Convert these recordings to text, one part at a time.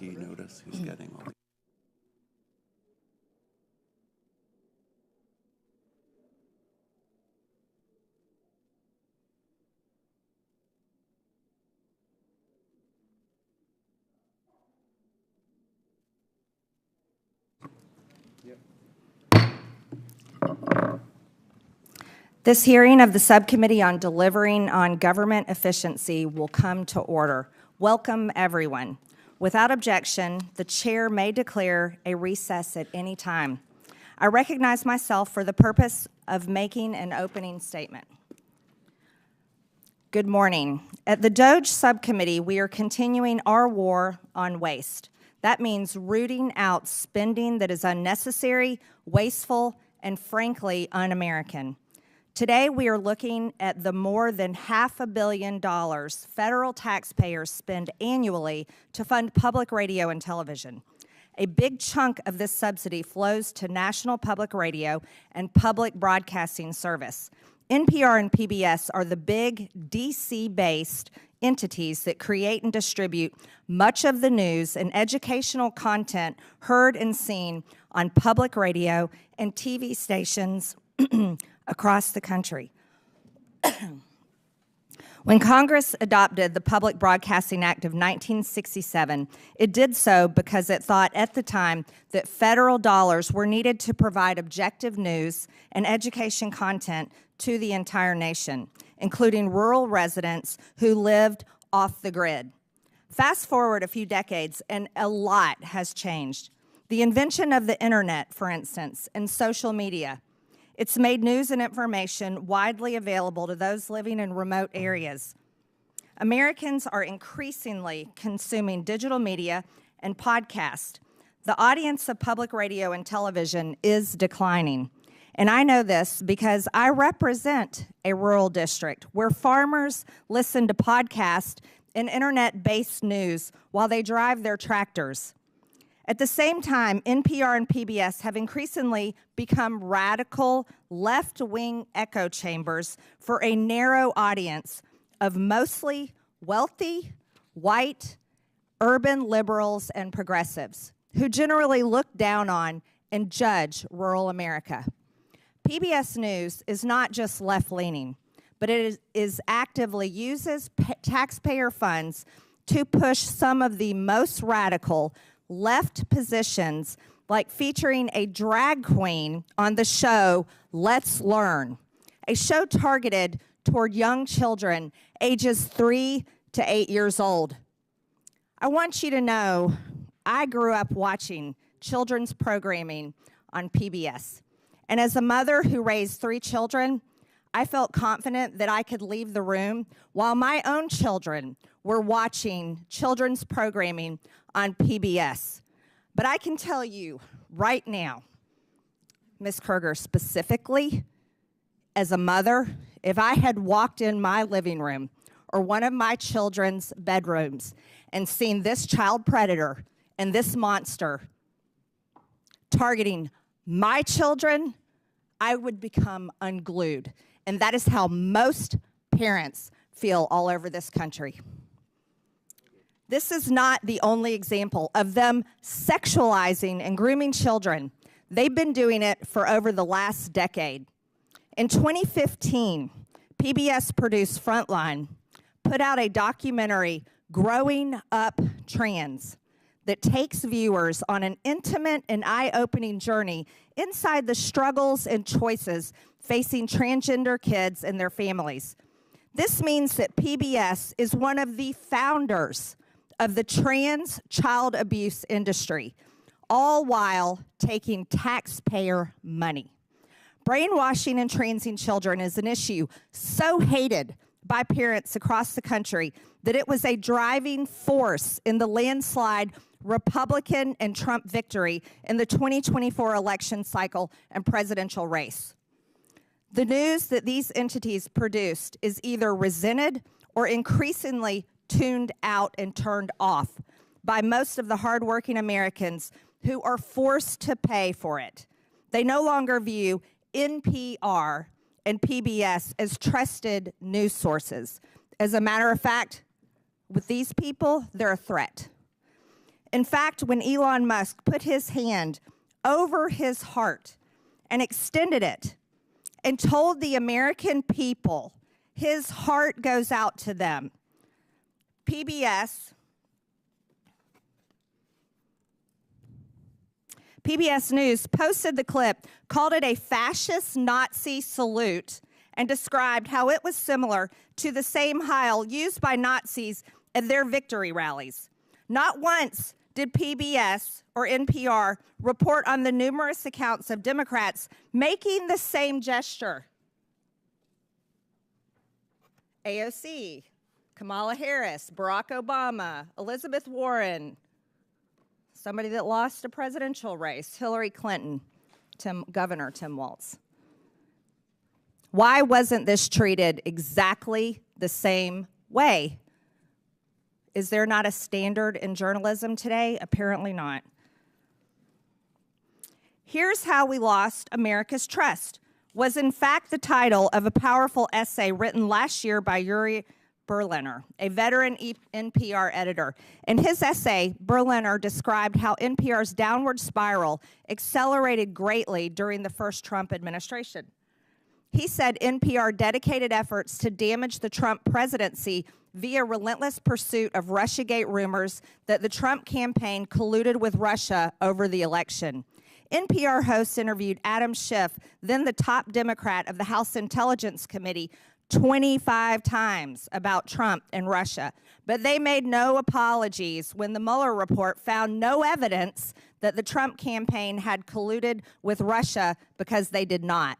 Ricky notice who's getting all the... This hearing of the Subcommittee on Delivering on Government Efficiency will come to order. Welcome, everyone. Without objection, the chair may declare a recess at any time. I recognize myself for the purpose of making an opening statement. Good morning. At the DOGE Subcommittee, we are continuing our war on waste. That means rooting out spending that is unnecessary, wasteful, and frankly, un-American. Today, we are looking at the more than $500 million federal taxpayers spend annually to fund public radio and television. A big chunk of this subsidy flows to National Public Radio and Public Broadcasting Service. NPR and PBS are the big DC-based entities that create and distribute much of the news and educational content heard and seen on public radio and TV stations across the country. When Congress adopted the Public Broadcasting Act of 1967, it did so because it thought at the time that federal dollars were needed to provide objective news and education content to the entire nation, including rural residents who lived off the grid. Fast forward a few decades, and a lot has changed. The invention of the internet, for instance, and social media. It's made news and information widely available to those living in remote areas. Americans are increasingly consuming digital media and podcasts. The audience of public radio and television is declining. And I know this because I represent a rural district where farmers listen to podcasts and internet-based news while they drive their tractors. At the same time, NPR and PBS have increasingly become radical left-wing echo chambers for a narrow audience of mostly wealthy, white, urban liberals and progressives who generally look down on and judge rural America. PBS News is not just left-leaning, but it is actively uses taxpayer funds to push some of the most radical left positions, like featuring a drag queen on the show Let's Learn, a show targeted toward young children ages 3 to 8 years old. I want you to know I grew up watching children's programming on PBS. And as a mother who raised 3 children, I felt confident that I could leave the room while my own children were watching children's programming on PBS. But I can tell you right now, Ms. Kruger, specifically, as a mother, if I had walked in my living room or one of my children's bedrooms and seen this child predator and this monster targeting my children, I would become unglued. And that is how most parents feel all over this country. This is not the only example of them sexualizing and grooming children. They've been doing it for over the last decade. In 2015, PBS produced Frontline, put out a documentary, Growing Up Trans, that takes viewers on an intimate and eye-opening journey inside the struggles and choices facing transgender kids and their families. This means that PBS is one of the founders of the trans child abuse industry, all while taking taxpayer money. Brainwashing and transing children is an issue so hated by parents across the country that it was a driving force in the landslide Republican and Trump victory in the 2024 election cycle and presidential race. The news that these entities produced is either resented or increasingly tuned out and turned off by most of the hardworking Americans who are forced to pay for it. They no longer view NPR and PBS as trusted news sources. As a matter of fact, with these people, they're a threat. In fact, when Elon Musk put his hand over his heart and extended it and told the American people his heart goes out to them, PBS News posted the clip, called it a fascist Nazi salute, and described how it was similar to the same Heil used by Nazis at their victory rallies. Not once did PBS or NPR report on the numerous accounts of Democrats making the same gesture. AOC, Kamala Harris, Barack Obama, Elizabeth Warren, somebody that lost a presidential race, Hillary Clinton, Governor Tim Walz. Why wasn't this treated exactly the same way? Is there not a standard in journalism today? Apparently not. Here's How We Lost America's Trust was in fact the title of a powerful essay written last year by Yuri Berliner, a veteran NPR editor. In his essay, Berliner described how NPR's downward spiral accelerated greatly during the first Trump administration. He said NPR dedicated efforts to damage the Trump presidency via relentless pursuit of Russiagate rumors that the Trump campaign colluded with Russia over the election. NPR hosts interviewed Adam Schiff, then the top Democrat of the House Intelligence Committee, 25 times about Trump and Russia. But they made no apologies when the Mueller report found no evidence that the Trump campaign had colluded with Russia, because they did not.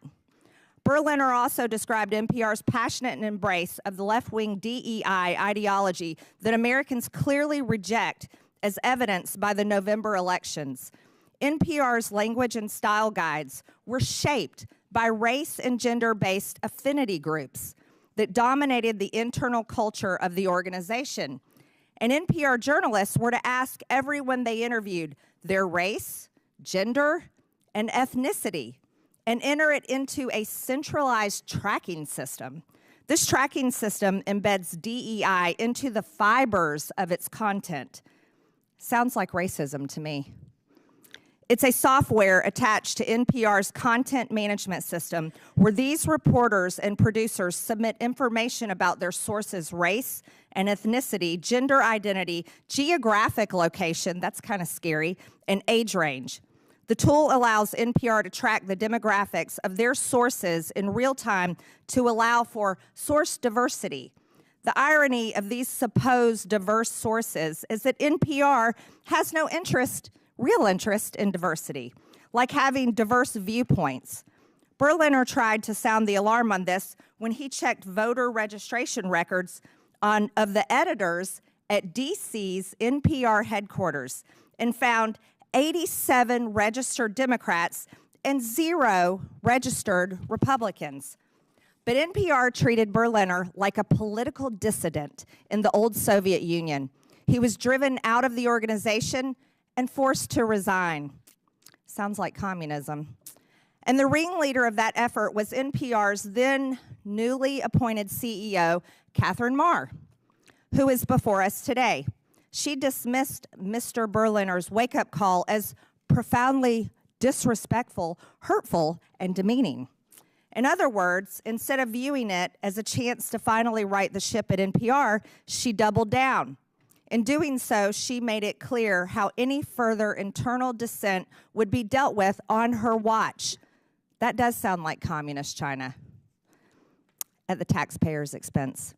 Berliner also described NPR's passionate embrace of the left-wing DEI ideology that Americans clearly reject, as evidenced by the November elections. NPR's language and style guides were shaped by race and gender-based affinity groups that dominated the internal culture of the organization. And NPR journalists were to ask everyone they interviewed their race, gender, and ethnicity, and enter it into a centralized tracking system. This tracking system embeds DEI into the fibers of its content. Sounds like racism to me. It's a software attached to NPR's content management system where these reporters and producers submit information about their sources' race and ethnicity, gender identity, geographic location, that's kind of scary, and age range. The tool allows NPR to track the demographics of their sources in real time to allow for source diversity. The irony of these supposed diverse sources is that NPR has no real interest in diversity, like having diverse viewpoints. Berliner tried to sound the alarm on this when he checked voter registration records of the editors at DC's NPR headquarters and found 87 registered Democrats and 0 registered Republicans. But NPR treated Berliner like a political dissident in the old Soviet Union. He was driven out of the organization and forced to resign. Sounds like communism. And the ringleader of that effort was NPR's then newly appointed CEO, Catherine Marr, who is before us today. She dismissed Mr. Berliner's wake-up call as profoundly disrespectful, hurtful, and demeaning. In other words, instead of viewing it as a chance to finally right the ship at NPR, she doubled down. In doing so, she made it clear how any further internal dissent would be dealt with on her watch. That does sound like communist China at the taxpayer's expense.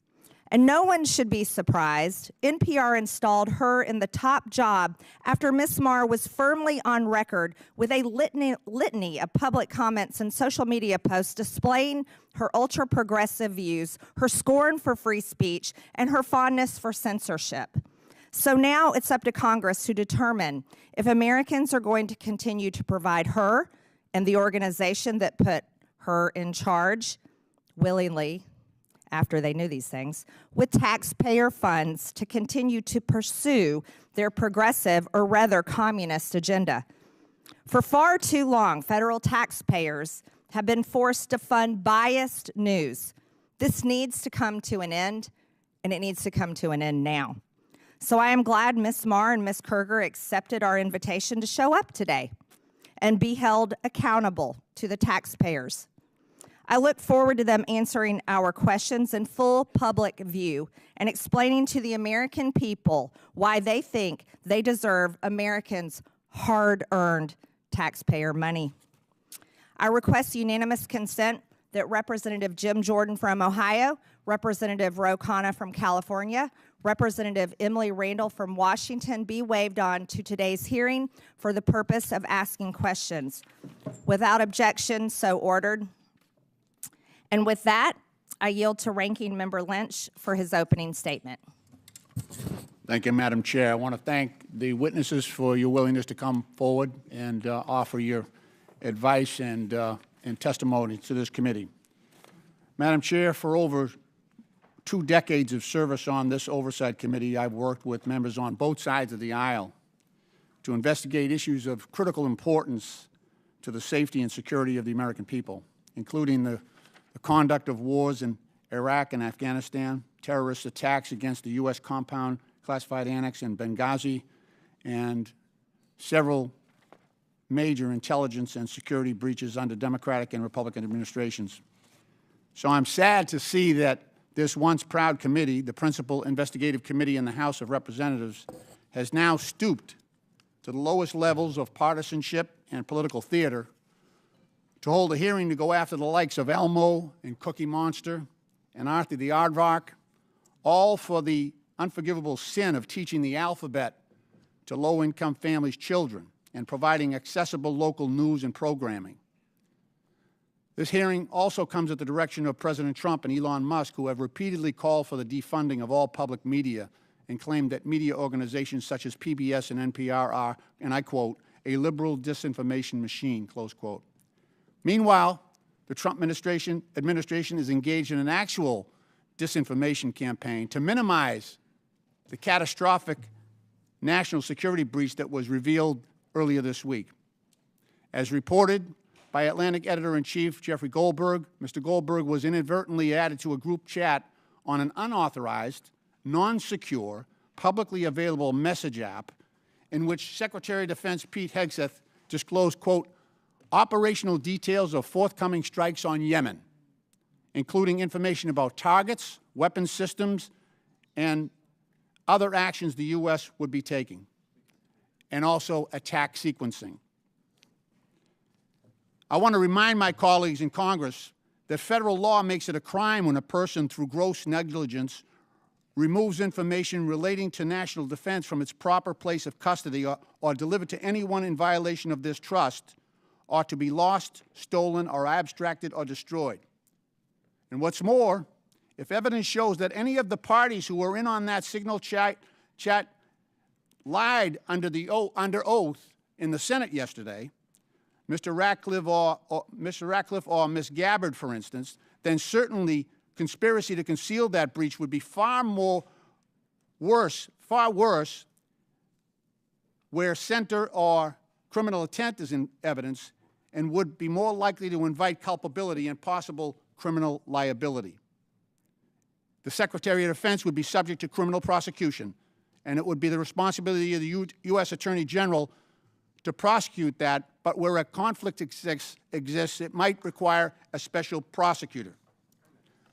And no one should be surprised. NPR installed her in the top job after Ms. Marr was firmly on record with a litany of public comments and social media posts displaying her ultra-progressive views, her scorn for free speech, and her fondness for censorship. So now it's up to Congress to determine if Americans are going to continue to provide her and the organization that put her in charge willingly, after they knew these things, with taxpayer funds to continue to pursue their progressive, or rather communist, agenda. For far too long, federal taxpayers have been forced to fund biased news. This needs to come to an end, and it needs to come to an end now. So I am glad Ms. Marr and Ms. Kerger accepted our invitation to show up today and be held accountable to the taxpayers. I look forward to them answering our questions in full public view and explaining to the American people why they think they deserve Americans' hard-earned taxpayer money. I request unanimous consent that Representative Jim Jordan from Ohio, Representative Ro Khanna from California, Representative Emily Randall from Washington be waived on to today's hearing for the purpose of asking questions. Without objection, so ordered. And with that, I yield to Ranking Member Lynch for his opening statement. Thank you, Madam Chair. I want to thank the witnesses for your willingness to come forward and offer your advice and testimony to this committee. Madam Chair, for over 2 decades of service on this Oversight Committee, I've worked with members on both sides of the aisle to investigate issues of critical importance to the safety and security of the American people, including the conduct of wars in Iraq and Afghanistan, terrorist attacks against the U.S. compound classified annex in Benghazi, and several major intelligence and security breaches under Democratic and Republican administrations. So I'm sad to see that this once proud committee, the principal investigative committee in the House of Representatives, has now stooped to the lowest levels of partisanship and political theater to hold a hearing to go after the likes of Elmo and Cookie Monster and Arthur the Aardvark, all for the unforgivable sin of teaching the alphabet to low-income families' children and providing accessible local news and programming. This hearing also comes at the direction of President Trump and Elon Musk, who have repeatedly called for the defunding of all public media and claimed that media organizations such as PBS and NPR are, and I quote, a liberal disinformation machine, close quote. Meanwhile, the Trump administration is engaged in an actual disinformation campaign to minimize the catastrophic national security breach that was revealed earlier this week. As reported by Atlantic Editor-in-Chief Jeffrey Goldberg, Mr. Goldberg was inadvertently added to a group chat on an unauthorized, non-secure, publicly available message app in which Secretary of Defense Pete Hegseth disclosed, quote, operational details of forthcoming strikes on Yemen, including information about targets, weapons systems, and other actions the U.S. would be taking, and also attack sequencing. I want to remind my colleagues in Congress that federal law makes it a crime when a person, through gross negligence, removes information relating to national defense from its proper place of custody or delivered to anyone in violation of this trust, ought to be lost, stolen, or abstracted or destroyed. And what's more, if evidence shows that any of the parties who were in on that signal chat lied under oath in the Senate yesterday, Mr. Ratcliffe or Ms. Gabbard, for instance, then certainly conspiracy to conceal that breach would be far worse, where center or criminal intent is in evidence, and would be more likely to invite culpability and possible criminal liability. The Secretary of Defense would be subject to criminal prosecution, and it would be the responsibility of the U.S. Attorney General to prosecute that, but where a conflict exists, it might require a special prosecutor.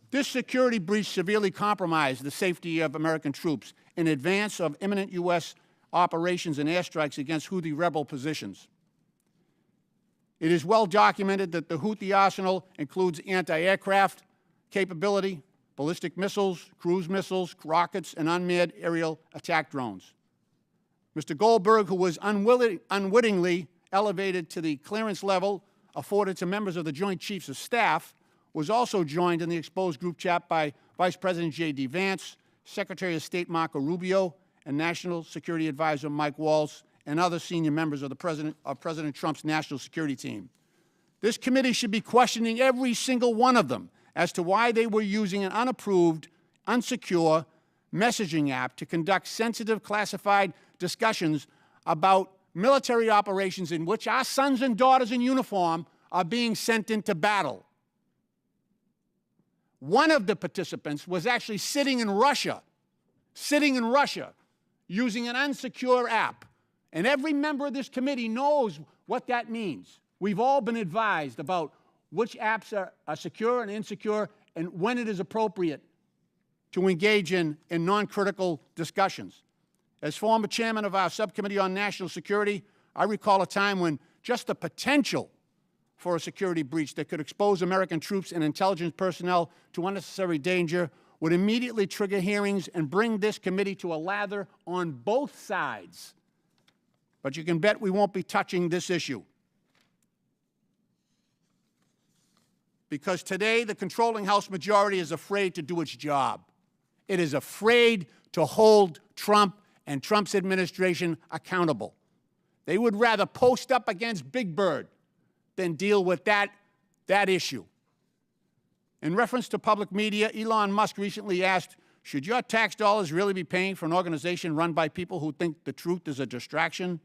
This security breach severely compromised the safety of American troops in advance of imminent U.S. operations and airstrikes against Houthi rebel positions. It is well documented that the Houthi arsenal includes anti-aircraft capability, ballistic missiles, cruise missiles, rockets, and unmanned aerial attack drones. Mr. Goldberg, who was unwittingly elevated to the clearance level afforded to members of the Joint Chiefs of Staff, was also joined in the exposed group chat by Vice President J.D. Vance, Secretary of State Marco Rubio, and National Security Advisor Mike Waltz, and other senior members of President Trump's national security team. This committee should be questioning every single one of them as to why they were using an unapproved, unsecure messaging app to conduct sensitive, classified discussions about military operations in which our sons and daughters in uniform are being sent into battle. One of the participants was actually sitting in Russia using an unsecure app. And every member of this committee knows what that means. We've all been advised about which apps are secure and insecure and when it is appropriate to engage in non-critical discussions. As former chairman of our subcommittee on national security, I recall a time when just the potential for a security breach that could expose American troops and intelligence personnel to unnecessary danger would immediately trigger hearings and bring this committee to a lather on both sides. But you can bet we won't be touching this issue. Because today the controlling House majority is afraid to do its job. It is afraid to hold Trump and Trump's administration accountable. They would rather post up against Big Bird than deal with that issue. In reference to public media, Elon Musk recently asked, should your tax dollars really be paying for an organization run by people who think the truth is a distraction?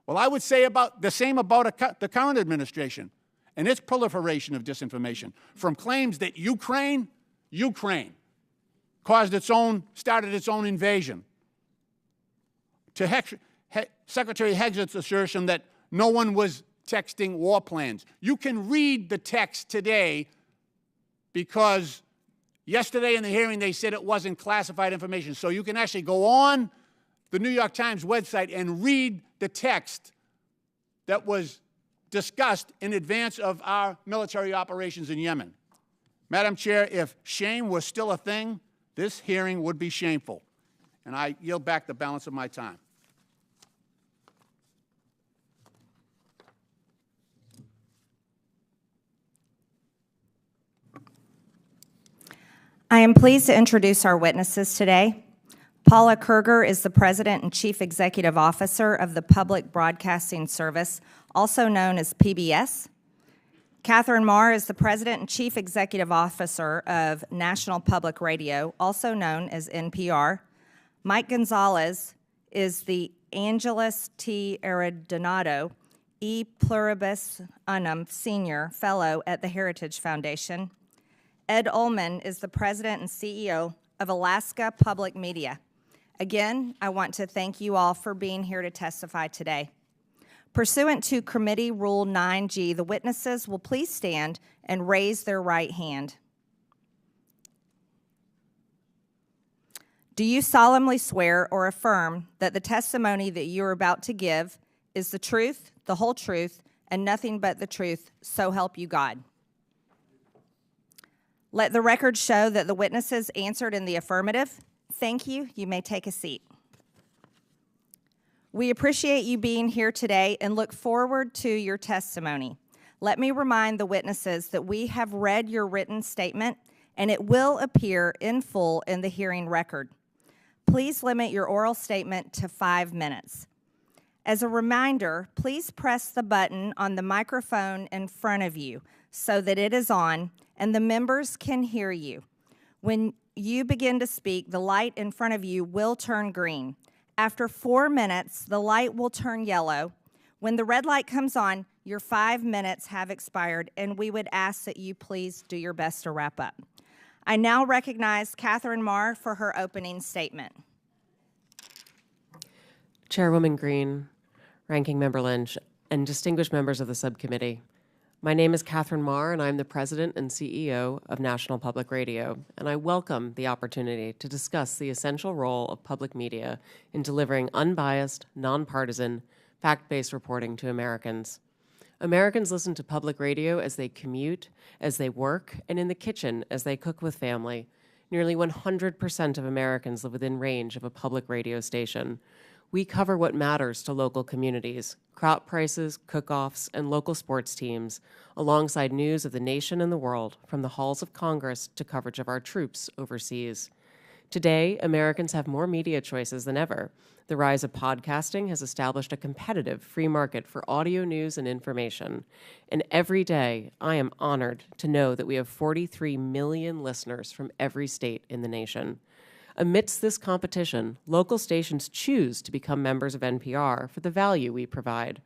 Well, I would say the same about the current administration and its proliferation of disinformation, from claims that Ukraine started its own invasion, to Secretary Heged's assertion that no one was texting war plans. You can read the text today because yesterday in the hearing they said it wasn't classified information. So you can actually go on the New York Times website and read the text that was discussed in advance of our military operations in Yemen. Madam Chair, if shame was still a thing, this hearing would be shameful. And I yield back the balance of my time. I am pleased to introduce our witnesses today. Paula Kerger is the President and Chief Executive Officer of the Public Broadcasting Service, also known as PBS. Catherine Marr is the President and Chief Executive Officer of National Public Radio, also known as NPR. Mike Gonzalez is the Angelus T. Arredondo E. Pluribus Unum Senior Fellow at the Heritage Foundation. Ed Ullman is the President and CEO of Alaska Public Media. Again, I want to thank you all for being here to testify today. Pursuant to Committee Rule 9G, the witnesses will please stand and raise their right hand. Do you solemnly swear or affirm that the testimony that you are about to give is the truth, the whole truth, and nothing but the truth, so help you God? Let the record show that the witnesses answered in the affirmative. Thank you. You may take a seat. We appreciate you being here today and look forward to your testimony. Let me remind the witnesses that we have read your written statement and it will appear in full in the hearing record. Please limit your oral statement to 5 minutes. As a reminder, please press the button on the microphone in front of you so that it is on and the members can hear you. When you begin to speak, the light in front of you will turn green. After 4 minutes, the light will turn yellow. When the red light comes on, your 5 minutes have expired, and we would ask that you please do your best to wrap up. I now recognize Catherine Marr for her opening statement. Chairwoman Green, Ranking Member Lynch, and distinguished members of the subcommittee. My name is Catherine Marr, and I'm the President and CEO of National Public Radio, and I welcome the opportunity to discuss the essential role of public media in delivering unbiased, nonpartisan, fact-based reporting to Americans. Americans listen to public radio as they commute, as they work, and in the kitchen as they cook with family. Nearly 100% of Americans live within range of a public radio station. We cover what matters to local communities, crop prices, cook-offs, and local sports teams, alongside news of the nation and the world, from the halls of Congress to coverage of our troops overseas. Today, Americans have more media choices than ever. The rise of podcasting has established a competitive free market for audio news and information. And every day, I am honored to know that we have 43 million listeners from every state in the nation. Amidst this competition, local stations choose to become members of NPR for the value we provide.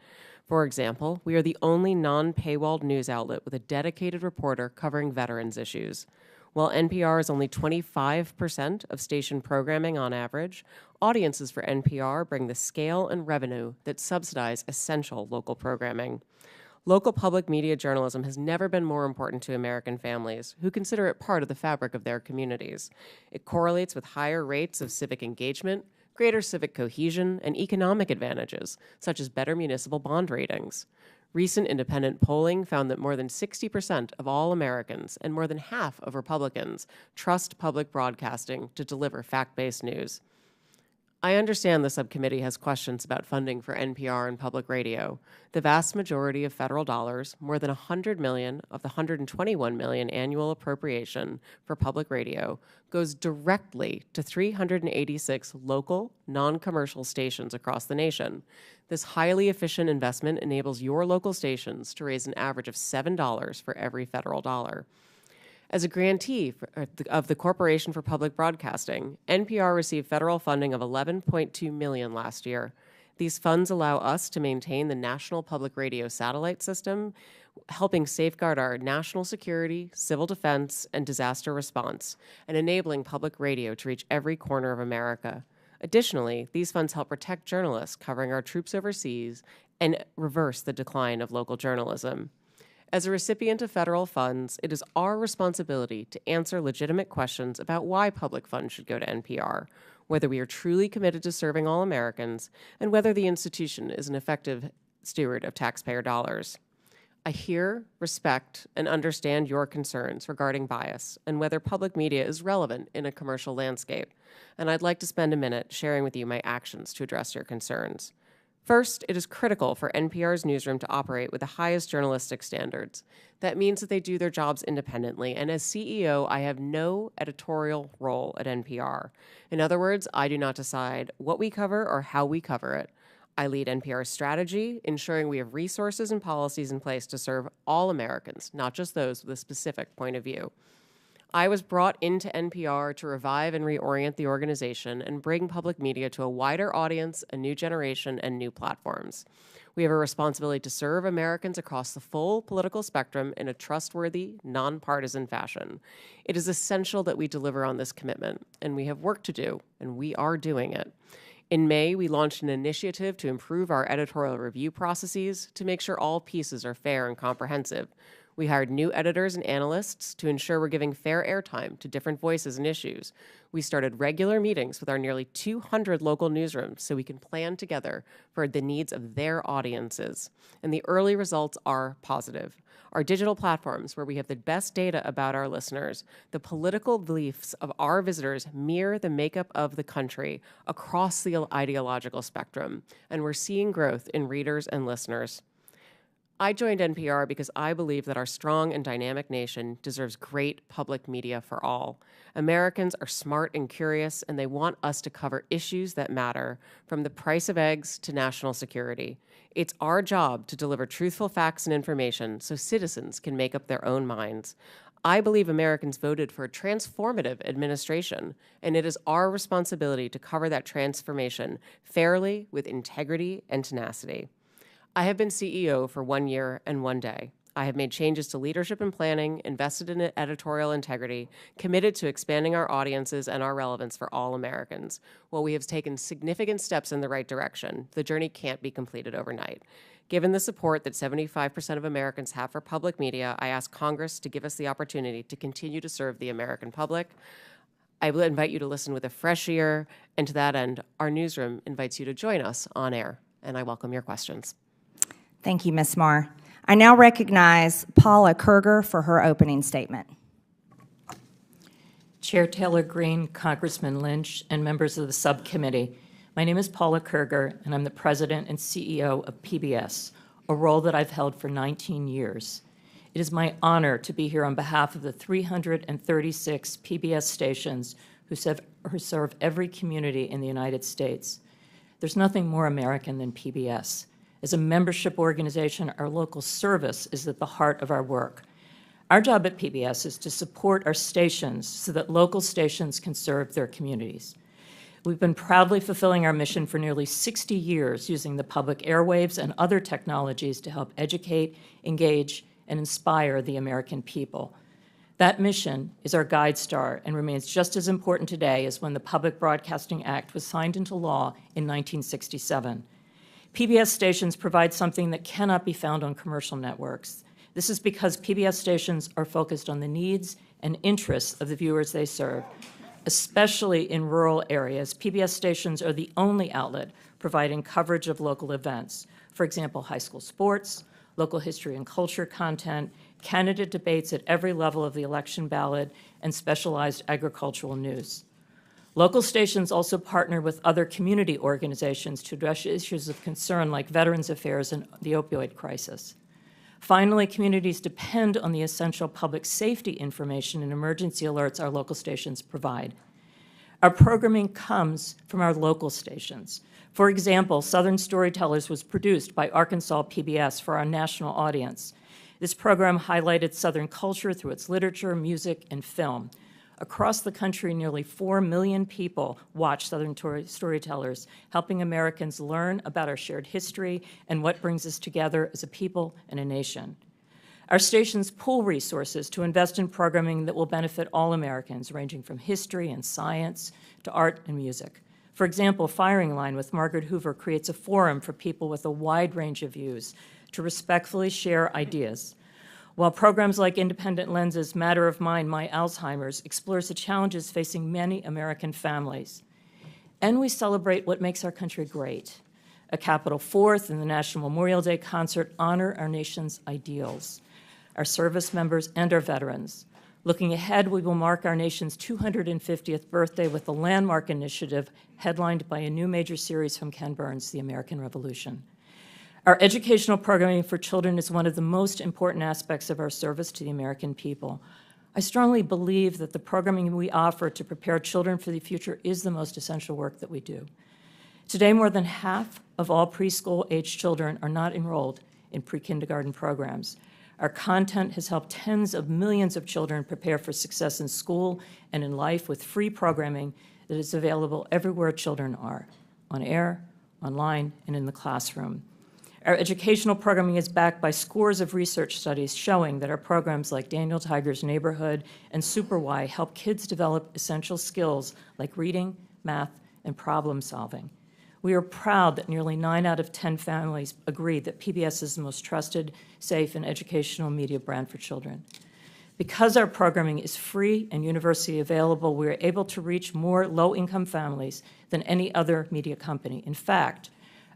For example, we are the only non-paywalled news outlet with a dedicated reporter covering veterans issues. While NPR is only 25% of station programming on average, audiences for NPR bring the scale and revenue that subsidize essential local programming. Local public media journalism has never been more important to American families, who consider it part of the fabric of their communities. It correlates with higher rates of civic engagement, greater civic cohesion, and economic advantages, such as better municipal bond ratings. Recent independent polling found that more than 60% of all Americans and more than half of Republicans trust public broadcasting to deliver fact-based news. I understand the subcommittee has questions about funding for NPR and public radio. The vast majority of federal dollars, more than $100 million of the $121 million annual appropriation for public radio, goes directly to 386 local, non-commercial stations across the nation. This highly efficient investment enables your local stations to raise an average of $7 for every federal dollar. As a grantee of the Corporation for Public Broadcasting, NPR received federal funding of $11.2 million last year. These funds allow us to maintain the national public radio satellite system, helping safeguard our national security, civil defense, and disaster response, and enabling public radio to reach every corner of America. Additionally, these funds help protect journalists covering our troops overseas and reverse the decline of local journalism. As a recipient of federal funds, it is our responsibility to answer legitimate questions about why public funds should go to NPR, whether we are truly committed to serving all Americans, and whether the institution is an effective steward of taxpayer dollars. I hear, respect, and understand your concerns regarding bias and whether public media is relevant in a commercial landscape, and I'd like to spend a minute sharing with you my actions to address your concerns. First, it is critical for NPR's newsroom to operate with the highest journalistic standards. That means that they do their jobs independently, and as CEO, I have no editorial role at NPR. In other words, I do not decide what we cover or how we cover it. I lead NPR's strategy, ensuring we have resources and policies in place to serve all Americans, not just those with a specific point of view. I was brought into NPR to revive and reorient the organization and bring public media to a wider audience, a new generation, and new platforms. We have a responsibility to serve Americans across the full political spectrum in a trustworthy, nonpartisan fashion. It is essential that we deliver on this commitment, and we have work to do, and we are doing it. In May, we launched an initiative to improve our editorial review processes to make sure all pieces are fair and comprehensive. We hired new editors and analysts to ensure we're giving fair airtime to different voices and issues. We started regular meetings with our nearly 200 local newsrooms so we can plan together for the needs of their audiences. And the early results are positive. Our digital platforms, where we have the best data about our listeners, the political beliefs of our visitors mirror the makeup of the country across the ideological spectrum, and we're seeing growth in readers and listeners. I joined NPR because I believe that our strong and dynamic nation deserves great public media for all. Americans are smart and curious, and they want us to cover issues that matter, from the price of eggs to national security. It's our job to deliver truthful facts and information so citizens can make up their own minds. I believe Americans voted for a transformative administration, and it is our responsibility to cover that transformation fairly, with integrity and tenacity. I have been CEO for 1 year and 1 day. I have made changes to leadership and planning, invested in editorial integrity, committed to expanding our audiences and our relevance for all Americans. While we have taken significant steps in the right direction, the journey can't be completed overnight. Given the support that 75% of Americans have for public media, I ask Congress to give us the opportunity to continue to serve the American public. I will invite you to listen with a fresh ear, and to that end, our newsroom invites you to join us on air, and I welcome your questions. Thank you, Ms. Marr. I now recognize Paula Kerger for her opening statement. Chair Taylor Greene, Congressman Lynch, and members of the subcommittee, my name is Paula Kerger, and I'm the president and CEO of PBS, a role that I've held for 19 years. It is my honor to be here on behalf of the 336 PBS stations who serve every community in the United States. There's nothing more American than PBS. As a membership organization, our local service is at the heart of our work. Our job at PBS is to support our stations so that local stations can serve their communities. We've been proudly fulfilling our mission for nearly 60 years, using the public airwaves and other technologies to help educate, engage, and inspire the American people. That mission is our guide star and remains just as important today as when the Public Broadcasting Act was signed into law in 1967. PBS stations provide something that cannot be found on commercial networks. This is because PBS stations are focused on the needs and interests of the viewers they serve. Especially in rural areas, PBS stations are the only outlet providing coverage of local events. For example, high school sports, local history and culture content, candidate debates at every level of the election ballot, and specialized agricultural news. Local stations also partner with other community organizations to address issues of concern like Veterans Affairs and the opioid crisis. Finally, communities depend on the essential public safety information and emergency alerts our local stations provide. Our programming comes from our local stations. For example, Southern Storytellers was produced by Arkansas PBS for our national audience. This program highlighted Southern culture through its literature, music, and film. Across the country, nearly 4 million people watch Southern Storytellers, helping Americans learn about our shared history and what brings us together as a people and a nation. Our stations pool resources to invest in programming that will benefit all Americans, ranging from history and science to art and music. For example, Firing Line with Margaret Hoover creates a forum for people with a wide range of views to respectfully share ideas. While programs like Independent Lenses, Matter of Mind, My Alzheimer's explores the challenges facing many American families. And we celebrate what makes our country great. A Capitol Fourth and the National Memorial Day concert honor our nation's ideals, our service members, and our veterans. Looking ahead, we will mark our nation's 250th birthday with a landmark initiative headlined by a new major series from Ken Burns, The American Revolution. Our educational programming for children is one of the most important aspects of our service to the American people. I strongly believe that the programming we offer to prepare children for the future is the most essential work that we do. Today, more than half of all preschool-age children are not enrolled in pre-kindergarten programs. Our content has helped tens of millions of children prepare for success in school and in life with free programming that is available everywhere children are, on air, online, and in the classroom. Our educational programming is backed by scores of research studies showing that our programs like Daniel Tiger's Neighborhood and Super Y help kids develop essential skills like reading, math, and problem solving. We are proud that nearly 9 out of 10 families agree that PBS is the most trusted, safe, and educational media brand for children. Because our programming is free and universally available, we are able to reach more low-income families than any other media company. In fact,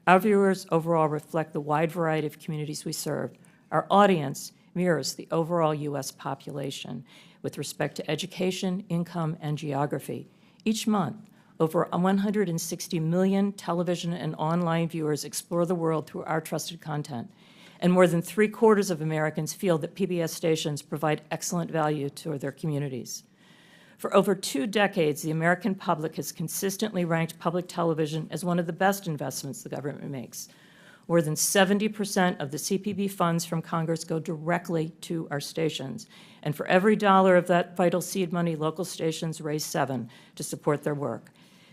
our viewers overall reflect the wide variety of communities we serve. Our audience mirrors the overall U.S. population with respect to education, income, and geography. Each month, over 160 million television and online viewers explore the world through our trusted content. And more than 3/4 of Americans feel that PBS stations provide excellent value to their communities. For over 2 decades, the American public has consistently ranked public television as one of the best investments the government makes. More than 70% of the CPB funds from Congress go directly to our stations. And for every dollar of that vital seed money, local stations raise 7 to support their work.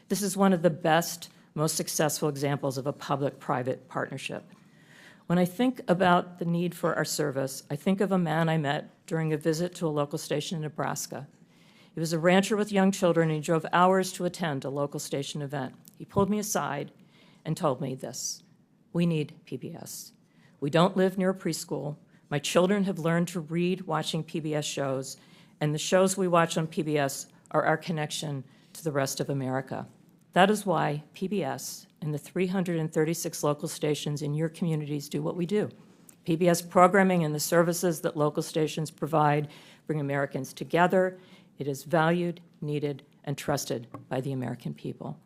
This is one of the best, most successful examples of a public-private partnership. When I think about the need for our service, I think of a man I met during a visit to a local station in Nebraska. He was a rancher with young children, and he drove hours to attend a local station event. He pulled me aside and told me this: we need PBS. We don't live near a preschool. My children have learned to read watching PBS shows, and the shows we watch on PBS are our connection to the rest of America. That is why PBS and the 336 local stations in your communities do what we do. PBS programming and the services that local stations provide bring Americans together. It is valued, needed, and trusted by the American people.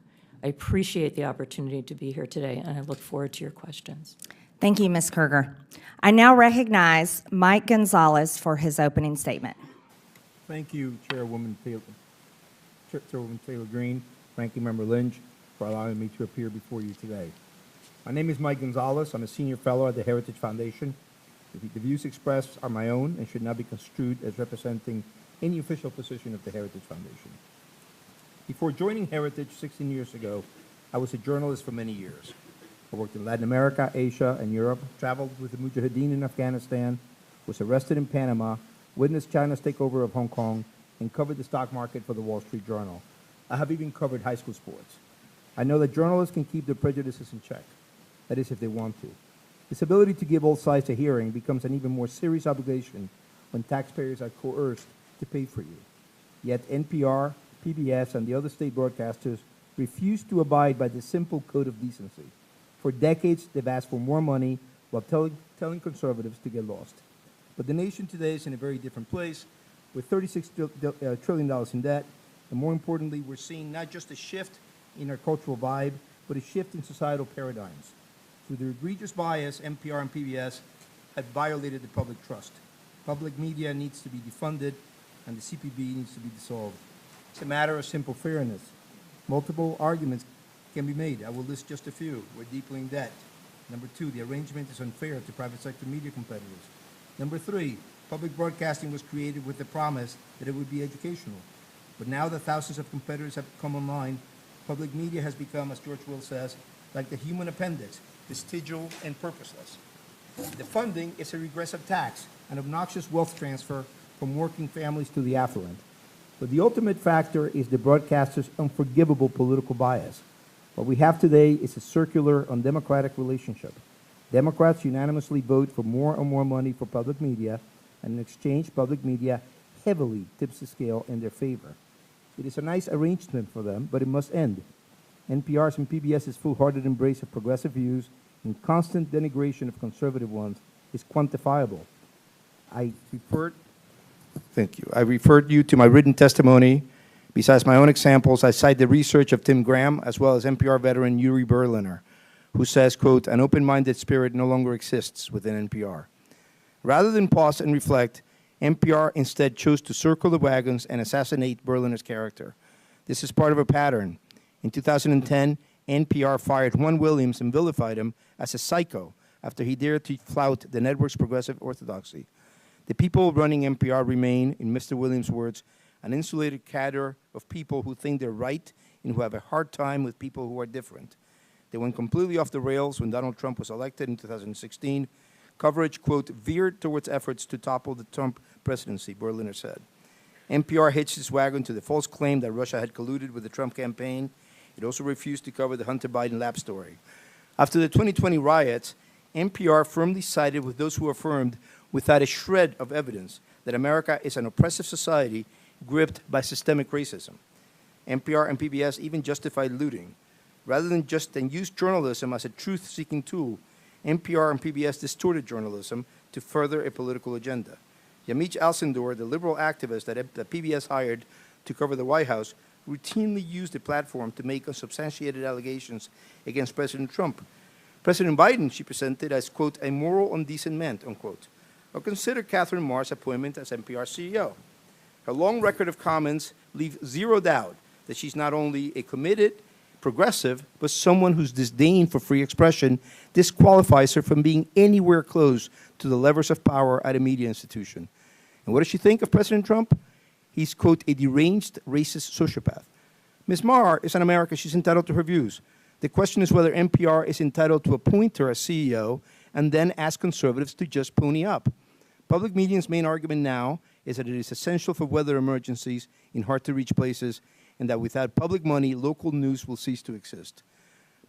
I appreciate the opportunity to be here today, and I look forward to your questions. Thank you, Ms. Kruger. I now recognize Mike Gonzalez for his opening statement. Thank you, Chairwoman Taylor Greene, Ranking Member Lynch, for allowing me to appear before you today. My name is Mike Gonzalez. I'm a senior fellow at the Heritage Foundation. The views expressed are my own and should not be construed as representing any official position of the Heritage Foundation. Before joining Heritage 16 years ago, I was a journalist for many years. I worked in Latin America, Asia, and Europe, traveled with the Mujahideen in Afghanistan, was arrested in Panama, witnessed China's takeover of Hong Kong, and covered the stock market for the Wall Street Journal. I have even covered high school sports. I know that journalists can keep their prejudices in check. That is, if they want to. This ability to give all sides a hearing becomes an even more serious obligation when taxpayers are coerced to pay for you. Yet NPR, PBS, and the other state broadcasters refuse to abide by this simple code of decency. For decades, they've asked for more money while telling conservatives to get lost. But the nation today is in a very different place, with $36 trillion in debt, and more importantly, we're seeing not just a shift in our cultural vibe, but a shift in societal paradigms. Through their egregious bias, NPR and PBS have violated the public trust. Public media needs to be defunded, and the CPB needs to be dissolved. It's a matter of simple fairness. Multiple arguments can be made. I will list just a few. We're deeply in debt. Number two, the arrangement is unfair to private sector media competitors. Number three, public broadcasting was created with the promise that it would be educational. But now that thousands of competitors have come online, public media has become, as George Will says, like the human appendix, vestigial and purposeless. The funding is a regressive tax, an obnoxious wealth transfer from working families to the affluent. But the ultimate factor is the broadcaster's unforgivable political bias. What we have today is a circular, undemocratic relationship. Democrats unanimously vote for more and more money for public media, and in exchange, public media heavily tips the scale in their favor. It is a nice arrangement for them, but it must end. NPR's and PBS's foolhardy embrace of progressive views and constant denigration of conservative ones is quantifiable. Thank you. I referred you to my written testimony. Besides my own examples, I cite the research of Tim Graham, as well as NPR veteran Yuri Berliner, who says, quote, an open-minded spirit no longer exists within NPR. Rather than pause and reflect, NPR instead chose to circle the wagons and assassinate Berliner's character. This is part of a pattern. In 2010, NPR fired Juan Williams and vilified him as a psycho after he dared to flout the network's progressive orthodoxy. The people running NPR remain, in Mr. Williams' words, an insulated cadre of people who think they're right and who have a hard time with people who are different. They went completely off the rails when Donald Trump was elected in 2016. Coverage, quote, veered towards efforts to topple the Trump presidency, Berliner said. NPR hitched its wagon to the false claim that Russia had colluded with the Trump campaign. It also refused to cover the Hunter Biden lab story. After the 2020 riots, NPR firmly sided with those who affirmed, without a shred of evidence, that America is an oppressive society gripped by systemic racism. NPR and PBS even justified looting. Rather than use journalism as a truth-seeking tool, NPR and PBS distorted journalism to further a political agenda. Yamich Alcindor, the liberal activist that PBS hired to cover the White House, routinely used the platform to make unsubstantiated allegations against President Trump. President Biden, she presented as, quote, a moral and decent man, unquote. Or consider Catherine Marr's appointment as NPR CEO. Her long record of comments leave zero doubt that she's not only a committed progressive, but someone whose disdain for free expression disqualifies her from being anywhere close to the levers of power at a media institution. And what does she think of President Trump? He's, quote, a deranged racist sociopath. Ms. Marr is an American. She's entitled to her views. The question is whether NPR is entitled to appoint her as CEO and then ask conservatives to just pony up. Public media's main argument now is that it is essential for weather emergencies in hard-to-reach places and that without public money, local news will cease to exist.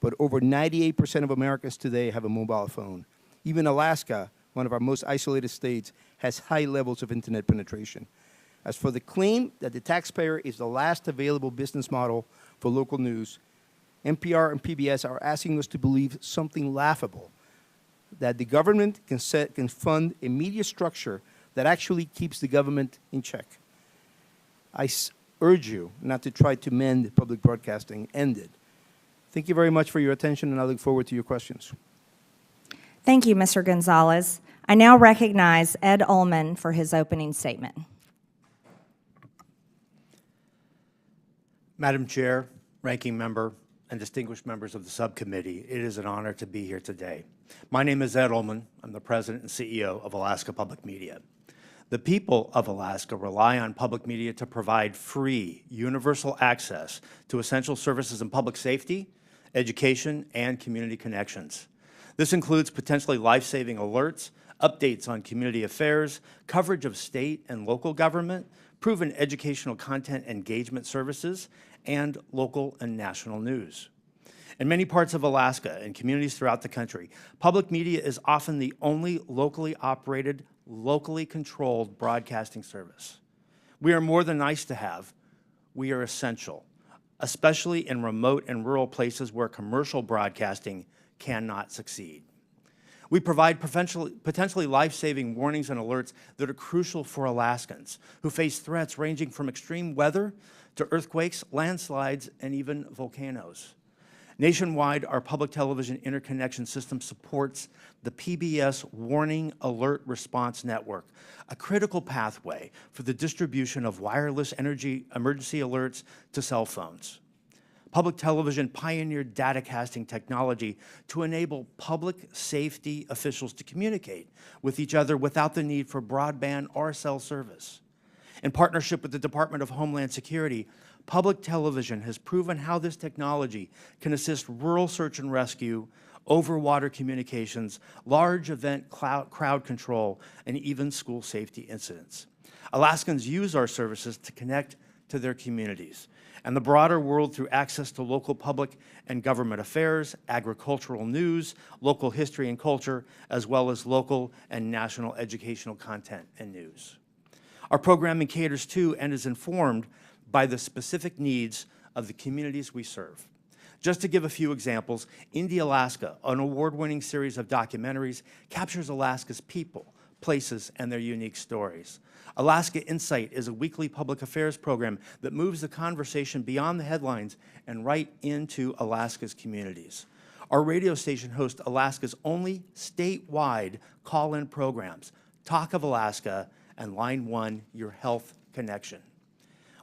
But over 98% of Americans today have a mobile phone. Even Alaska, one of our most isolated states, has high levels of internet penetration. As for the claim that the taxpayer is the last available business model for local news, NPR and PBS are asking us to believe something laughable, that the government can fund a media structure that actually keeps the government in check. I urge you not to try to mend public broadcasting. End it. Thank you very much for your attention, and I look forward to your questions. Thank you, Mr. Gonzalez. I now recognize Ed Ullman for his opening statement. Madam Chair, Ranking Member, and distinguished members of the subcommittee, it is an honor to be here today. My name is Ed Ullman. I'm the President and CEO of Alaska Public Media. The people of Alaska rely on public media to provide free, universal access to essential services in public safety, education, and community connections. This includes potentially life-saving alerts, updates on community affairs, coverage of state and local government, proven educational content engagement services, and local and national news. In many parts of Alaska and communities throughout the country, public media is often the only locally operated, locally controlled broadcasting service. We are more than nice to have, we are essential, especially in remote and rural places where commercial broadcasting cannot succeed. We provide potentially life-saving warnings and alerts that are crucial for Alaskans who face threats ranging from extreme weather to earthquakes, landslides, and even volcanoes. Nationwide, our public television interconnection system supports the PBS Warning Alert Response Network, a critical pathway for the distribution of wireless energy emergency alerts to cell phones. Public television pioneered datacasting technology to enable public safety officials to communicate with each other without the need for broadband or cell service. In partnership with the Department of Homeland Security, public television has proven how this technology can assist rural search and rescue, over-water communications, large event crowd control, and even school safety incidents. Alaskans use our services to connect to their communities and the broader world through access to local public and government affairs, agricultural news, local history and culture, as well as local and national educational content and news. Our programming caters to and is informed by the specific needs of the communities we serve. Just to give a few examples, Indie Alaska, an award-winning series of documentaries, captures Alaska's people, places, and their unique stories. Alaska Insight is a weekly public affairs program that moves the conversation beyond the headlines and right into Alaska's communities. Our radio station hosts Alaska's only statewide call-in programs, Talk of Alaska and Line 1, Your Health Connection.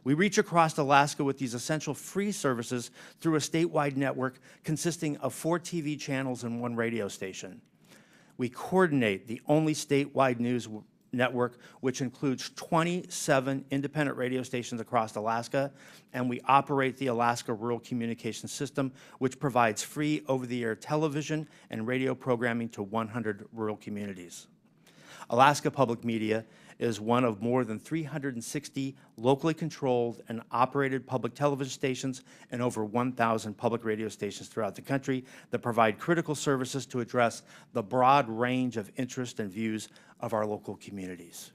We reach across Alaska with these essential free services through a statewide network consisting of 4 TV channels and 1 radio station. We coordinate the only statewide news network, which includes 27 independent radio stations across Alaska, and we operate the Alaska Rural Communications System, which provides free over-the-air television and radio programming to 100 rural communities. Alaska Public Media is one of more than 360 locally controlled and operated public television stations and over 1,000 public radio stations throughout the country that provide critical services to address the broad range of interests and views of our local communities.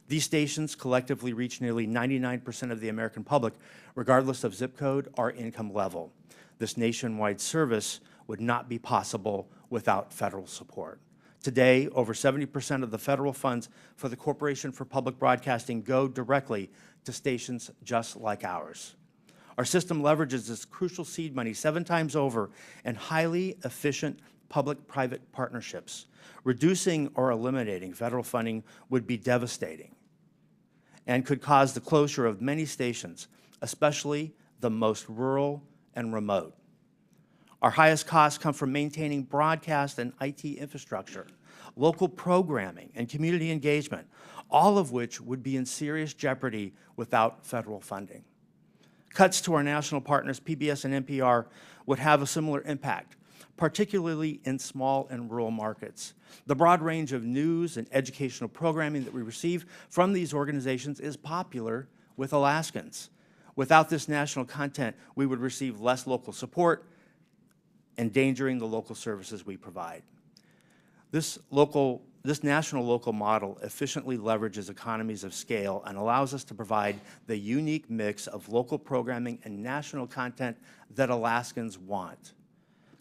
These stations collectively reach nearly 99% of the American public, regardless of zip code or income level. This nationwide service would not be possible without federal support. Today, over 70% of the federal funds for the Corporation for Public Broadcasting go directly to stations just like ours. Our system leverages this crucial seed money 7 times over in highly efficient public-private partnerships. Reducing or eliminating federal funding would be devastating and could cause the closure of many stations, especially the most rural and remote. Our highest costs come from maintaining broadcast and IT infrastructure, local programming, and community engagement, all of which would be in serious jeopardy without federal funding. Cuts to our national partners, PBS and NPR, would have a similar impact, particularly in small and rural markets. The broad range of news and educational programming that we receive from these organizations is popular with Alaskans. Without this national content, we would receive less local support, endangering the local services we provide. This national local model efficiently leverages economies of scale and allows us to provide the unique mix of local programming and national content that Alaskans want.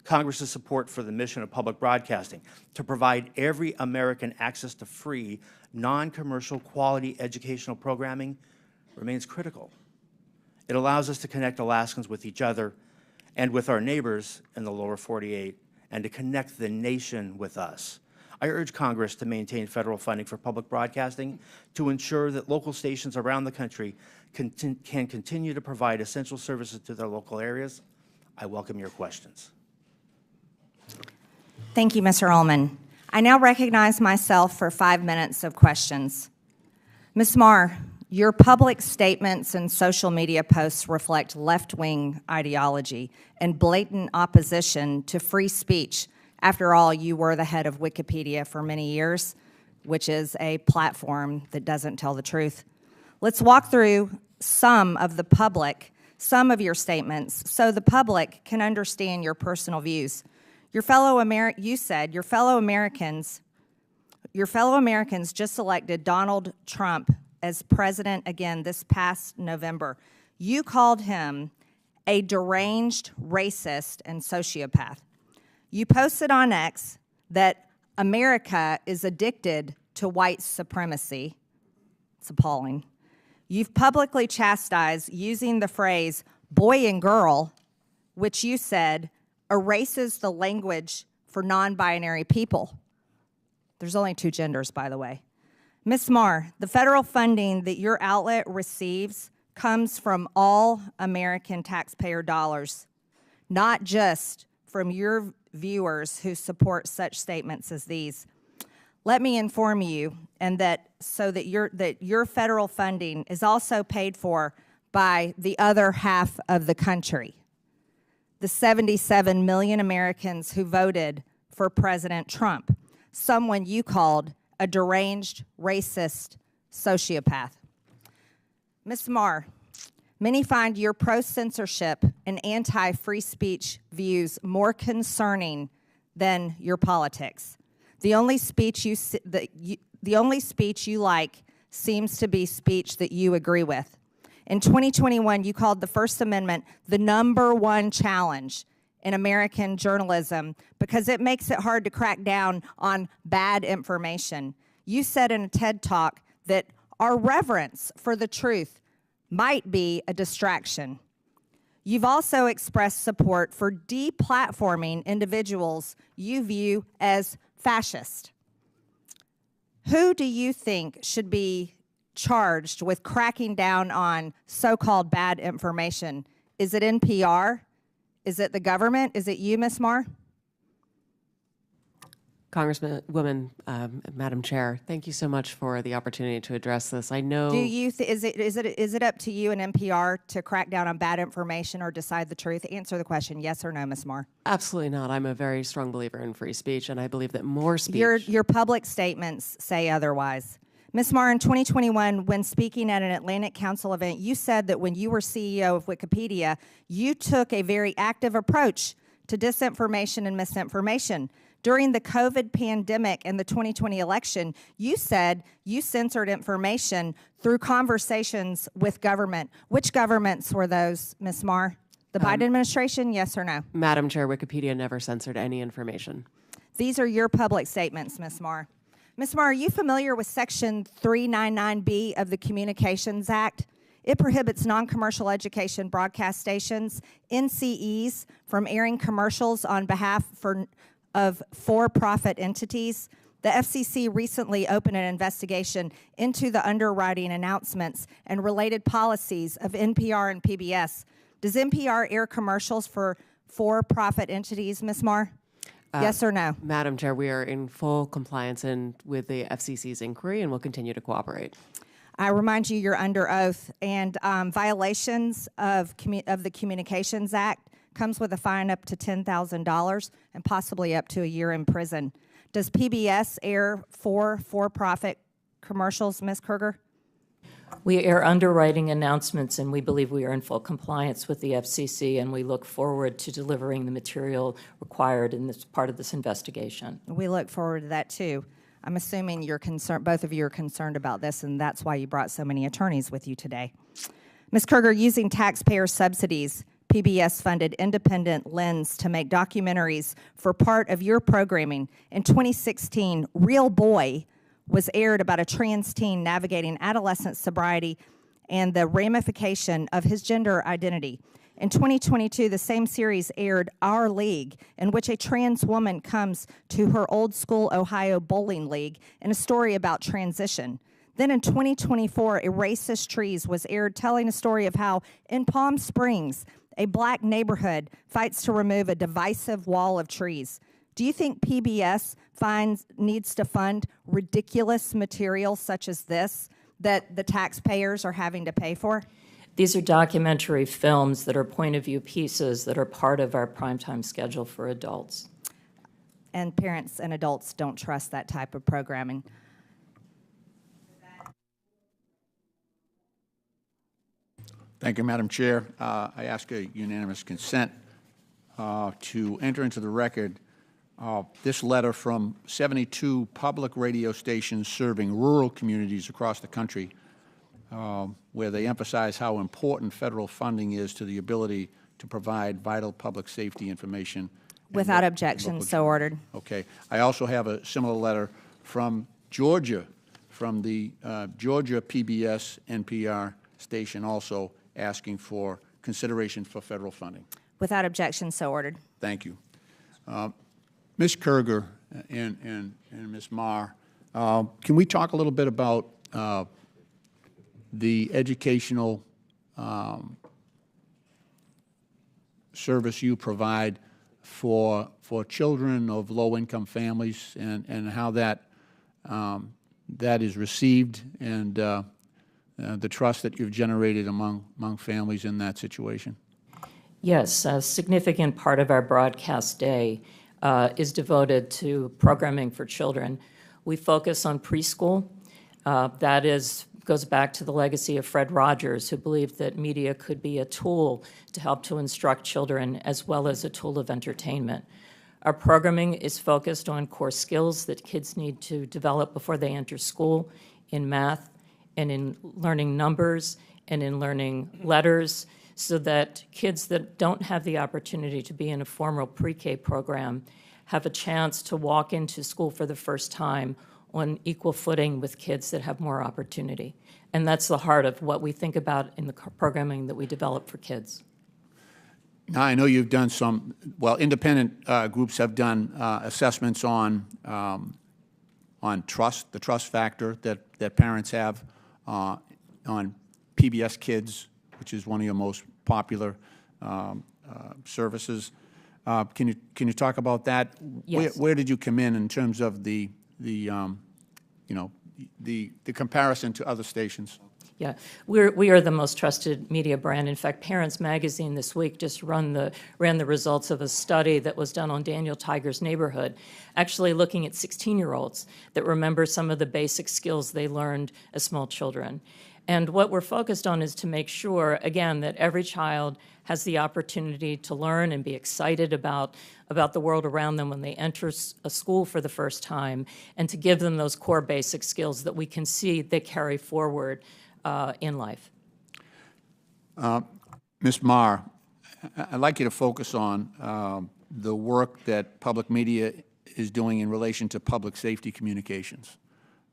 Congress's support for the mission of public broadcasting to provide every American access to free, non-commercial quality educational programming remains critical. It allows us to connect Alaskans with each other and with our neighbors in the lower 48, and to connect the nation with us. I urge Congress to maintain federal funding for public broadcasting to ensure that local stations around the country can continue to provide essential services to their local areas. I welcome your questions. Thank you, Mr. Ullman. I now recognize myself for 5 minutes of questions. Ms. Marr, your public statements and social media posts reflect left-wing ideology and blatant opposition to free speech. After all, you were the head of Wikipedia for many years. which is a platform that doesn't tell the truth. Let's walk through some of your statements so the public can understand your personal views. You said your fellow Americans just elected Donald Trump as president again this past November. You called him a deranged racist and sociopath. You posted on X that America is addicted to white supremacy. It's appalling. You've publicly chastised using the phrase boy and girl, which you said erases the language for non-binary people. There's only two genders, by the way. Ms. Marr, the federal funding that your outlet receives comes from all American taxpayer dollars, not just from your viewers who support such statements as these. Let me inform you, and that your federal funding is also paid for by the other half of the country, the 77 million Americans who voted for President Trump, someone you called a deranged, racist sociopath. Ms. Marr, many find your pro-censorship and anti-free speech views more concerning than your politics. The only speech you like seems to be speech that you agree with. In 2021, you called the First Amendment the #1 challenge in American journalism because it makes it hard to crack down on bad information. You said in a TED Talk that our reverence for the truth might be a distraction. You've also expressed support for deplatforming individuals you view as fascist. Who do you think should be charged with cracking down on so-called bad information? Is it NPR? Is it the government? Is it you, Ms. Marr? Congresswoman, Madam Chair, thank you so much for the opportunity to address this. I know. Is it up to you and NPR to crack down on bad information or decide the truth? Answer the question, yes or no, Ms. Marr. Absolutely not. I'm a very strong believer in free speech, and I believe that more speech. Your public statements say otherwise. Ms. Marr, in 2021, when speaking at an Atlantic Council event, you said that when you were CEO of Wikipedia, you took a very active approach to disinformation and misinformation. During the COVID pandemic and the 2020 election, you said you censored information through conversations with government. Which governments were those, Ms. Marr? The Biden administration, yes or no? Madam Chair, Wikipedia never censored any information. These are your public statements, Ms. Marr. Ms. Marr, are you familiar with Section 399B of the Communications Act? It prohibits non-commercial education broadcast stations, NCEs, from airing commercials on behalf of for-profit entities. The FCC recently opened an investigation into the underwriting announcements and related policies of NPR and PBS. Does NPR air commercials for for-profit entities, Ms. Marr? Yes or no? Madam Chair, we are in full compliance with the FCC's inquiry and will continue to cooperate. I remind you, you're under oath, and violations of the Communications Act comes with a fine up to $10,000 and possibly up to a year in prison. Does PBS air for-profit commercials, Ms. Kruger? We air underwriting announcements, and we believe we are in full compliance with the FCC, and we look forward to delivering the material required in this part of this investigation. We look forward to that, too. I'm assuming both of you are concerned about this, and that's why you brought so many attorneys with you today. Ms. Kruger, using taxpayer subsidies, PBS funded Independent Lens to make documentaries for part of your programming. In 2016, Real Boy was aired about a trans teen navigating adolescent sobriety and the ramification of his gender identity. In 2022, the same series aired Our League, in which a trans woman comes to her old school Ohio bowling league in a story about transition. Then in 2024, A Racist Trees was aired, telling a story of how in Palm Springs, a black neighborhood fights to remove a divisive wall of trees. Do you think PBS needs to fund ridiculous material such as this that the taxpayers are having to pay for? These are documentary films that are point-of-view pieces that are part of our primetime schedule for adults. And parents and adults don't trust that type of programming. Thank you, Madam Chair. I ask a unanimous consent to enter into the record this letter from 72 public radio stations serving rural communities across the country, where they emphasize how important federal funding is to the ability to provide vital public safety information. Without objection, so ordered. Okay. I also have a similar letter from Georgia, from the Georgia PBS NPR station, also asking for consideration for federal funding. Without objection, so ordered. Thank you. Ms. Kerger and Ms. Marr, can we talk a little bit about the educational service you provide for children of low-income families and how that that is received and the trust that you've generated among families in that situation? Yes, a significant part of our broadcast day is devoted to programming for children. We focus on preschool. That goes back to the legacy of Fred Rogers, who believed that media could be a tool to help to instruct children as well as a tool of entertainment. Our programming is focused on core skills that kids need to develop before they enter school in math and in learning numbers and in learning letters, so that kids that don't have the opportunity to be in a formal pre-K program have a chance to walk into school for the first time on equal footing with kids that have more opportunity. And that's the heart of what we think about in the programming that we develop for kids. Now, I know you've done some, well, independent groups have done assessments on trust, the trust factor that parents have on PBS Kids, which is one of your most popular services. Can you talk about that? Yes. Where did you come in terms of the comparison to other stations? Yeah, we are the most trusted media brand. In fact, Parents Magazine this week just ran the results of a study that was done on Daniel Tiger's neighborhood, actually looking at 16-year-olds that remember some of the basic skills they learned as small children. And what we're focused on is to make sure, again, that every child has the opportunity to learn and be excited about the world around them when they enter a school for the first time, and to give them those core basic skills that we can see they carry forward in life. Ms. Marr, I'd like you to focus on the work that public media is doing in relation to public safety communications.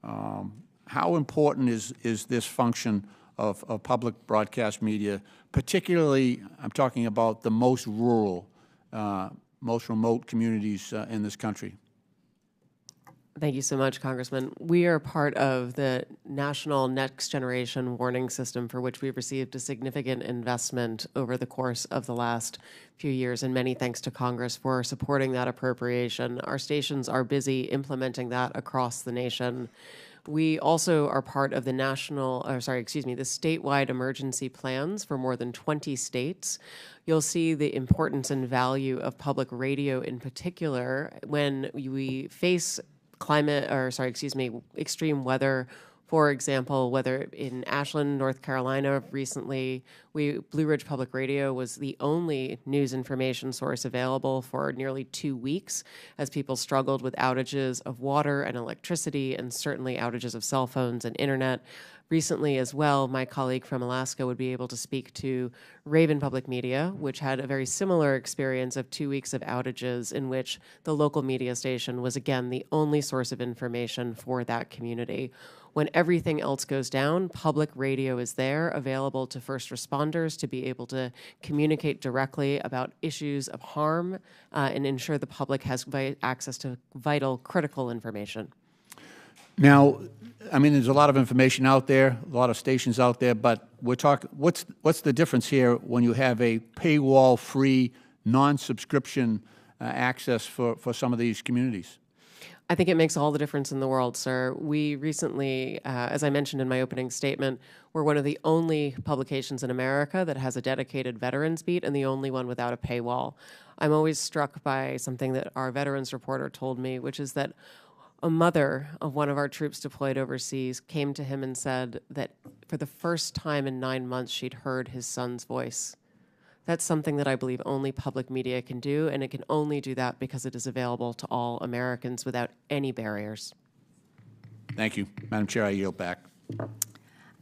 How important is this function of public broadcast media, particularly, I'm talking about the most rural, most remote communities in this country? Thank you so much, Congressman. We are part of the National Next Generation Warning System, for which we've received a significant investment over the course of the last few years, and many thanks to Congress for supporting that appropriation. Our stations are busy implementing that across the nation. We also are part of the the statewide emergency plans for more than 20 states. You'll see the importance and value of public radio in particular when we face extreme weather. For example, whether in Ashland, North Carolina, recently, Blue Ridge Public Radio was the only news information source available for nearly 2 weeks as people struggled with outages of water and electricity, and certainly outages of cell phones and internet. Recently as well, my colleague from Alaska would be able to speak to Raven Public Media, which had a very similar experience of 2 weeks of outages in which the local media station was, again, the only source of information for that community. When everything else goes down, public radio is there, available to first responders to be able to communicate directly about issues of harm and ensure the public has access to vital, critical information. Now, I mean, there's a lot of information out there, a lot of stations out there, but we're talking, what's the difference here when you have a paywall-free, non-subscription access for some of these communities? I think it makes all the difference in the world, sir. We recently, as I mentioned in my opening statement, we're one of the only publications in America that has a dedicated veterans beat and the only one without a paywall. I'm always struck by something that our veterans reporter told me, which is that A mother of one of our troops deployed overseas came to him and said that for the first time in 9 months, she'd heard his son's voice. That's something that I believe only public media can do, and it can only do that because it is available to all Americans without any barriers. Thank you. Madam Chair, I yield back.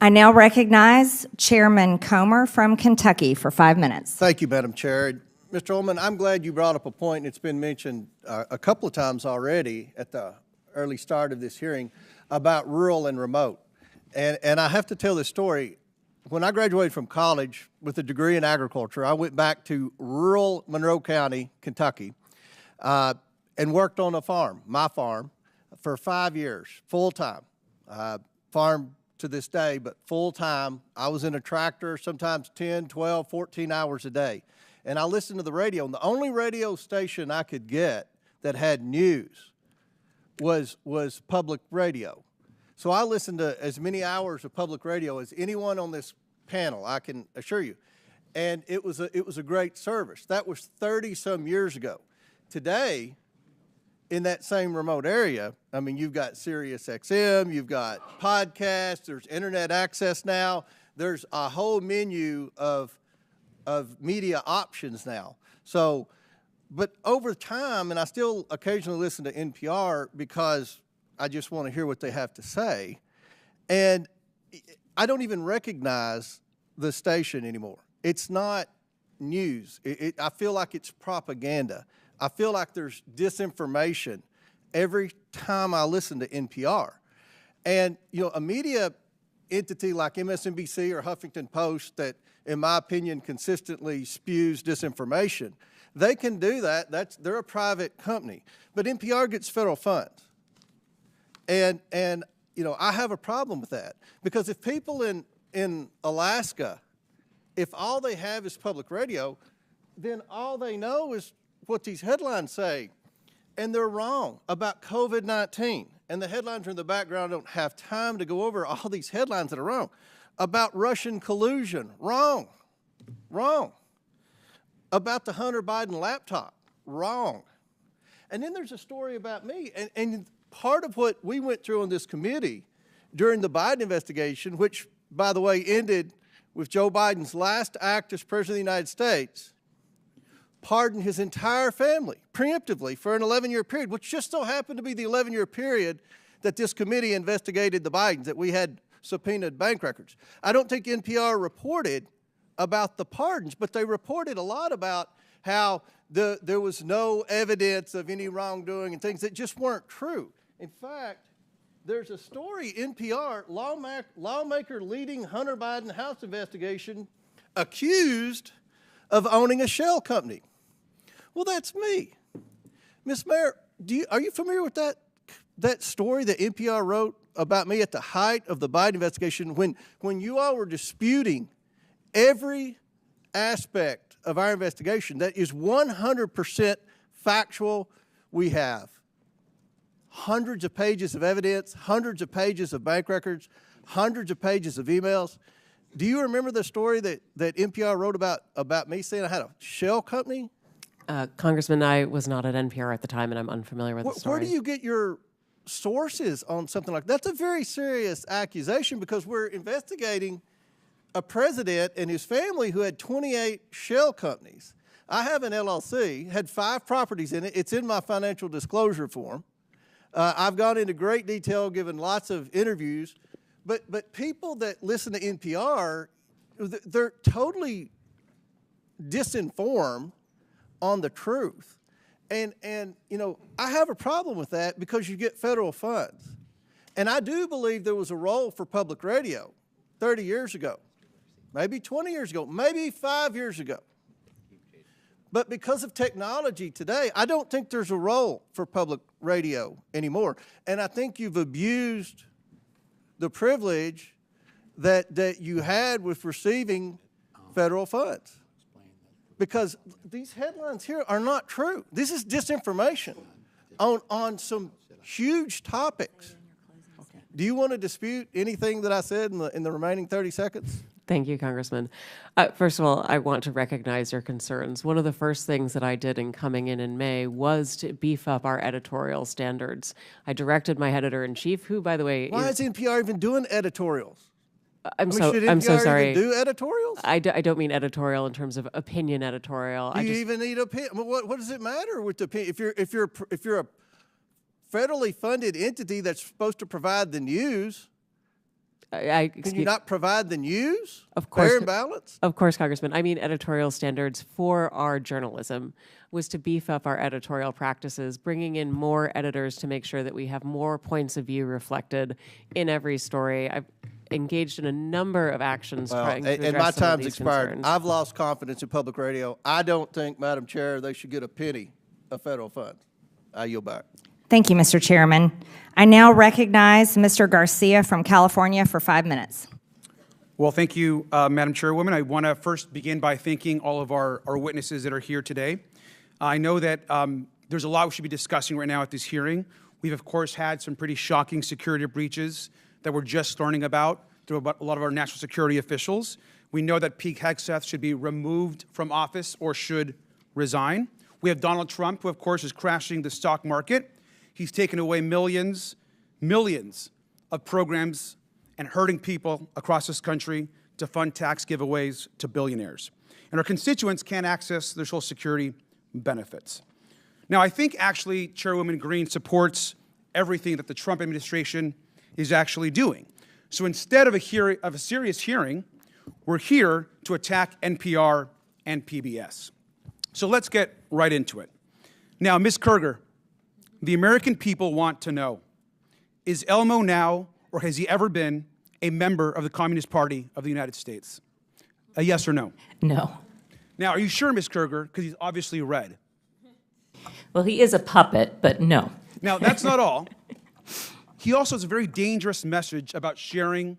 I now recognize Chairman Comer from Kentucky for 5 minutes. Thank you, Madam Chair. Mr. Ullman, I'm glad you brought up a point, and it's been mentioned a couple of times already at the early start of this hearing, about rural and remote. And I have to tell this story. When I graduated from college with a degree in agriculture, I went back to rural Monroe County, Kentucky, and worked on a farm, my farm, for 5 years, full-time. Farm to this day, but full-time. I was in a tractor, sometimes 10, 12, 14 hours a day. And I listened to the radio, and the only radio station I could get that had news was public radio. So I listened to as many hours of public radio as anyone on this panel, I can assure you. And it was a great service. That was 30-some years ago. Today, in that same remote area, I mean, you've got Sirius XM, you've got podcasts, there's internet access now, there's a whole menu of media options now. So, but over time, and I still occasionally listen to NPR because I just want to hear what they have to say, and I don't even recognize the station anymore. It's not news. I feel like it's propaganda. I feel like there's disinformation every time I listen to NPR. And, you know, a media entity like MSNBC or Huffington Post that, in my opinion, consistently spews disinformation, they can do that. They're a private company. But NPR gets federal funds. And you know, I have a problem with that. Because if people in Alaska, if all they have is public radio, then all they know is what these headlines say. And they're wrong about COVID-19. And the headlines are in the background. I don't have time to go over all these headlines that are wrong. About Russian collusion, wrong, wrong. About the Hunter Biden laptop, wrong. And then there's a story about me. And part of what we went through on this committee during the Biden investigation, which, by the way, ended with Joe Biden's last act as President of the United States, pardoned his entire family preemptively for an 11-year period, which just so happened to be the 11-year period that this committee investigated the Bidens, that we had subpoenaed bank records. I don't think NPR reported about the pardons, but they reported a lot about how there was no evidence of any wrongdoing and things that just weren't true. In fact, there's a story, NPR, lawmaker leading Hunter Biden House investigation, accused of owning a shell company. Well, that's me. Ms. Mayor, are you familiar with that story that NPR wrote about me at the height of the Biden investigation when you all were disputing every aspect of our investigation that is 100% factual? We have hundreds of pages of evidence, hundreds of pages of bank records, hundreds of pages of emails. Do you remember the story that NPR wrote about me saying I had a shell company? Congressman, I was not at NPR at the time, and I'm unfamiliar with the story. Where do you get your sources on something like that? That's a very serious accusation because we're investigating a president and his family who had 28 shell companies. I have an LLC, had 5 properties in it. It's in my financial disclosure form. I've gone into great detail, given lots of interviews. But people that listen to NPR, they're totally disinformed on the truth. And you know, I have a problem with that because you get federal funds. And I do believe there was a role for public radio 30 years ago, maybe 20 years ago, maybe 5 years ago. But because of technology today, I don't think there's a role for public radio anymore. And I think you've abused the privilege that you had with receiving federal funds. Because these headlines here are not true. This is disinformation on some huge topics. Do you want to dispute anything that I said in the remaining 30 seconds? Thank you, Congressman. First of all, I want to recognize your concerns. One of the first things that I did in coming in May was to beef up our editorial standards. I directed my editor-in-chief, who, by the way, Why is NPR even doing editorials? I'm Should so NPR sorry. even do editorials? I don't mean editorial in terms of opinion editorial. Do you even need opinion? What does it matter with the opinion? If you're a federally funded entity that's supposed to provide the news, can you not provide the news? Of course. Fair and balanced? Of course, Congressman. I mean editorial standards for our journalism was to beef up our editorial practices, bringing in more editors to make sure that we have more points of view reflected in every story. I've engaged in a number of actions trying to address and my some of time's these expired. concerns. I've lost confidence in public radio. I don't think, Madam Chair, they should get a penny of federal funds. I yield back. Thank you, Mr. Chairman. I now recognize Mr. Garcia from California for 5 minutes. Well, thank you, Madam Chairwoman. I want to first begin by thanking all of our witnesses that are here today. I know that there's a lot we should be discussing right now at this hearing. We've, of course, had some pretty shocking security breaches that we're just learning about through a lot of our national security officials. We know that Pete Hegseth should be removed from office or should resign. We have Donald Trump, who, of course, is crashing the stock market. He's taken away millions of programs and hurting people across this country to fund tax giveaways to billionaires. And our constituents can't access their Social Security benefits. Now, I think actually Chairwoman Green supports everything that the Trump administration is actually doing. So instead of a serious hearing, we're here to attack NPR and PBS. So let's get right into it. Now, Ms. Kerger, the American people want to know, is Elmo now, or has he ever been, a member of the Communist Party of the United States? A yes or no? No. Now, are you sure, Ms. Kerger? Because he's obviously red. Well, he is a puppet, but no. Now, that's not all. He also has a very dangerous message about sharing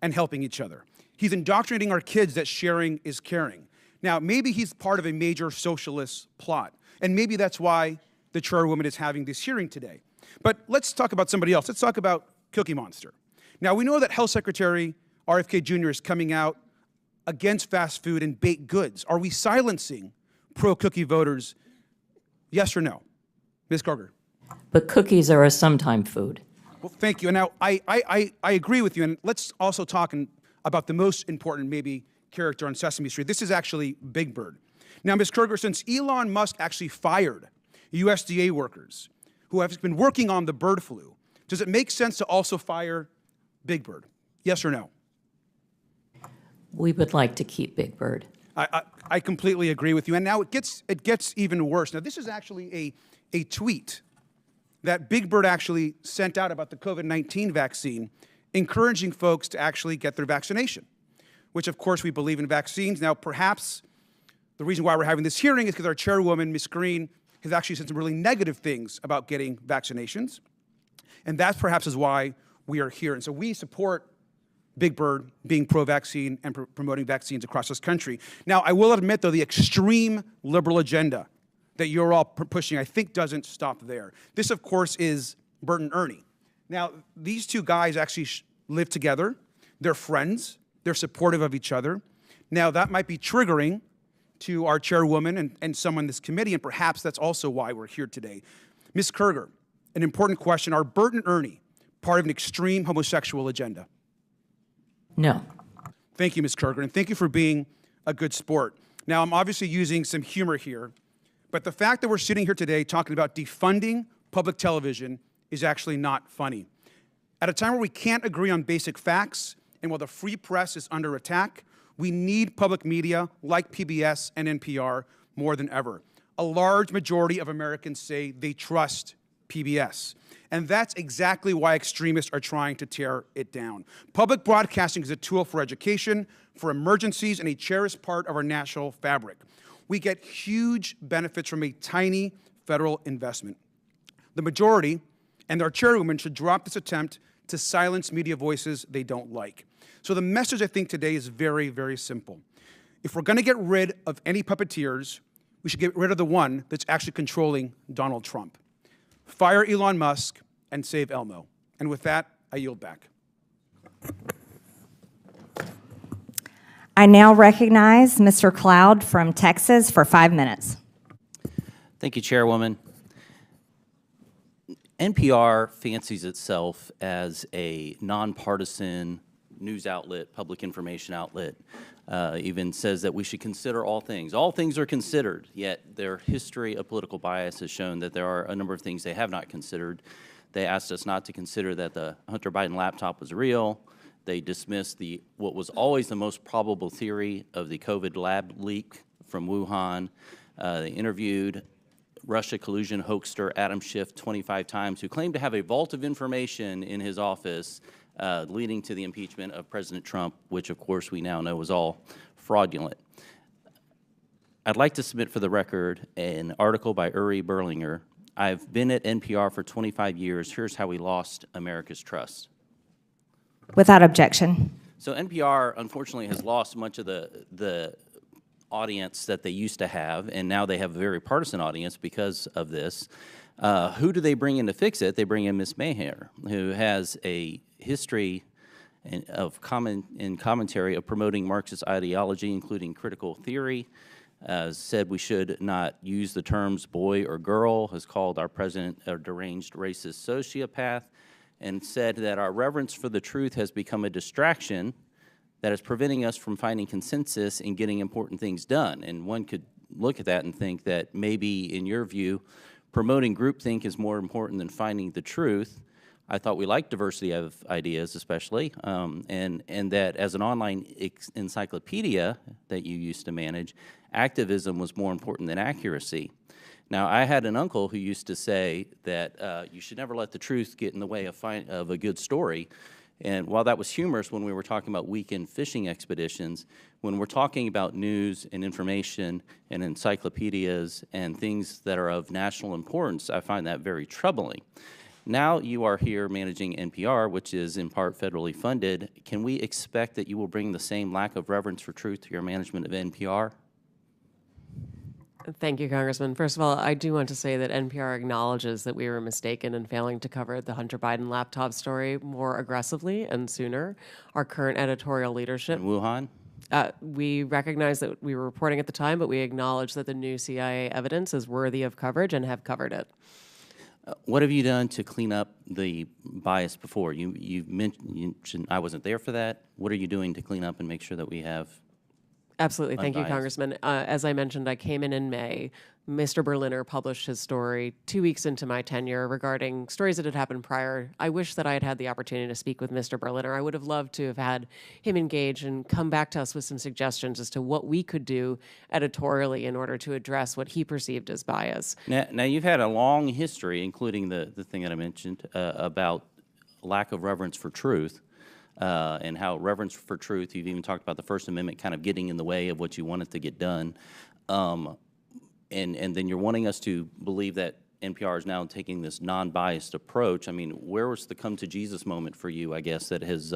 and helping each other. He's indoctrinating our kids that sharing is caring. Now, maybe he's part of a major socialist plot, and maybe that's why the Chairwoman is having this hearing today. But let's talk about somebody else. Let's talk about Cookie Monster. Now, we know that Health Secretary RFK Jr. is coming out against fast food and baked goods. Are we silencing pro-cookie voters? Yes or no? Ms. Kerger. But cookies are a sometime food. Well, thank you. And now, I agree with you. And let's also talk about the most important, maybe, character on Sesame Street. This is actually Big Bird. Now, Ms. Kerger, since Elon Musk actually fired USDA workers who have been working on the bird flu, does it make sense to also fire Big Bird? Yes or no? We would like to keep Big Bird. I completely agree with you. And now it gets even worse. Now, this is actually a tweet that Big Bird actually sent out about the COVID-19 vaccine, encouraging folks to actually get their vaccination, which, of course, we believe in vaccines. Now, perhaps the reason why we're having this hearing is because our chairwoman, Ms. Green, has actually said some really negative things about getting vaccinations. And that perhaps is why we are here. And so we support Big Bird being pro-vaccine and promoting vaccines across this country. Now, I will admit, though, the extreme liberal agenda that you're all pushing, I think, doesn't stop there. This, of course, is Bert and Ernie. Now, these two guys actually live together. They're friends. They're supportive of each other. Now, that might be triggering to our chairwoman and some on this committee, and perhaps that's also why we're here today. Ms. Kerger, an important question. Are Bert and Ernie part of an extreme homosexual agenda? No. Thank you, Ms. Kerger, and thank you for being a good sport. Now, I'm obviously using some humor here, but the fact that we're sitting here today talking about defunding public television is actually not funny. At a time where we can't agree on basic facts, and while the free press is under attack, we need public media like PBS and NPR more than ever. A large majority of Americans say they trust PBS. And that's exactly why extremists are trying to tear it down. Public broadcasting is a tool for education, for emergencies, and a cherished part of our national fabric. We get huge benefits from a tiny federal investment. The majority and our chairwoman should drop this attempt to silence media voices they don't like. So the message, I think, today is very, very simple. If we're going to get rid of any puppeteers, we should get rid of the one that's actually controlling Donald Trump. Fire Elon Musk and save Elmo. And with that, I yield back. I now recognize Mr. Cloud from Texas for 5 minutes. Thank you, Chairwoman. NPR fancies itself as a nonpartisan news outlet, public information outlet. Even says that we should consider all things. All things are considered, yet their history of political bias has shown that there are a number of things they have not considered. They asked us not to consider that the Hunter Biden laptop was real. They dismissed what was always the most probable theory of the COVID lab leak from Wuhan. They interviewed Russia collusion hoaxer Adam Schiff 25 times, who claimed to have a vault of information in his office leading to the impeachment of President Trump, which of course we now know was all fraudulent. I'd like to submit for the record an article by Uri Berlinger. I've been at NPR for 25 years. Here's how we lost America's trust. Without objection. So NPR, unfortunately, has lost much of the audience that they used to have, and now they have a very partisan audience because of this. Who do they bring in to fix it? They bring in Ms. Maher, who has a history of commentary of promoting Marxist ideology, including critical theory. Said we should not use the terms boy or girl, has called our president a deranged racist sociopath, and said that our reverence for the truth has become a distraction that is preventing us from finding consensus and getting important things done. And one could look at that and think that maybe, in your view, promoting groupthink is more important than finding the truth. I thought we liked diversity of ideas, especially, and that as an online encyclopedia that you used to manage, activism was more important than accuracy. Now, I had an uncle who used to say that you should never let the truth get in the way of a good story. And while that was humorous when we were talking about weekend fishing expeditions, when we're talking about news and information and encyclopedias and things that are of national importance, I find that very troubling. Now you are here managing NPR, which is in part federally funded. Can we expect that you will bring the same lack of reverence for truth to your management of NPR? Thank you, Congressman. First of all, I do want to say that NPR acknowledges that we were mistaken in failing to cover the Hunter Biden laptop story more aggressively and sooner. Our current editorial leadership. In Wuhan? We recognize that we were reporting at the time, but we acknowledge that the new CIA evidence is worthy of coverage and have covered it. What have you done to clean up the bias before? You mentioned I wasn't there for that. What are you doing to clean up and make sure that we have Absolutely. Thank you, unbiased? Congressman. As I mentioned, I came in May. Mr. Berliner published his story 2 weeks into my tenure regarding stories that had happened prior. I wish that I had had the opportunity to speak with Mr. Berliner. I would have loved to have had him engage and come back to us with some suggestions as to what we could do editorially in order to address what he perceived as bias. Now you've had a long history, including the thing that I mentioned about lack of reverence for truth. And how reverence for truth, you've even talked about the First Amendment kind of getting in the way of what you wanted to get done. And then you're wanting us to believe that NPR is now taking this non-biased approach. I mean, where was the come to Jesus moment for you, I guess, that has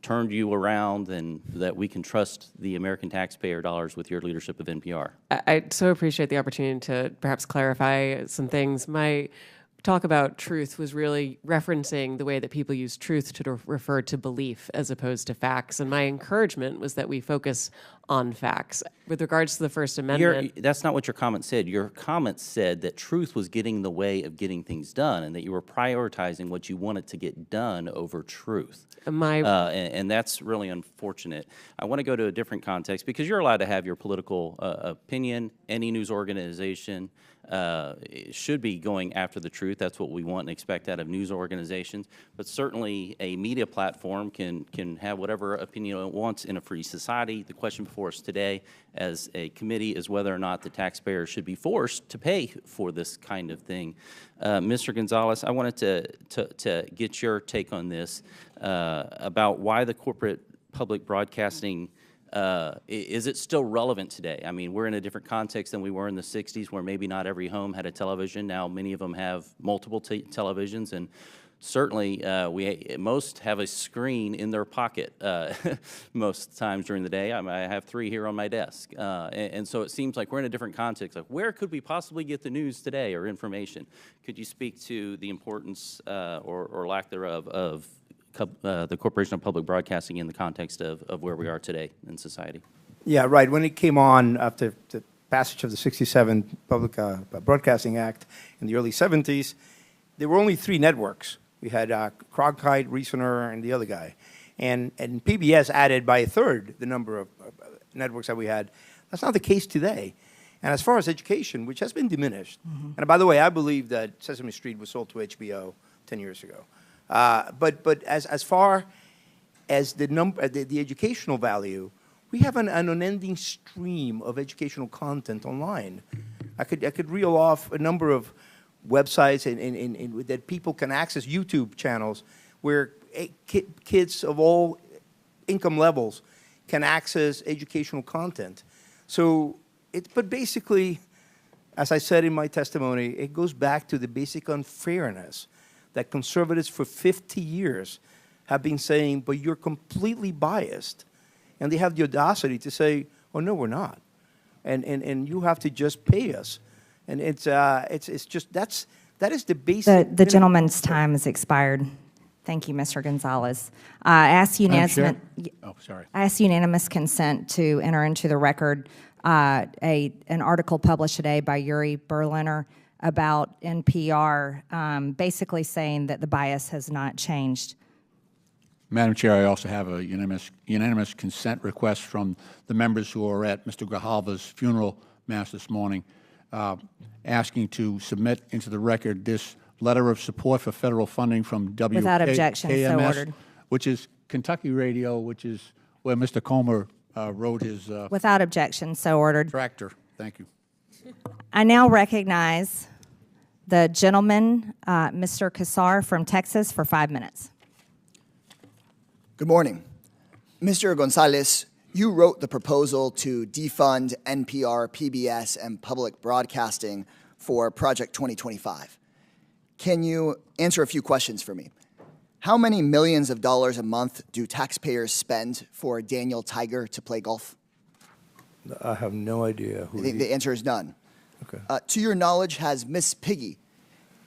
turned you around and that we can trust the American taxpayer dollars with your leadership of NPR? I so appreciate the opportunity to perhaps clarify some things. My talk about truth was really referencing the way that people use truth to refer to belief as opposed to facts. And my encouragement was that we focus on facts. With regards to the First Amendment... That's not what your comment said. Your comment said that truth was getting in the way of getting things done and that you were prioritizing what you wanted to get done over truth. And that's really unfortunate. I want to go to a different context because you're allowed to have your political opinion. Any news organization should be going after the truth. That's what we want and expect out of news organizations. But certainly a media platform can have whatever opinion it wants in a free society. The question before us today as a committee is whether or not the taxpayer should be forced to pay for this kind of thing. Mr. Gonzalez, I wanted to get your take on this about why the corporate public broadcasting is it still relevant today? I mean, we're in a different context than we were in the 60s where maybe not every home had a television. Now many of them have multiple televisions, and certainly most have a screen in their pocket most times during the day. I have 3 here on my desk. And so it seems like we're in a different context. Like, where could we possibly get the news today or information? Could you speak to the importance or lack thereof of the Corporation of Public Broadcasting in the context of where we are today in society. Yeah, right. When it came on after the passage of the 67 Public Broadcasting Act in the early 70s, there were only 3 networks. We had Cronkite, Reasoner, and the other guy. And PBS added by a third the number of networks that we had. That's not the case today. And as far as education, which has been diminished, and by the way, I believe that Sesame Street was sold to HBO 10 years ago. But as far as the educational value, we have an unending stream of educational content online. I could reel off a number of websites that people can access, YouTube channels, where kids of all income levels can access educational content. So, but basically, as I said in my testimony, it goes back to the basic unfairness that conservatives for 50 years have been saying, but you're completely biased. And they have the audacity to say, oh, no, we're not. And you have to just pay us. And it's just, that is the basic. The gentleman's time has expired. Thank you, Mr. Gonzalez. I ask unanimous consent to enter into the record an article published today by Yuri Berliner about NPR, basically saying that the bias has not changed. Madam Chair, I also have a unanimous consent request from the members who are at Mr. Grijalva's funeral mass this morning, asking to submit into the record this letter of support for federal funding from WKMS, Without objection, so ordered. Which is Kentucky Radio, which is where Mr. Comer wrote his Without objection, so ordered. tractor. Thank you. I now recognize the gentleman, Mr. Kassar from Texas, for 5 minutes. Good morning. Mr. Gonzalez, you wrote the proposal to defund NPR, PBS, and public broadcasting for Project 2025. Can you answer a few questions for me? How many millions of dollars a month do taxpayers spend for Daniel Tiger to play golf? I have no idea who The answer is none. Okay. To your knowledge, has Miss Piggy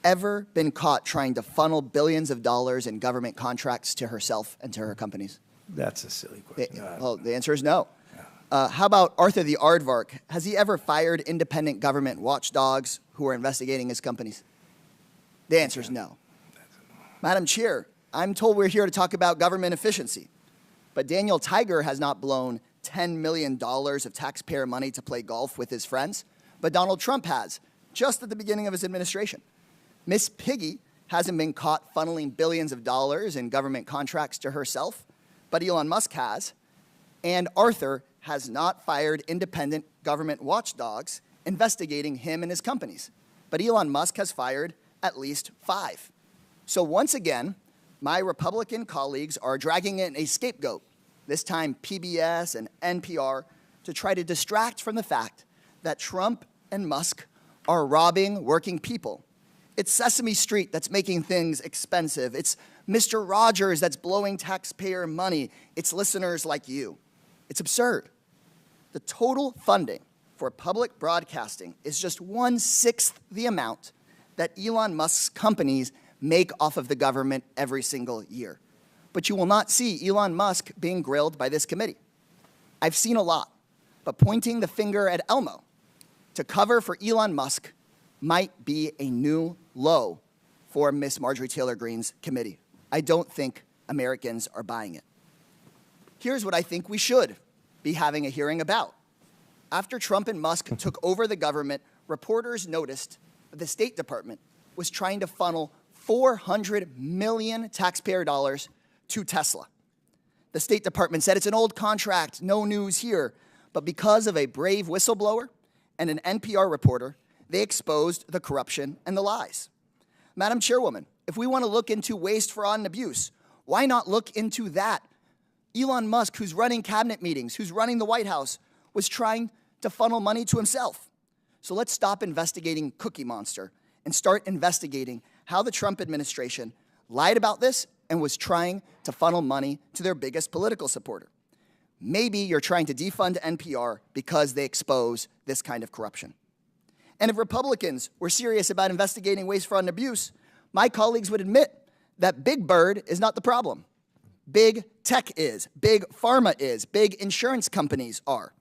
ever been caught trying to funnel billions of dollars in government contracts to herself and to her companies? That's a silly question. Well, the answer is no. How about Arthur the Aardvark? Has he ever fired independent government watchdogs who are investigating his companies? The answer is no. Madam Chair, I'm told we're here to talk about government efficiency, but Daniel Tiger has not blown $10 million of taxpayer money to play golf with his friends, but Donald Trump has, just at the beginning of his administration. Miss Piggy hasn't been caught funneling billions of dollars in government contracts to herself, but Elon Musk has. And Arthur has not fired independent government watchdogs investigating him and his companies. But Elon Musk has fired at least 5. So once again, my Republican colleagues are dragging in a scapegoat, this time PBS and NPR, to try to distract from the fact that Trump and Musk are robbing working people. It's Sesame Street that's making things expensive. It's Mr. Rogers that's blowing taxpayer money. It's listeners like you. It's absurd. The total funding for public broadcasting is just 1/6 the amount that Elon Musk's companies make off of the government every single year. But you will not see Elon Musk being grilled by this committee. I've seen a lot, but pointing the finger at Elmo to cover for Elon Musk might be a new low for Miss Marjorie Taylor Greene's committee. I don't think Americans are buying it. Here's what I think we should be having a hearing about. After Trump and Musk took over the government, reporters noticed that the State Department was trying to funnel 400 million taxpayer dollars to Tesla. The State Department said it's an old contract, no news here, but because of a brave whistleblower and an NPR reporter, they exposed the corruption and the lies. Madam Chairwoman, if we want to look into waste, fraud, and abuse, why not look into that? Elon Musk, who's running cabinet meetings, who's running the White House, was trying to funnel money to himself. So let's stop investigating Cookie Monster and start investigating how the Trump administration lied about this and was trying to funnel money to their biggest political supporter. Maybe you're trying to defund NPR because they expose this kind of corruption. And if Republicans were serious about investigating waste, fraud, and abuse, my colleagues would admit that Big Bird is not the problem. big tech is, big pharma is, big insurance companies are.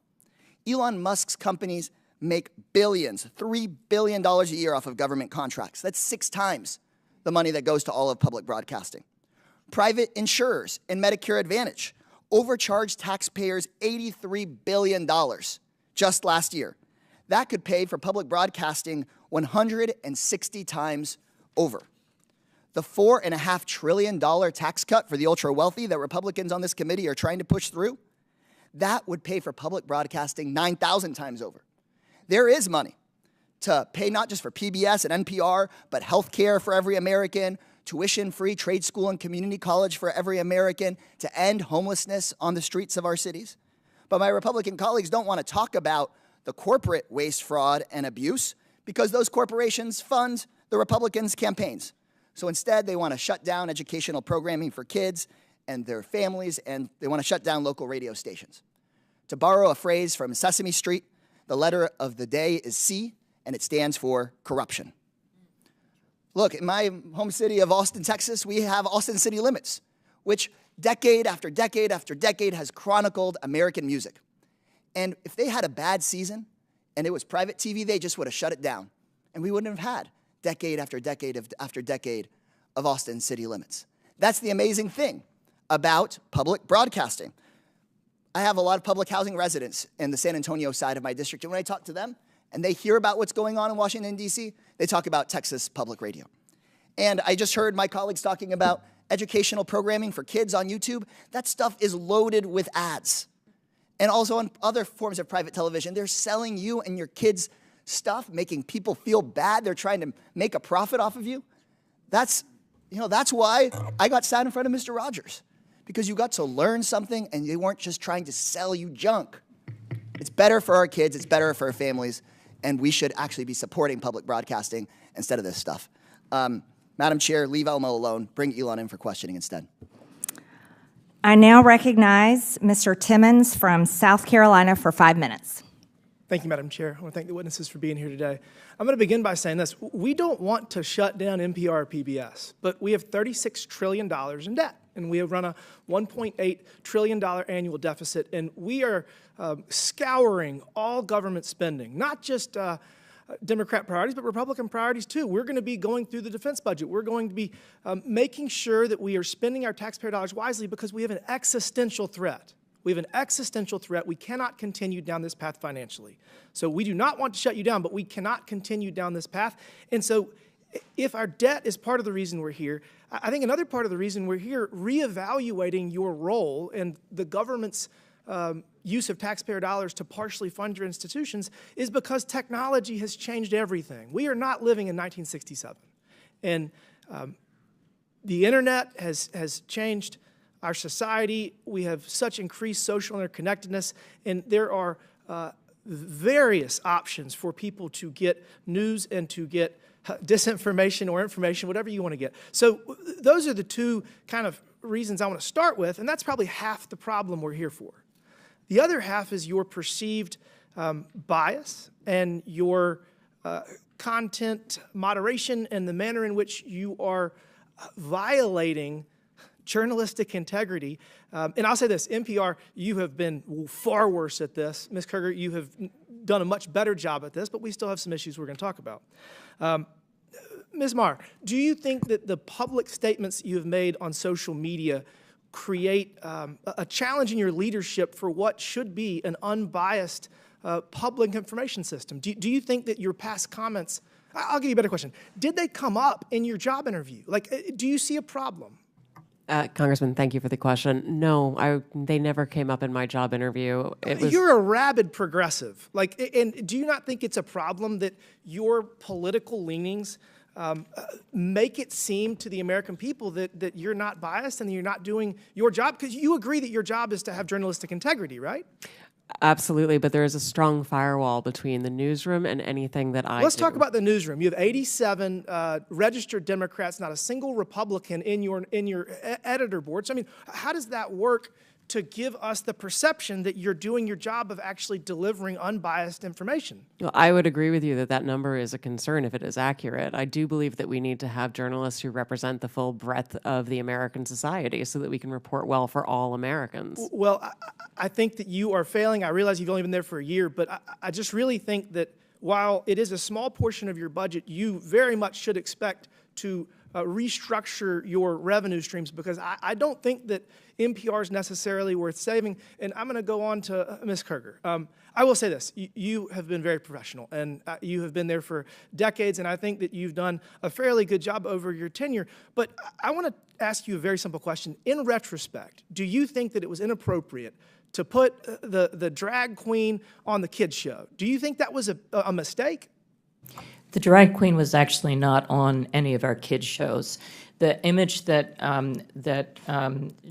Elon Musk's companies make billions, $3 billion a year off of government contracts. That's 6 times the money that goes to all of public broadcasting. Private insurers and Medicare Advantage overcharged taxpayers $83 billion just last year. That could pay for public broadcasting 160 times over. The $4.5 trillion tax cut for the ultra-wealthy that Republicans on this committee are trying to push through, that would pay for public broadcasting 9,000 times over. There is money to pay not just for PBS and NPR, but health care for every American, tuition-free trade school and community college for every American, to end homelessness on the streets of our cities. But my Republican colleagues don't want to talk about the corporate waste, fraud, and abuse because those corporations fund the Republicans' campaigns. So instead, they want to shut down educational programming for kids and their families, and they want to shut down local radio stations. To borrow a phrase from Sesame Street, the letter of the day is C, and it stands for corruption. Look, in my home city of Austin, Texas, we have Austin City Limits, which decade after decade after decade has chronicled American music. And if they had a bad season and it was private TV, they just would have shut it down. And we wouldn't have had decade after decade after decade of Austin City Limits. That's the amazing thing about public broadcasting. I have a lot of public housing residents in the San Antonio side of my district, and when I talk to them and they hear about what's going on in Washington, D.C., they talk about Texas Public Radio. And I just heard my colleagues talking about educational programming for kids on YouTube. That stuff is loaded with ads. And also on other forms of private television, they're selling you and your kids stuff, making people feel bad. They're trying to make a profit off of you. That's why I got sat in front of Mr. Rogers, because you got to learn something and they weren't just trying to sell you junk. It's better for our kids, it's better for our families, and we should actually be supporting public broadcasting instead of this stuff. Madam Chair, leave Elmo alone. Bring Elon in for questioning instead. I now recognize Mr. Timmons from South Carolina for 5 minutes. Thank you, Madam Chair. I want to thank the witnesses for being here today. I'm going to begin by saying this. We don't want to shut down NPR or PBS, but we have $36 trillion in debt, and we have run a $1.8 trillion annual deficit, and we are scouring all government spending, not just Democrat priorities, but Republican priorities too. We're going to be going through the defense budget. We're going to be making sure that we are spending our taxpayer dollars wisely because we have an existential threat. We have an existential threat. We cannot continue down this path financially. So we do not want to shut you down, but we cannot continue down this path. And so if our debt is part of the reason we're here, I think another part of the reason we're here, reevaluating your role and the government's use of taxpayer dollars to partially fund your institutions is because technology has changed everything. We are not living in 1967. And the internet has changed our society. We have such increased social interconnectedness, and there are various options for people to get news and to get disinformation or information, whatever you want to get. So those are the two kind of reasons I want to start with, and that's probably half the problem we're here for. The other half is your perceived bias and your content moderation and the manner in which you are violating journalistic integrity. And I'll say this, NPR, you have been far worse at this. Ms. Kruger, you have done a much better job at this, but we still have some issues we're going to talk about. Ms. Marr, do you think that the public statements you have made on social media create a challenge in your leadership for what should be an unbiased public information system? Do you think that your past comments, I'll give you a better question, did they come up in your job interview? Like, do you see a problem? Congressman, thank you for the question. No, they never came up in my job interview. You're a rabid progressive. And do you not think it's a problem that your political leanings make it seem to the American people that you're not biased and that you're not doing your job? Because you agree that your job is to have journalistic integrity, right? Absolutely, but there is a strong firewall between the newsroom and anything that I do. Let's talk about the newsroom. You have 87 registered Democrats, not a single Republican in your editor board. So, I mean, how does that work to give us the perception that you're doing your job of actually delivering unbiased information. Well, I would agree with you that that number is a concern if it is accurate. I do believe that we need to have journalists who represent the full breadth of the American society so that we can report well for all Americans. Well, I think that you are failing. I realize you've only been there for a year, but I just really think that while it is a small portion of your budget, you very much should expect to restructure your revenue streams, because I don't think that NPR is necessarily worth saving. And I'm going to go on to Ms. Kerger. I will say this. You have been very professional, and you have been there for decades, and I think that you've done a fairly good job over your tenure. But I want to ask you a very simple question. In retrospect, do you think that it was inappropriate to put the drag queen on the kids' show? Do you think that was a mistake? The drag queen was actually not on any of our kids' shows. The image that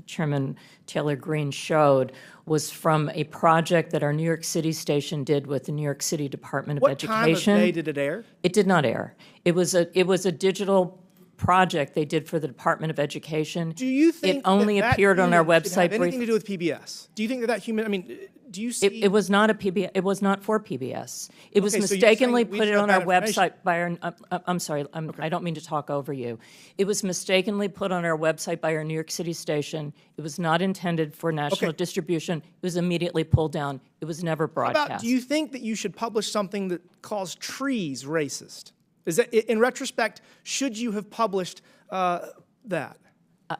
Chairman Taylor Greene showed was from a project that our New York City station did with the New York City Department of Education. What time of day did it air? It did not air. It was a digital project they did for the Department of Education. Do you think it only appeared on our website? Have anything to do with PBS? Do you think that human? I mean, do you see? It was not a PBS. It was not for PBS. It was Okay, so you're mistakenly saying we put it showed on our bad information. website by our. I'm sorry. I don't mean to talk over you. It was mistakenly put on our website by our New York City station. It was not intended for national distribution. It was immediately pulled down. It was never broadcast. Do you think that you should publish something that calls trees racist? Is that, in retrospect, should you have published that?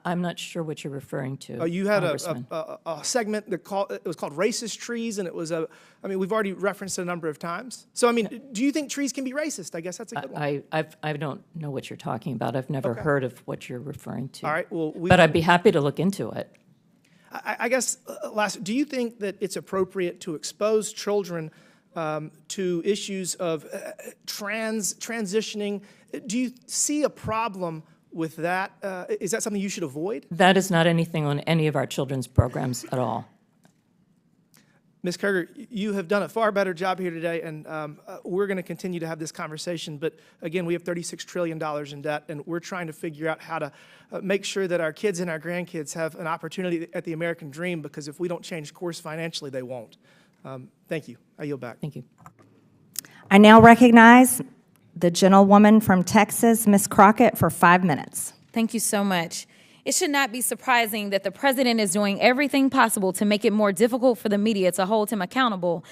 I'm not sure what you're referring to. You had Congressman. a segment that was called Racist Trees, and it was I mean, we've already referenced it a number of times. So, I mean, do you think trees can be racist? I guess that's a good one. I don't know what you're talking about. I've never heard of what you're referring to. All right, well, but I'd be happy to look into it. I guess, last, do you think that it's appropriate to expose children to issues of transitioning? Do you see a problem with that? Is that something you should avoid? That is not anything on any of our children's programs at all. Ms. Kerger, you have done a far better job here today, and we're going to continue to have this conversation. But again, we have $36 trillion in debt, and we're trying to figure out how to make sure that our kids and our grandkids have an opportunity at the American dream, because if we don't change course financially, they won't. Thank you. I yield back. Thank you. I now recognize the gentlewoman from Texas, Ms. Crockett, for 5 minutes. Thank you so much. It should not be surprising that the president is doing everything possible to make it more difficult for the media to hold him accountable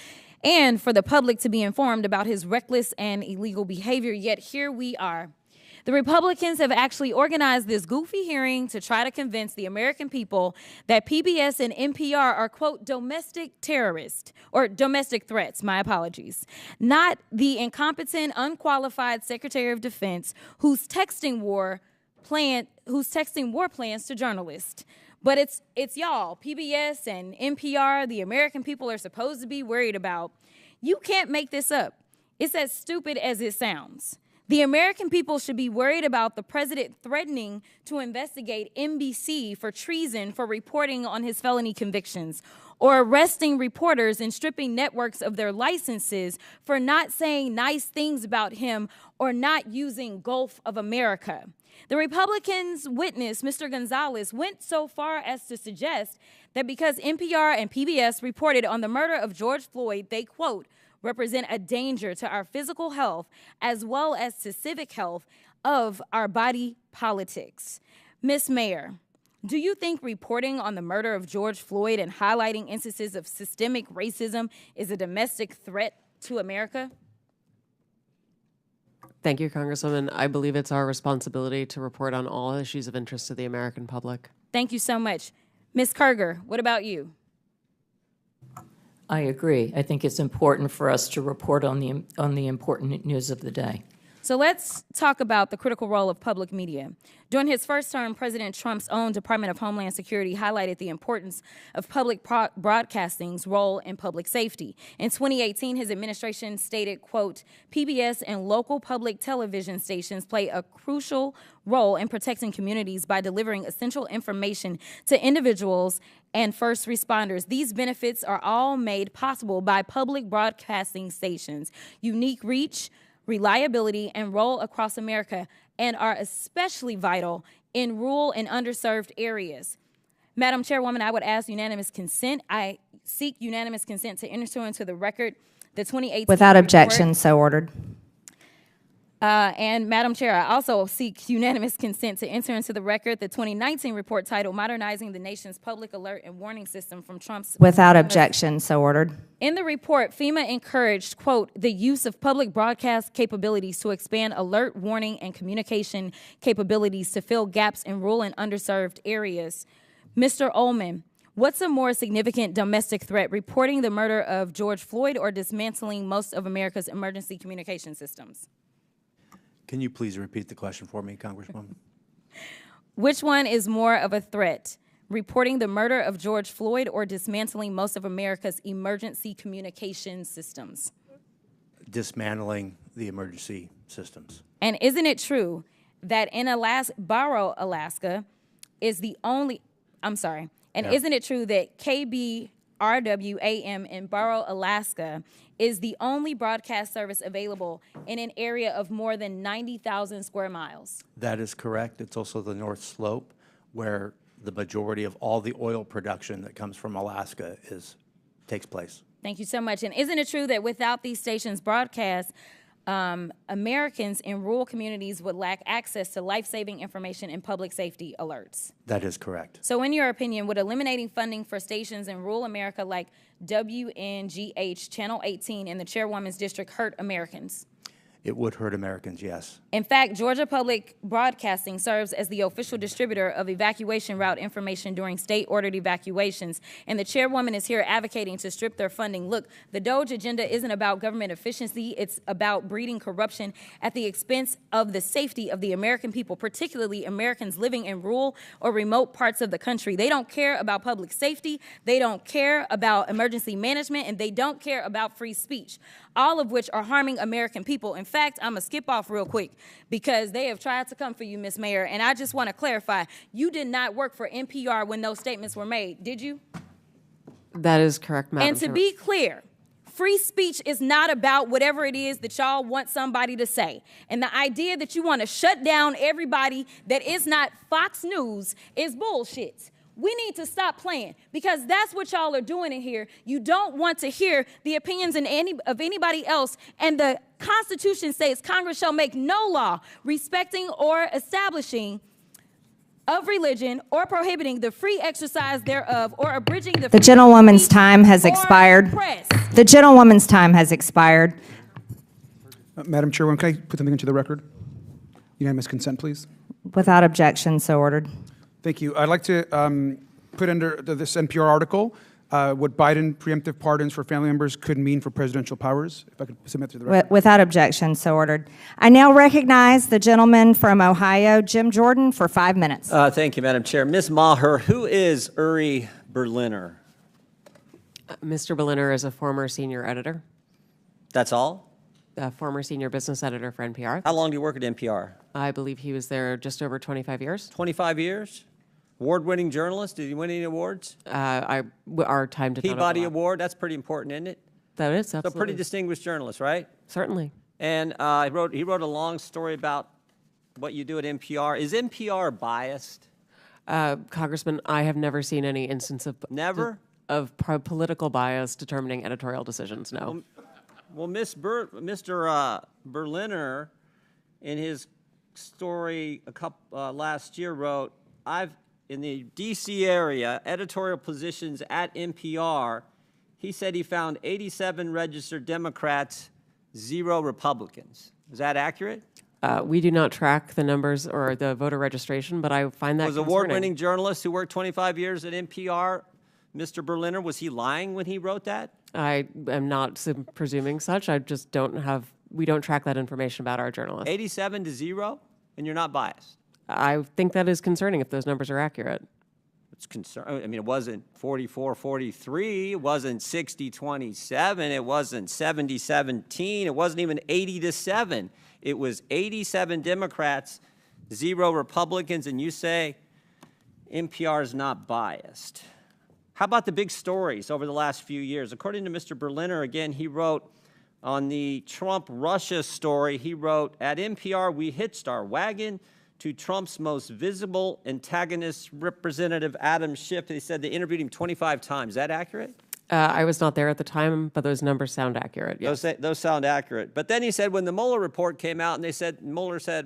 and for the public to be informed about his reckless and illegal behavior. Yet here we are. The Republicans have actually organized this goofy hearing to try to convince the American people that PBS and NPR are, quote, domestic terrorists, or domestic threats, my apologies, not the incompetent, unqualified Secretary of Defense who's texting war plans to journalists. But it's y'all, PBS and NPR, the American people are supposed to be worried about. You can't make this up. It's as stupid as it sounds. The American people should be worried about the president threatening to investigate NBC for treason for reporting on his felony convictions, or arresting reporters and stripping networks of their licenses for not saying nice things about him or not using Gulf of America. The Republicans' witness, Mr. Gonzalez, went so far as to suggest that because NPR and PBS reported on the murder of George Floyd, they, quote, represent a danger to our physical health as well as to civic health of our body politics. Ms. Mayor, do you think reporting on the murder of George Floyd and highlighting instances of systemic racism is a domestic threat to America? Thank you, Congresswoman. I believe it's our responsibility to report on all issues of interest to the American public. Thank you so much. Ms. Kerger, what about you? I agree. I think it's important for us to report on the important news of the day. So let's talk about the critical role of public media. During his first term, President Trump's own Department of Homeland Security highlighted the importance of public broadcasting's role in public safety. In 2018, his administration stated, quote, PBS and local public television stations play a crucial role in protecting communities by delivering essential information to individuals and first responders. These benefits are all made possible by public broadcasting stations' unique reach, reliability, and role across America, and are especially vital in rural and underserved areas. Madam Chairwoman, I would ask unanimous consent. I seek unanimous consent to enter into the record the 2018 Without report. objection, so ordered. And Madam Chair, I also seek unanimous consent to enter into the record the 2019 report titled Modernizing the Nation's Public Alert and Warning System from Trump's... Without objection, so ordered. In the report, FEMA encouraged, quote, the use of public broadcast capabilities to expand alert, warning, and communication capabilities to fill gaps in rural and underserved areas. Mr. Ullman, what's a more significant domestic threat, reporting the murder of George Floyd or dismantling most of America's emergency communication systems? Can you please repeat the question for me, Congresswoman? Which one is more of a threat, reporting the murder of George Floyd or dismantling most of America's emergency communication systems? Dismantling the emergency systems. And isn't it true that in Barrow, Alaska is the only, isn't it true that KBRW-AM in Barrow, Alaska is the only broadcast service available in an area of more than 90,000 square miles? That is correct. It's also the North Slope, where the majority of all the oil production that comes from Alaska takes place. Thank you so much. And isn't it true that without these stations' broadcast, Americans in rural communities would lack access to life-saving information and public safety alerts? That is correct. So in your opinion, would eliminating funding for stations in rural America like WNGH, Channel 18, and the Chairwoman's District hurt Americans? It would hurt Americans, yes. In fact, Georgia Public Broadcasting serves as the official distributor of evacuation route information during state-ordered evacuations, and the chairwoman is here advocating to strip their funding. Look, the DOGE agenda isn't about government efficiency. It's about breeding corruption at the expense of the safety of the American people, particularly Americans living in rural or remote parts of the country. They don't care about public safety. They don't care about emergency management, and they don't care about free speech, all of which are harming American people. In fact, I'm going to skip off real quick because they have tried to come for you, Ms. Mayor, and I just want to clarify, you did not work for NPR when those statements were made, did you? That is correct, Madam And to Chair. be clear, free speech is not about whatever it is that y'all want somebody to say. And the idea that you want to shut down everybody that is not Fox News is bullshit. We need to stop playing because that's what y'all are doing in here. You don't want to hear the opinions of anybody else, and the Constitution says Congress shall make no law respecting or establishing of religion or prohibiting the free exercise thereof or abridging the The gentlewoman's time has expired. Press. The gentlewoman's time has expired. Madam Chairwoman, can I put something into the record? Unanimous consent, please. Without objection, so ordered. Thank you. I'd like to put under this NPR article what Biden preemptive pardons for family members could mean for presidential powers. If I could submit to the record. Without objection, so ordered. I now recognize the gentleman from Ohio, Jim Jordan, for 5 minutes. Thank you, Madam Chair. Ms. Maher, who is Uri Berliner? Mr. Berliner is a former senior editor, That's all? a former senior business editor for NPR. How long do you work at NPR? I believe he was there just over 25 years. 25 years? Award-winning journalist? Did he win any awards? Our time did not Peabody overlap. Award? That's pretty important, isn't it? That is, So absolutely. pretty distinguished journalist, right? Certainly. And he wrote a long story about what you do at NPR. Is NPR biased? Congressman, I have never seen any instance of political bias determining editorial decisions, no. Well, Mr. Berliner, in his story last year, wrote, in the D.C. area, editorial positions at NPR, he said he found 87 registered Democrats, 0 Republicans. Is that accurate? We do not track the numbers or the voter registration, but I find that Was award-winning journalist who worked 25 years at NPR, Mr. Berliner, was he lying when he wrote that? I am not presuming such. I just we don't track that information about our journalists. 87 to 0, and you're not biased? I think that is concerning if those numbers are accurate. It's I mean, it wasn't 44-43, it wasn't 60-27, it wasn't 70-17, it wasn't even 80-7. It was 87 Democrats, 0 Republicans, and you say NPR is not biased. How about the big stories over the last few years? According to Mr. Berliner, again, he wrote on the Trump-Russia story, he wrote, at NPR, we hitched our wagon to Trump's most visible antagonist, Representative Adam Schiff. They said they interviewed him 25 times. Is that accurate? I was not there at the time, but those numbers sound accurate. Yes. Those sound accurate. But then he said when the Mueller report came out and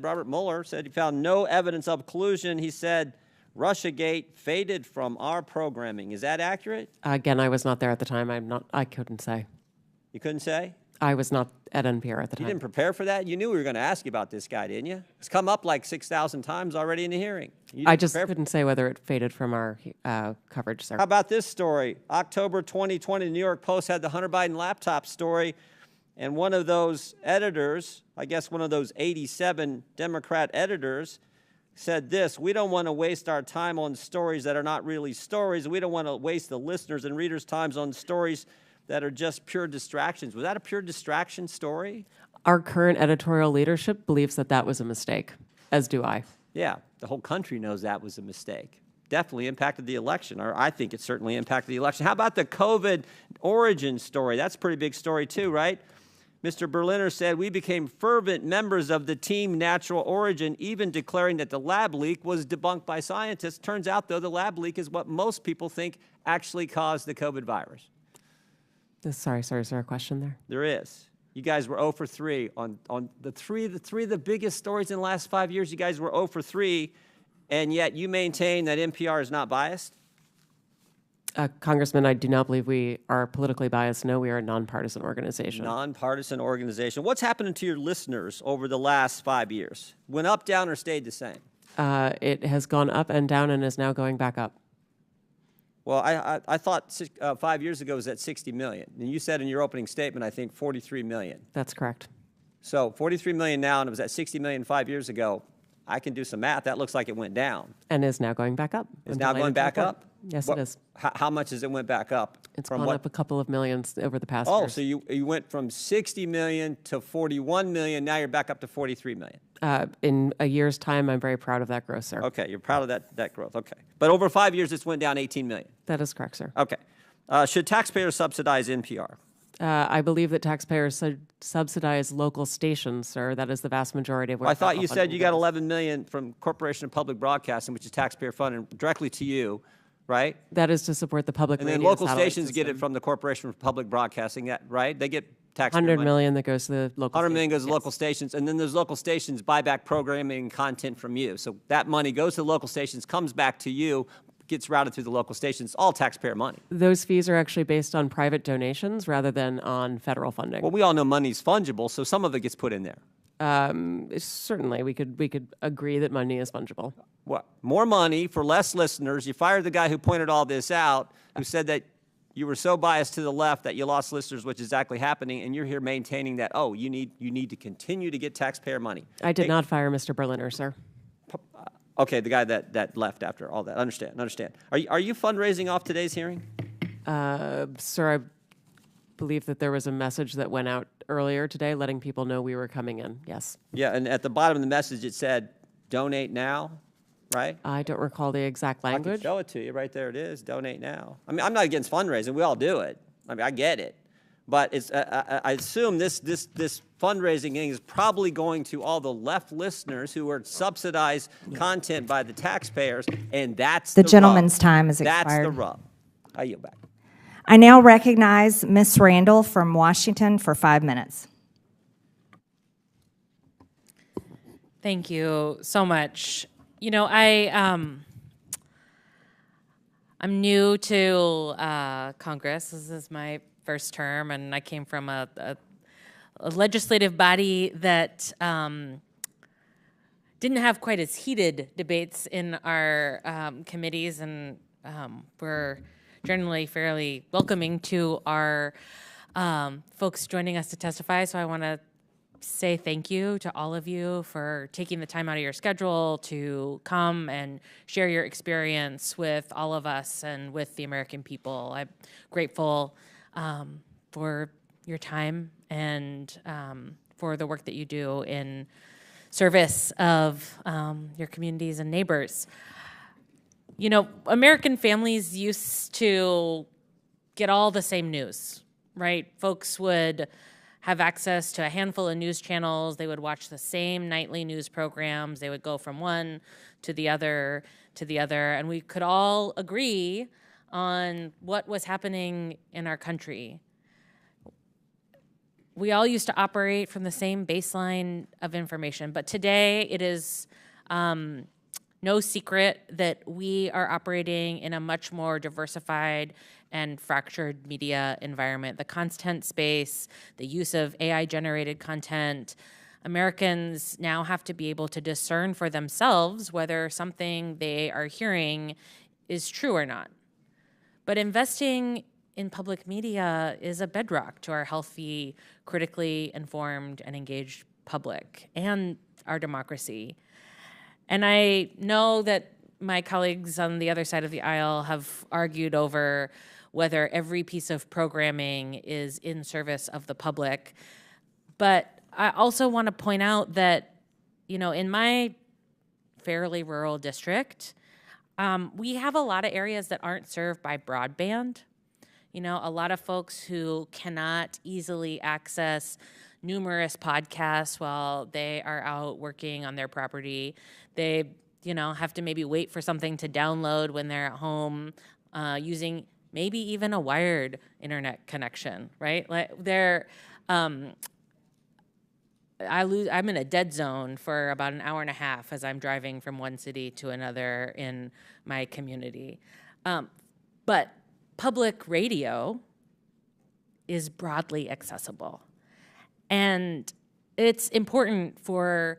Robert Mueller said he found no evidence of collusion, he said Russiagate faded from our programming. Is that accurate? Again, I was not there at the time. I couldn't say. You couldn't say? I was not at NPR at the You time. didn't prepare for that? You knew we were going to ask you about this guy, didn't you? It's come up like 6,000 times already in the hearing. I just couldn't say whether it faded from our coverage, sir. How about this story? October 2020, the New York Post had the Hunter Biden laptop story, and one of those editors, I guess one of those 87 Democrat editors, said this: we don't want to waste our time on stories that are not really stories. We don't want to waste the listeners' and readers' times on stories that are just pure distractions. Was that a pure distraction story? Our current editorial leadership believes that that was a mistake, as do I. Yeah, the whole country knows that was a mistake. Definitely impacted the election, or I think it certainly impacted the election. How about the COVID origin story? That's a pretty big story too, right? Mr. Berliner said, we became fervent members of the team natural origin, even declaring that the lab leak was debunked by scientists. Turns out, though, the lab leak is what most people think actually caused the COVID virus. Sorry, is there a question there? There is. You guys were 0 for 3 on the three of the biggest stories in the last 5 years. You guys were 0 for 3, and yet you maintain that NPR is not biased? Congressman, I do not believe we are politically biased. No, we are a nonpartisan organization. Nonpartisan organization. What's happening to your listeners over the last 5 years? Went up, down, or stayed the same? It has gone up and down and is now going back up. Well, I thought 5 years ago it was at 60 million. And you said in your opening statement, I think, 43 million. That's correct. So 43 million now, and it was at 60 million 5 years ago. I can do some math. That looks like it went down. And is now going back up. Is now going back up? Yes, it is. How much has it went back up? It's gone up a couple of millions over the past years. years. So you went from 60 million to 41 million. Now you're back up to 43 million. In a year's time, I'm very proud of that growth, sir. Okay, you're proud of that growth. Okay. But over 5 years, it's went down 18 million. That is correct, sir. Okay. Should taxpayers subsidize NPR? I believe that taxpayers subsidize local stations, sir. That is the vast majority of what I thought you said you got 11 million from Corporation of Public Broadcasting, which is taxpayer funded directly to you, right? That is to support the public radio. And then local stations get it from the Corporation of Public Broadcasting, right? They get taxpayer money. 100 million that goes to the local 100 million goes to local stations, and then those local stations buy back programming and content from you. So that money goes to the local stations, comes back to you, gets routed through the local stations, all taxpayer money. Those fees are actually based on private donations rather than on federal funding. Well, we all know money's fungible, so some of it gets put in there. Certainly, we could agree that money is fungible. What? More money for less listeners. You fired the guy who pointed all this out, who said that you were so biased to the left that you lost listeners, which is exactly happening, and you're here maintaining that, oh, you need to continue to get taxpayer money. I did not fire Mr. Berliner, sir. Okay, the guy that left after all that. Understand. Are you fundraising off today's hearing? Sir, I believe that there was a message that went out earlier today letting people know we were coming in. Yes. Yeah, and at the bottom of the message it said, donate now, right? I don't recall the exact language. I can show it to you. Right there it is, donate now. I mean, I'm not against fundraising. We all do it. I mean, I get it. But it's, I assume this fundraising thing is probably going to all the left listeners who are subsidized content by the taxpayers, and that's the gentleman's time is expired. That's the rub. I yield back. I now recognize Ms. Randall from Washington for 5 minutes. Thank you so much. You know, I'm new to Congress. This is my first term, and I came from a legislative body that didn't have quite as heated debates in our committees, and we're generally fairly welcoming to our folks joining us to testify. So I want to say thank you to all of you for taking the time out of your schedule to come and share your experience with all of us and with the American people. I'm grateful for your time and for the work that you do in service of your communities and neighbors. You know, American families used to get all the same news, right? Folks would have access to a handful of news channels. They would watch the same nightly news programs. They would go from one to the other to the other, and we could all agree on what was happening in our country. We all used to operate from the same baseline of information, but today it is no secret that we are operating in a much more diversified and fractured media environment. The content space, the use of AI-generated content, Americans now have to be able to discern for themselves whether something they are hearing is true or not. But investing in public media is a bedrock to our healthy, critically informed, and engaged public and our democracy. And I know that my colleagues on the other side of the aisle have argued over whether every piece of programming is in service of the public. But I also want to point out that, you know, in my fairly rural district, we have a lot of areas that aren't served by broadband. You know, a lot of folks who cannot easily access numerous podcasts while they are out working on their property. They, you know, have to maybe wait for something to download when they're at home using maybe even a wired internet connection, right? Like I'm in a dead zone for about an hour and a half as I'm driving from one city to another in my community. But public radio is broadly accessible. And it's important for,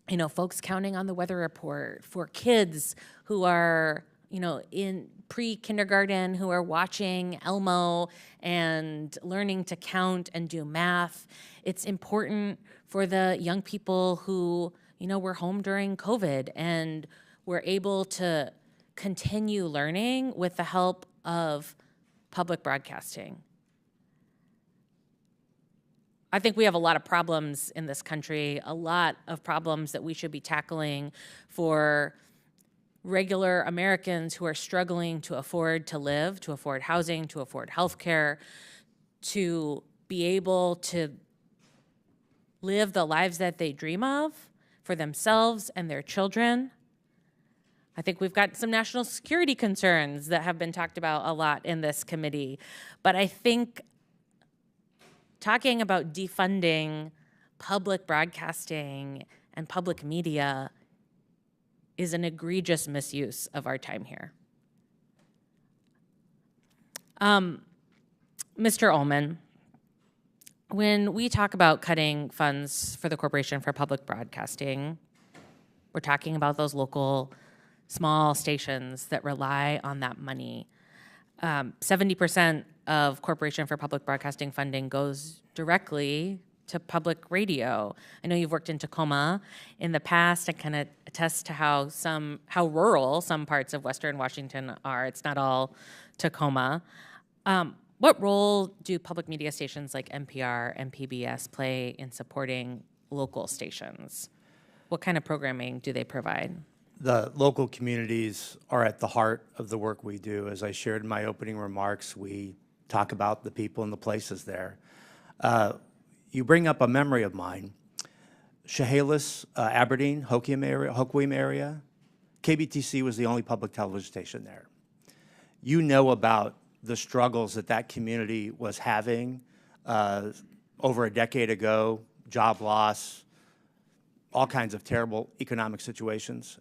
you know, folks counting on the weather report, for kids who are, you know, in pre-kindergarten who are watching Elmo and learning to count and do math. It's important for the young people who, you know, were home during COVID and were able to continue learning with the help of public broadcasting. I think we have a lot of problems in this country, a lot of problems that we should be tackling for regular Americans who are struggling to afford to live, to afford housing, to afford health care, to be able to live the lives that they dream of for themselves and their children. I think we've got some national security concerns that have been talked about a lot in this committee. But I think talking about defunding public broadcasting and public media is an egregious misuse of our time here. Mr. Ullman, when we talk about cutting funds for the Corporation for Public Broadcasting, we're talking about those local small stations that rely on that money. 70% of Corporation for Public Broadcasting funding goes directly to public radio. I know you've worked in Tacoma in the past. I can attest to how rural some parts of Western Washington are. It's not all Tacoma. What role do public media stations like NPR and PBS play in supporting local stations? What kind of programming do they provide? The local communities are at the heart of the work we do. As I shared in my opening remarks, we talk about the people and the places there. You bring up a memory of mine. Chehalis, Aberdeen, Hoquiam area, KBTC was the only public television station there. You know about the struggles that community was having over a decade ago, job loss, all kinds of terrible economic situations.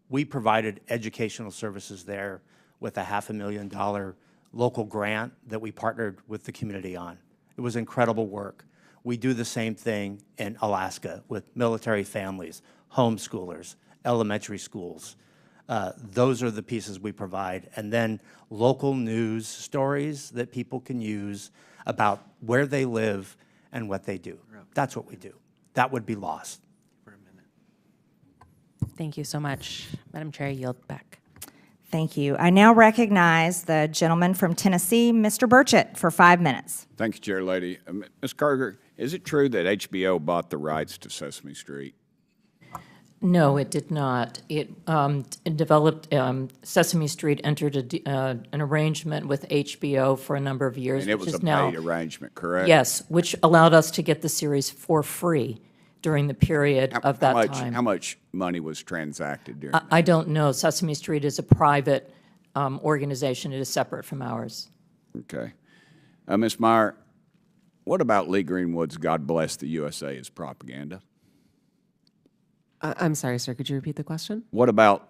We provided educational services there with a $500,000 local grant that we partnered with the community on. It was incredible work. We do the same thing in Alaska with military families, homeschoolers, elementary schools. Those are the pieces we provide. And then local news stories that people can use about where they live and what they do. That's what we do. That would be lost. Thank you so much. Madam Chair, I yield back. Thank you. I now recognize the gentleman from Tennessee, Mr. Burchett, for 5 minutes. Thank you, Chair Lady. Ms. Carter, is it true that HBO bought the rights to Sesame Street? No, it did not. It developed, Sesame Street entered an arrangement with HBO for a number of years. And it which was is a now, paid arrangement, correct? Yes, which allowed us to get the series for free during the period of that time. How much money was transacted during that? I don't know. Sesame Street is a private organization. It is separate from ours. Okay. Ms. Meyer, what about Lee Greenwood's God Bless the USA as propaganda? I'm sorry, sir. Could you repeat the question? What about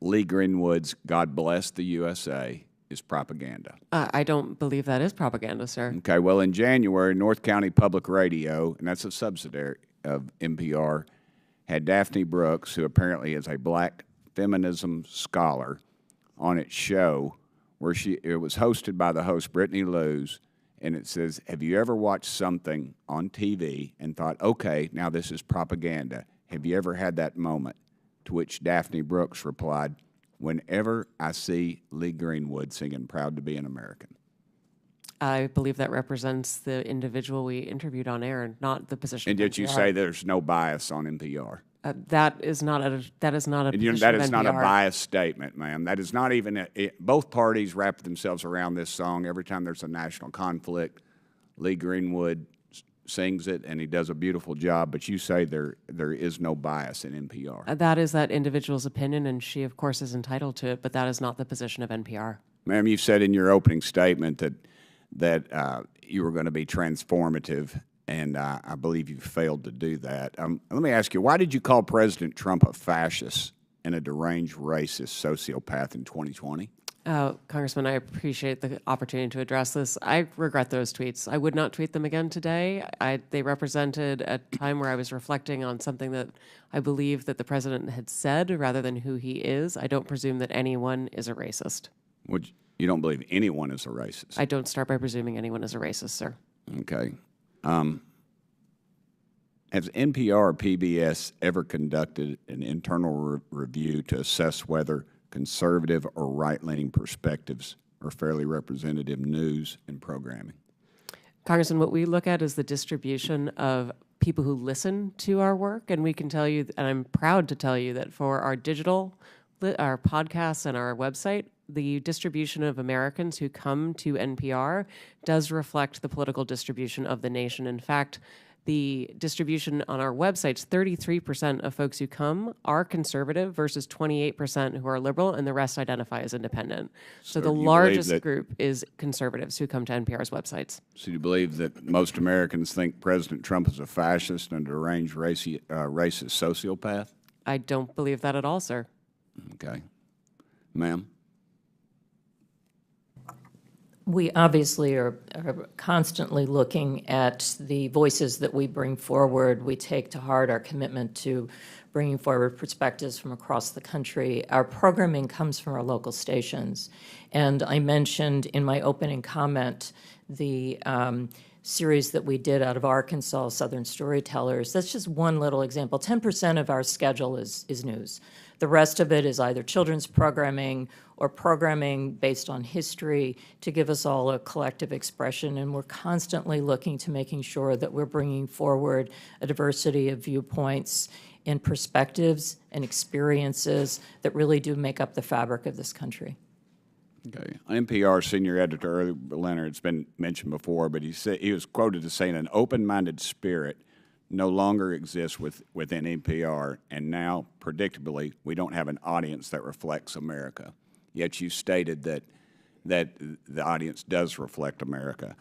Lee Greenwood's God Bless the USA is propaganda? I don't believe that is propaganda, sir. Okay, well, in January, North County Public Radio, and that's a subsidiary of NPR, had Daphne Brooks, who apparently is a black feminism scholar, on its show where it was hosted by the host, Brittany Lewis, and it says, have you ever watched something on TV and thought, okay, now this is propaganda? Have you ever had that moment? To which Daphne Brooks replied, whenever I see Lee Greenwood singing Proud to be an American. I believe that represents the individual we interviewed on air, not the position. And of did you NPR. say there's no bias on NPR? That is not a position That is of not a NPR. biased statement, ma'am. That is not even both parties wrap themselves around this song every time there's a national conflict. Lee Greenwood sings it, and he does a beautiful job, but you say there is no bias in NPR. That is that individual's opinion, and she, of course, is entitled to it, but that is not the position of NPR. Ma'am, you said in your opening statement that you were going to be transformative, and I believe you failed to do that. Let me ask you, why did you call President Trump a fascist and a deranged racist sociopath in 2020? Congressman, I appreciate the opportunity to address this. I regret those tweets. I would not tweet them again today. They represented a time where I was reflecting on something that I believe that the president had said rather than who he is. I don't presume that anyone is a racist. You don't believe anyone is a racist? I don't start by presuming anyone is a racist, sir. Okay. Has NPR or PBS ever conducted an internal review to assess whether conservative or right-leaning perspectives are fairly representative news and programming? Congressman, what we look at is the distribution of people who listen to our work, and we can tell you, and I'm proud to tell you, that for our digital, our podcasts and our website, the distribution of Americans who come to NPR does reflect the political distribution of the nation. In fact, the distribution on our websites, 33% of folks who come are conservative versus 28% who are liberal, and the rest identify as independent. So the largest group is conservatives who come to NPR's websites. So you believe that most Americans think President Trump is a fascist and a deranged racist sociopath? I don't believe that at all, sir. Okay. Ma'am? We obviously are constantly looking at the voices that we bring forward. We take to heart our commitment to bringing forward perspectives from across the country. Our programming comes from our local stations. And I mentioned in my opening comment the series that we did out of Arkansas, Southern Storytellers. That's just one little example. 10% of our schedule is news. The rest of it is either children's programming or programming based on history to give us all a collective expression. And we're constantly looking to making sure that we're bringing forward a diversity of viewpoints and perspectives and experiences that really do make up the fabric of this country. Okay. NPR senior editor Early Leonard, it's been mentioned before, but he was quoted as saying an open-minded spirit no longer exists within NPR, and now, predictably, we don't have an audience that reflects America. Yet you stated that the audience does reflect America.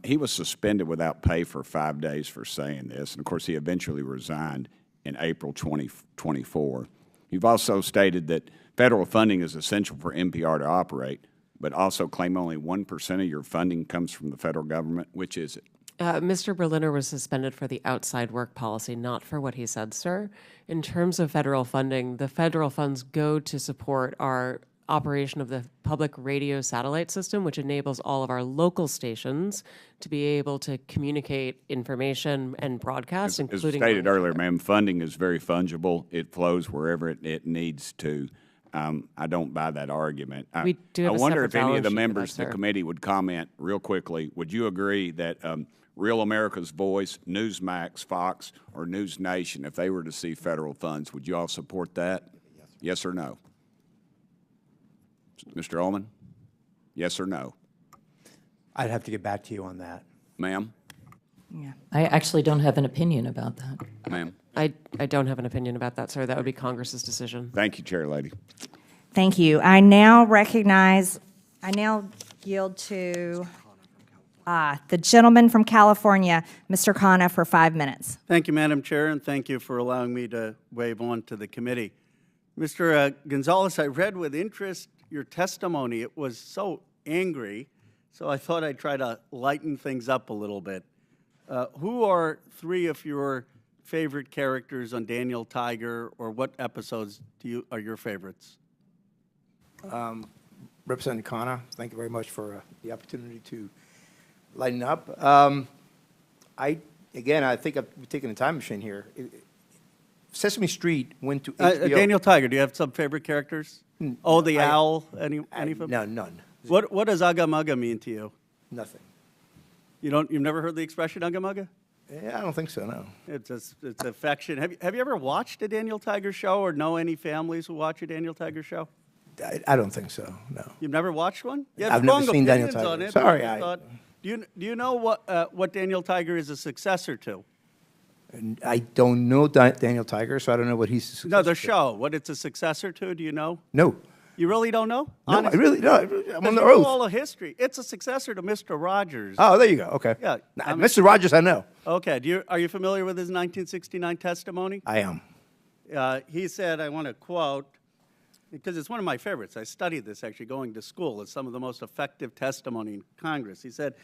He was suspended without pay for 5 days for saying this, and of course he eventually resigned in April 2024. You've also stated that federal funding is essential for NPR to operate, but also claim only 1% of your funding comes from the federal government. Which is it? Mr. Berliner was suspended for the outside work policy, not for what he said, sir. In terms of federal funding, the federal funds go to support our operation of the public radio satellite system, which enables all of our local stations to be able to communicate information and broadcast, including... As stated earlier, ma'am, funding is very fungible. It flows wherever it needs to. I don't buy that argument. We do have I a wonder separate if any of balance the sheet for members that, of the sir. committee would comment real quickly. Would you agree that Real America's Voice, Newsmax, Fox, or News Nation, if they were to see federal funds, would you all support that? Yes or no? Mr. Ullman? Yes or no? I'd have to get back to you on that. Ma'am? Yeah. I actually don't have an opinion about that. Ma'am? I don't have an opinion about that, sir. That would be Congress's decision. Thank you, Chair Lady. Thank you. I now yield to the gentleman from California, Mr. Khanna, for 5 minutes. Thank you, Madam Chair, and thank you for allowing me to wave on to the committee. Mr. Gonzalez, I read with interest your testimony. It was so angry, so I thought I'd try to lighten things up a little bit. Who are 3 of your favorite characters on Daniel Tiger, or what episodes are your favorites? Representative Khanna, thank you very much for the opportunity to lighten up. I think I've taken a time machine here. Sesame Street went to HBO. Daniel Tiger, do you have some favorite characters? Oh, the owl, any of them? No, none. What does Ugga Mugga mean to you? Nothing. You've never heard the expression Ugga Mugga? Yeah, I don't think so, no. It's affection. Have you ever watched a Daniel Tiger show, or know any families who watch a Daniel Tiger show? I don't think so, no. You've never watched one? You have I've never strong seen Daniel opinions on Tiger. it, Sorry, but I I- thought- do you know what Daniel Tiger is a successor to? And I don't know Daniel Tiger, so I don't know what he's. No, the show. What it's a successor to? Do you know? No. You really don't know? No, Honestly? I really no. I'm Because on the you know oath. all the history. It's a successor to Mr. Rogers. Oh, there you go. Okay. Yeah. I mean- Mr. Rogers, I know. Okay. Are you familiar with his 1969 testimony? I am. He said, I want to quote, because it's one of my favorites. I studied this actually going to school. It's some of the most effective testimony in Congress. He said,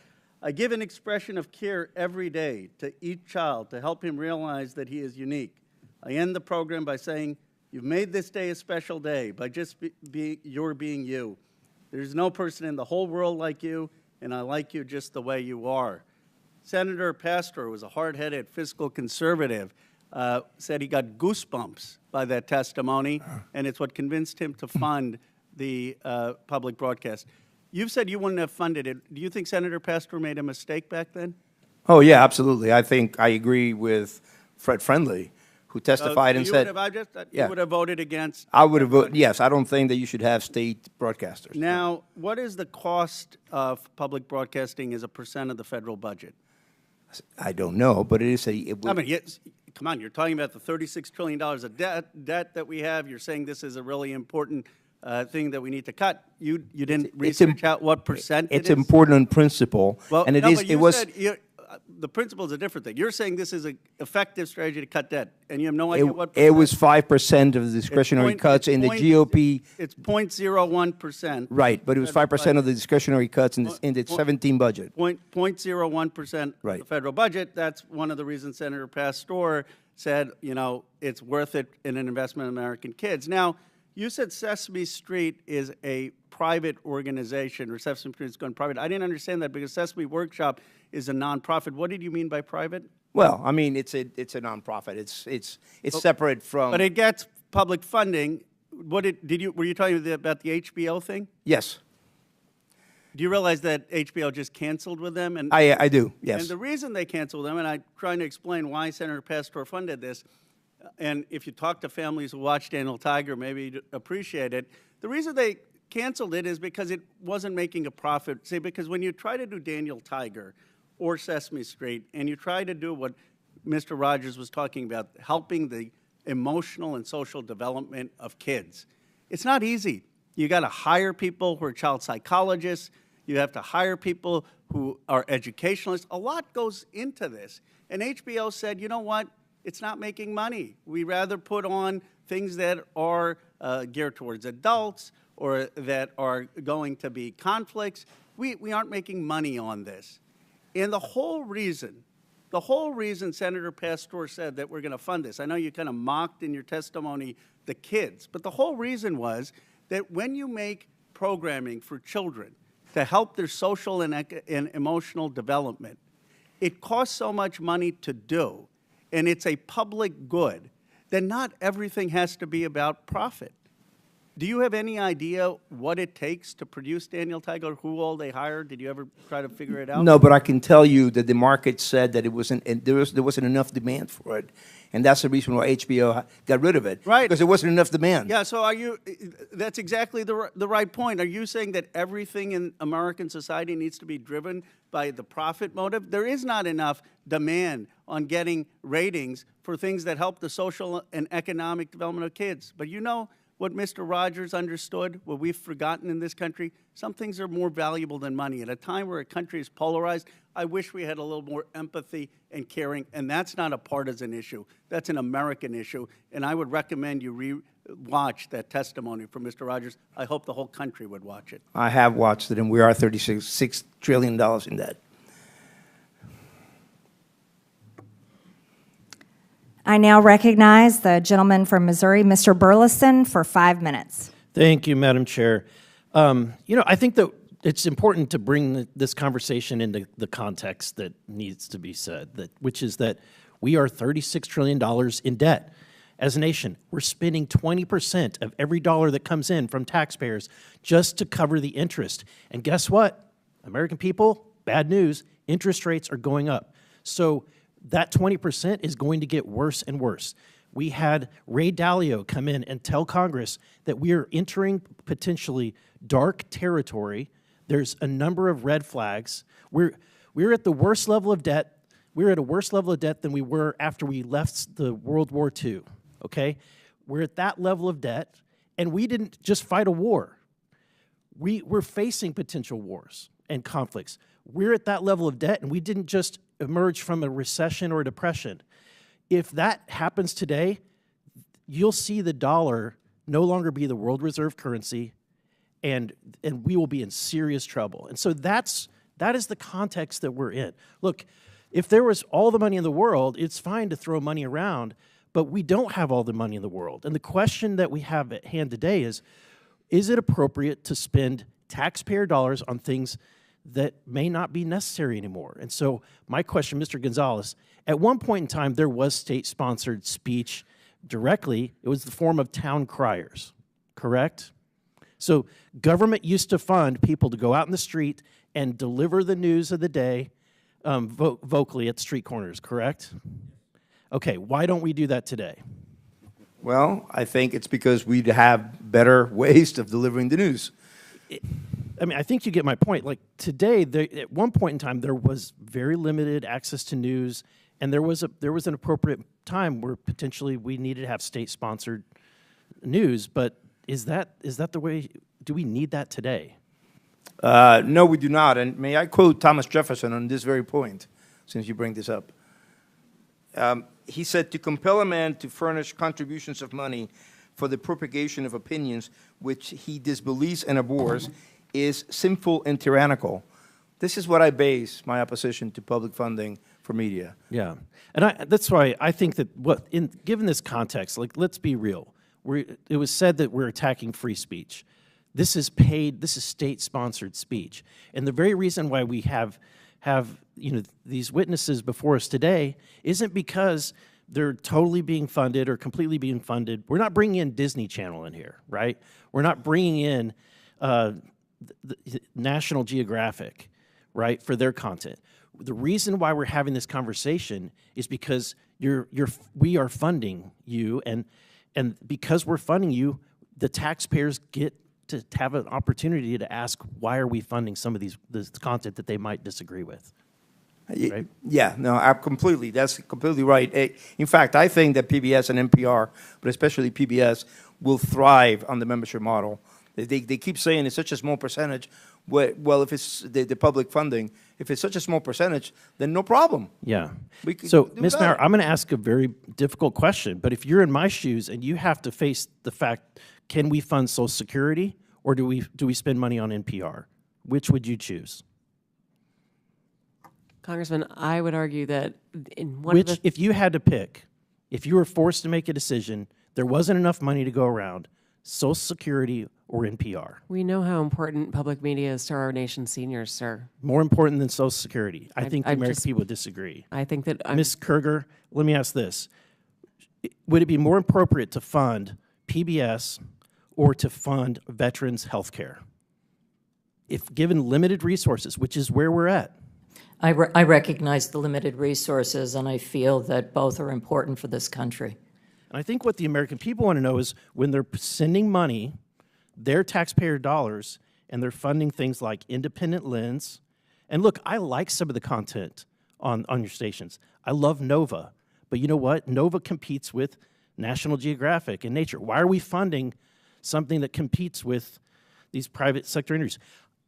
I give an expression of care every day to each child to help him realize that he is unique. I end the program by saying, you've made this day a special day by just being you. There's no person in the whole world like you, and I like you just the way you are. Senator Pastor was a hard-headed fiscal conservative, said he got goosebumps by that testimony, and it's what convinced him to fund the public broadcast. You've said you wouldn't have funded it. Do you think Senator Pastor made a mistake back then? Oh yeah, absolutely. I think I agree with Fred Friendly, who testified and you said, you would have voted against. I would have voted. Yes, I don't think that you should have state broadcasters. Now, what is the cost of public broadcasting as a percent of the federal budget? I don't know, but it is a. It I mean, yes, come on, you're talking about the $36 trillion of debt that we have. You're saying this is a really important thing that we need to cut. You didn't research out what percent it's it is? important on principle, Well, and it no, is. but It you was. said the principle is a different thing. You're saying this is an effective strategy to cut debt, and you have no idea what It was 5% of the discretionary cuts in the GOP. It's 0.01%. Right, but it was 5% of the discretionary cuts in the 17 budget. 0.01% Right. of the federal budget. That's one of the reasons Senator Pastor said, it's worth it in an investment in American kids. Now, you said Sesame Street is a private organization, or Sesame Street is going private. I didn't understand that because Sesame Workshop is a nonprofit. What did you mean by private? Well, I mean, it's a nonprofit. It's separate from. But it gets public funding. Were you talking about the HBO thing? Yes, Do you realize that HBO just canceled with them? And I do. Yes. And the reason they canceled them, and I'm trying to explain why Senator Pastor funded this, and if you talk to families who watch Daniel Tiger, maybe you'd appreciate it. The reason they canceled it is because it wasn't making a profit. See, because when you try to do Daniel Tiger or Sesame Street, and you try to do what Mr. Rogers was talking about, helping the emotional and social development of kids, it's not easy. You got to hire people who are child psychologists. You have to hire people who are educationalists. A lot goes into this. And HBO said, you know what? It's not making money. We rather put on things that are geared towards adults or that are going to be conflicts. We aren't making money on this. And the whole reason Senator Pastor said that we're going to fund this, I know you kind of mocked in your testimony the kids, but the whole reason was that when you make programming for children to help their social and emotional development, it costs so much money to do, and it's a public good, then not everything has to be about profit. Do you have any idea what it takes to produce Daniel Tiger, who all they hired? Did you ever try to figure it out? No, but I can tell you that the market said that it wasn't, and there wasn't enough demand for it. And that's the reason why HBO got rid of it. Right. Because there wasn't enough demand. Yeah, so that's exactly the right point. Are you saying that everything in American society needs to be driven by the profit motive? There is not enough demand on getting ratings for things that help the social and economic development of kids. But you know what Mr. Rogers understood, what we've forgotten in this country? Some things are more valuable than money. At a time where a country is polarized, I wish we had a little more empathy and caring, and that's not a partisan issue. That's an American issue, and I would recommend you watch that testimony from Mr. Rogers. I hope the whole country would watch it. I have watched it, and we are $36 trillion in debt. I now recognize the gentleman from Missouri, Mr. Burleson, for 5 minutes. Thank you, Madam Chair. I think that it's important to bring this conversation into the context that needs to be said, which is that we are $36 trillion in debt. As a nation, we're spending 20% of every dollar that comes in from taxpayers just to cover the interest. And guess what? American people, bad news, interest rates are going up. So that 20% is going to get worse and worse. We had Ray Dalio come in and tell Congress that we are entering potentially dark territory. There's a number of red flags. We're at the worst level of debt. We're at a worse level of debt than we were after we left the World War II, okay? We're at that level of debt, and we didn't just fight a war. We're facing potential wars and conflicts. We're at that level of debt, and we didn't just emerge from a recession or a depression. If that happens today, you'll see the dollar no longer be the world reserve currency, and we will be in serious trouble. And so that is the context that we're in. Look, if there was all the money in the world, it's fine to throw money around, but we don't have all the money in the world. And the question that we have at hand today is it appropriate to spend taxpayer dollars on things that may not be necessary anymore? And so my question, Mr. Gonzalez, at one point in time, there was state-sponsored speech directly. It was the form of town criers, correct? So government used to fund people to go out in the street and deliver the news of the day vocally at street corners, correct? Okay, why don't we do that today? Well, I think it's because we have better ways of delivering the news. I think you get my point. Like today, at one point in time, there was very limited access to news, and there was an appropriate time where potentially we needed to have state-sponsored news. But is that the way? Do we need that today? No, we do not. And may I quote Thomas Jefferson on this very point, since you bring this up? He said, "To compel a man to furnish contributions of money for the propagation of opinions which he disbelieves and abhors is sinful and tyrannical." This is what I base my opposition to public funding for media. Yeah, and that's why I think that given this context, like, let's be real. It was said that we're attacking free speech. This is state-sponsored speech, and the very reason why we have these witnesses before us today isn't because they're totally being funded or completely being funded. We're not bringing in Disney Channel in here, right? We're not bringing in the National Geographic, right, for their content. The reason why we're having this conversation is because we are funding you, and because we're funding you, the taxpayers get to have an opportunity to ask, why are we funding some of this content that they might disagree with? Right? Yeah, no, that's completely right. In fact, I think that PBS and NPR, but especially PBS, will thrive on the membership model. They keep saying it's such a small percentage. Well, if it's the public funding, if it's such a small percentage, then no problem. Yeah. So, Ms. Maurer, I'm going to ask a very difficult question, but if you're in my shoes and you have to face the fact, can we fund Social Security or do we spend money on NPR? Which would you choose? Congressman, I would argue that if you had to pick, if you were forced to make a decision, there wasn't enough money to go around, Social Security or NPR? We know how important public media is to our nation's seniors, sir. More important than Social Security. I think the American people disagree. I think that Ms. Kerger, let me ask this. Would it be more appropriate to fund PBS or to fund veterans' health care. If given limited resources, which is where we're at. I recognize the limited resources, and I feel that both are important for this country. And I think what the American people want to know is when they're sending money, their taxpayer dollars, and they're funding things like Independent Lens. And look, I like some of the content on your stations. I love Nova. But you know what? Nova competes with National Geographic and Nature. Why are we funding something that competes with these private sector interviews?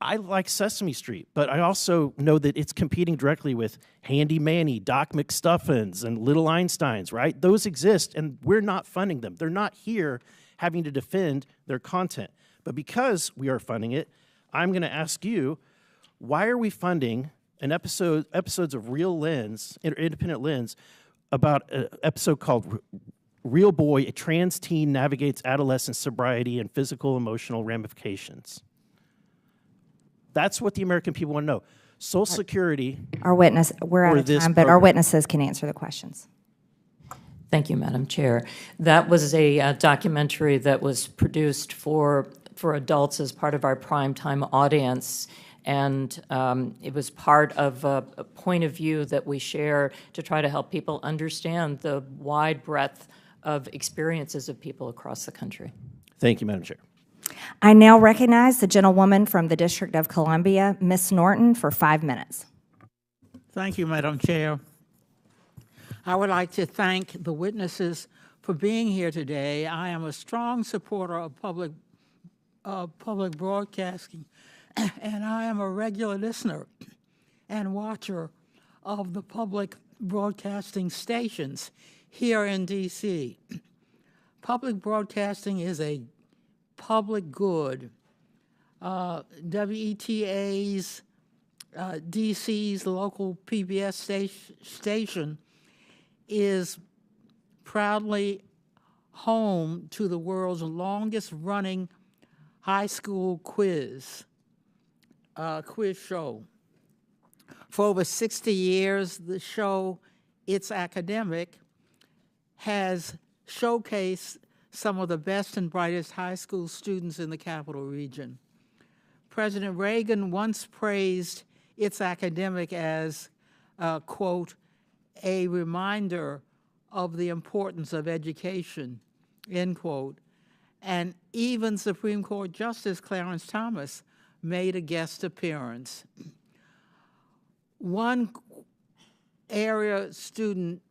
I like Sesame Street, but I also know that it's competing directly with Handy Manny, Doc McStuffins, and Little Einsteins, right? Those exist, and we're not funding them. They're not here having to defend their content. But because we are funding it, I'm going to ask you, why are we funding an episodes of Real Lens, Independent Lens, about an episode called Real Boy, a trans teen navigates adolescent sobriety and physical emotional ramifications? That's what the American people want to know. Social Security. We're out of time, but our witnesses can answer the questions. Thank you, Madam Chair. That was a documentary that was produced for adults as part of our primetime audience, and it was part of a point of view that we share to try to help people understand the wide breadth of experiences of people across the country. Thank you, Madam Chair. I now recognize the gentlewoman from the District of Columbia, Ms. Norton, for 5 minutes. Thank you, Madam Chair. I would like to thank the witnesses for being here today. I am a strong supporter of public broadcasting, and I am a regular listener and watcher of the public broadcasting stations here in D.C. Public broadcasting is a public good. WETA's DC's local PBS station is proudly home to the world's longest running high school quiz show. For over 60 years, the show, It's Academic, has showcased some of the best and brightest high school students in the capital region. President Reagan once praised It's Academic as, quote, a reminder of the importance of education, end quote. And even Supreme Court Justice Clarence Thomas made a guest appearance. One area student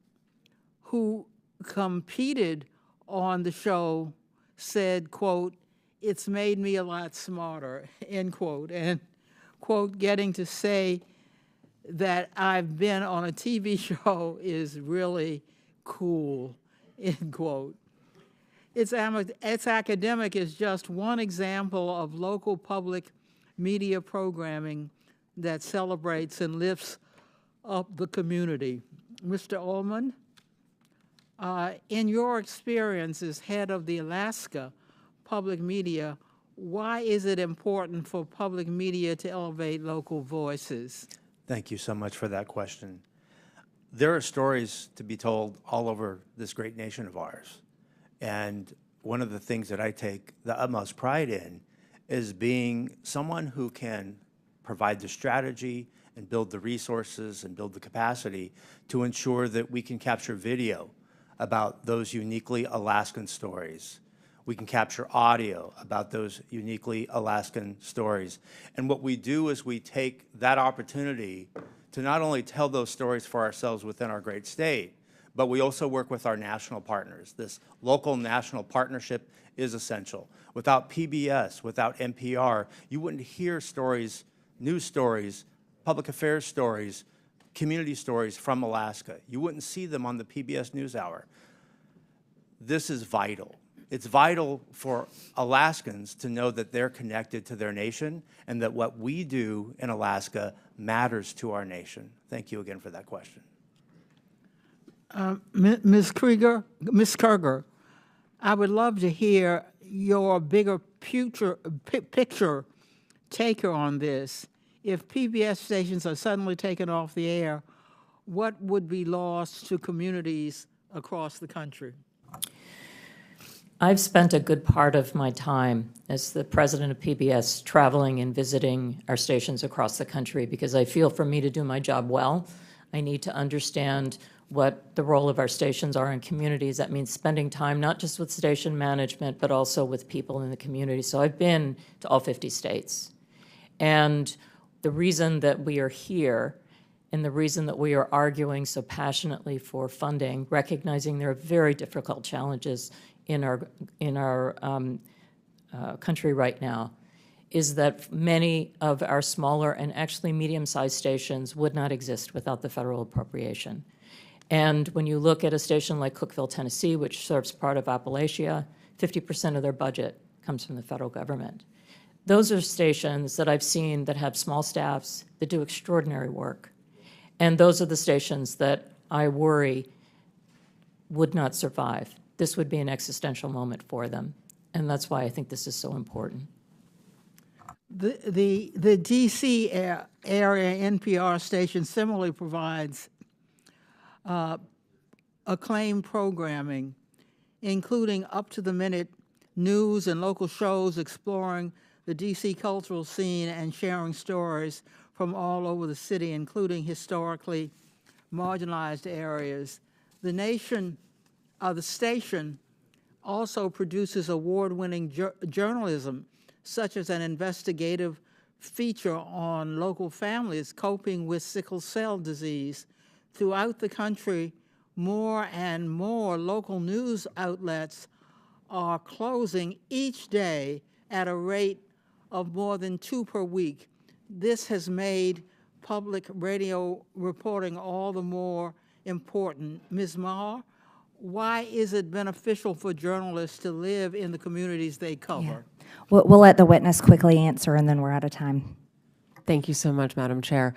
who competed on the show said, quote, it's made me a lot smarter, end quote. And, quote, getting to say that I've been on a TV show is really cool, end quote. It's Academic is just one example of local public media programming that celebrates and lifts up the community. Mr. Ullman, in your experience as head of the Alaska Public Media, why is it important for public media to elevate local voices? Thank you so much for that question. There are stories to be told all over this great nation of ours. And one of the things that I take the utmost pride in is being someone who can provide the strategy and build the resources and build the capacity to ensure that we can capture video about those uniquely Alaskan stories. We can capture audio about those uniquely Alaskan stories. And what we do is we take that opportunity to not only tell those stories for ourselves within our great state, but we also work with our national partners. This local national partnership is essential. Without PBS, without NPR, you wouldn't hear stories, news stories, public affairs stories, community stories from Alaska. You wouldn't see them on the PBS NewsHour. This is vital. It's vital for Alaskans to know that they're connected to their nation and that what we do in Alaska matters to our nation. Thank you again for that question. Ms. Kruger, I would love to hear your bigger picture taker on this. If PBS stations are suddenly taken off the air, what would be lost to communities across the country? I've spent a good part of my time as the president of PBS traveling and visiting our stations across the country because I feel for me to do my job well, I need to understand what the role of our stations are in communities. That means spending time not just with station management, but also with people in the community. So I've been to all 50 states. And the reason that we are here and the reason that we are arguing so passionately for funding, recognizing there are very difficult challenges in our country right now, is that many of our smaller and actually medium-sized stations would not exist without the federal appropriation. And when you look at a station like Cookeville, Tennessee, which serves part of Appalachia, 50% of their budget comes from the federal government. Those are stations that I've seen that have small staffs that do extraordinary work. And those are the stations that I worry would not survive. This would be an existential moment for them. And that's why I think this is so important. The D.C. area NPR station similarly provides acclaimed programming, including up-to-the-minute news and local shows exploring the D.C. cultural scene and sharing stories from all over the city, including historically marginalized areas. The station also produces award-winning journalism, such as an investigative feature on local families coping with sickle cell disease. Throughout the country, more and more local news outlets are closing each day at a rate of more than 2 per week. This has made public radio reporting all the more important. Ms. Maher, why is it beneficial for journalists to live in the communities they cover? Yeah. We'll let the witness quickly answer, and then we're out of time. Thank you so much, Madam Chair.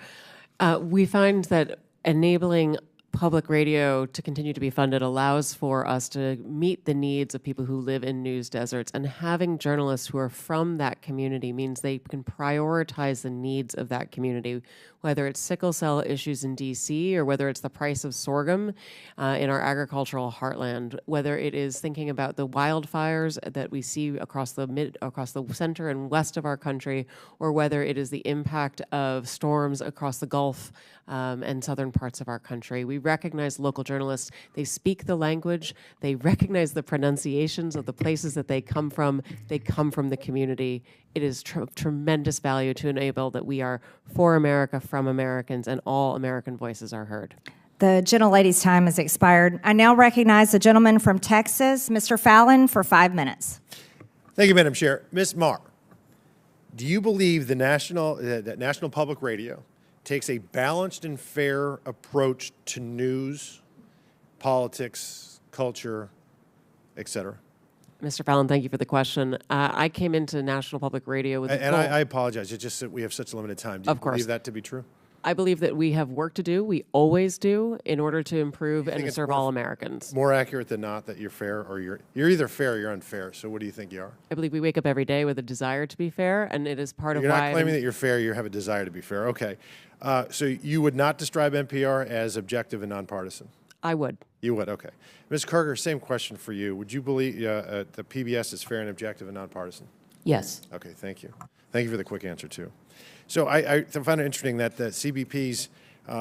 We find that enabling public radio to continue to be funded allows for us to meet the needs of people who live in news deserts, and having journalists who are from that community means they can prioritize the needs of that community, whether it's sickle cell issues in DC or whether it's the price of sorghum in our agricultural heartland, whether it is thinking about the wildfires that we see across the center and west of our country, or whether it is the impact of storms across the Gulf and southern parts of our country. We recognize local journalists. They speak the language. They recognize the pronunciations of the places that they come from. They come from the community. It is tremendous value to enable that we are for America, from Americans, and all American voices are heard. The gentlelady's time has expired. I now recognize the gentleman from Texas, Mr. Fallon, for 5 minutes. Thank you, Madam Chair. Ms. Maher, do you believe that National Public Radio takes a balanced and fair approach to news, politics, culture, et cetera? Mr. Fallon, thank you for the question. I came into National Public Radio with and I apologize. It's just that we have such a limited time. Do you believe that to be true? I believe that we have work to do. We always do in order to improve and to serve all Americans. More accurate than not that you're fair, or you're either fair or you're unfair. So what do you think you are? I believe we wake up every day with a desire to be fair, and it is part of why. You're not claiming that you're fair. You have a desire to be fair. Okay. So you would not describe NPR as objective and nonpartisan? I would. You would, okay. Ms. Kerger, same question for you. Would you believe the PBS is fair and objective and nonpartisan? Yes. Okay, thank you. Thank you for the quick answer, too. So I find it interesting that the CBP's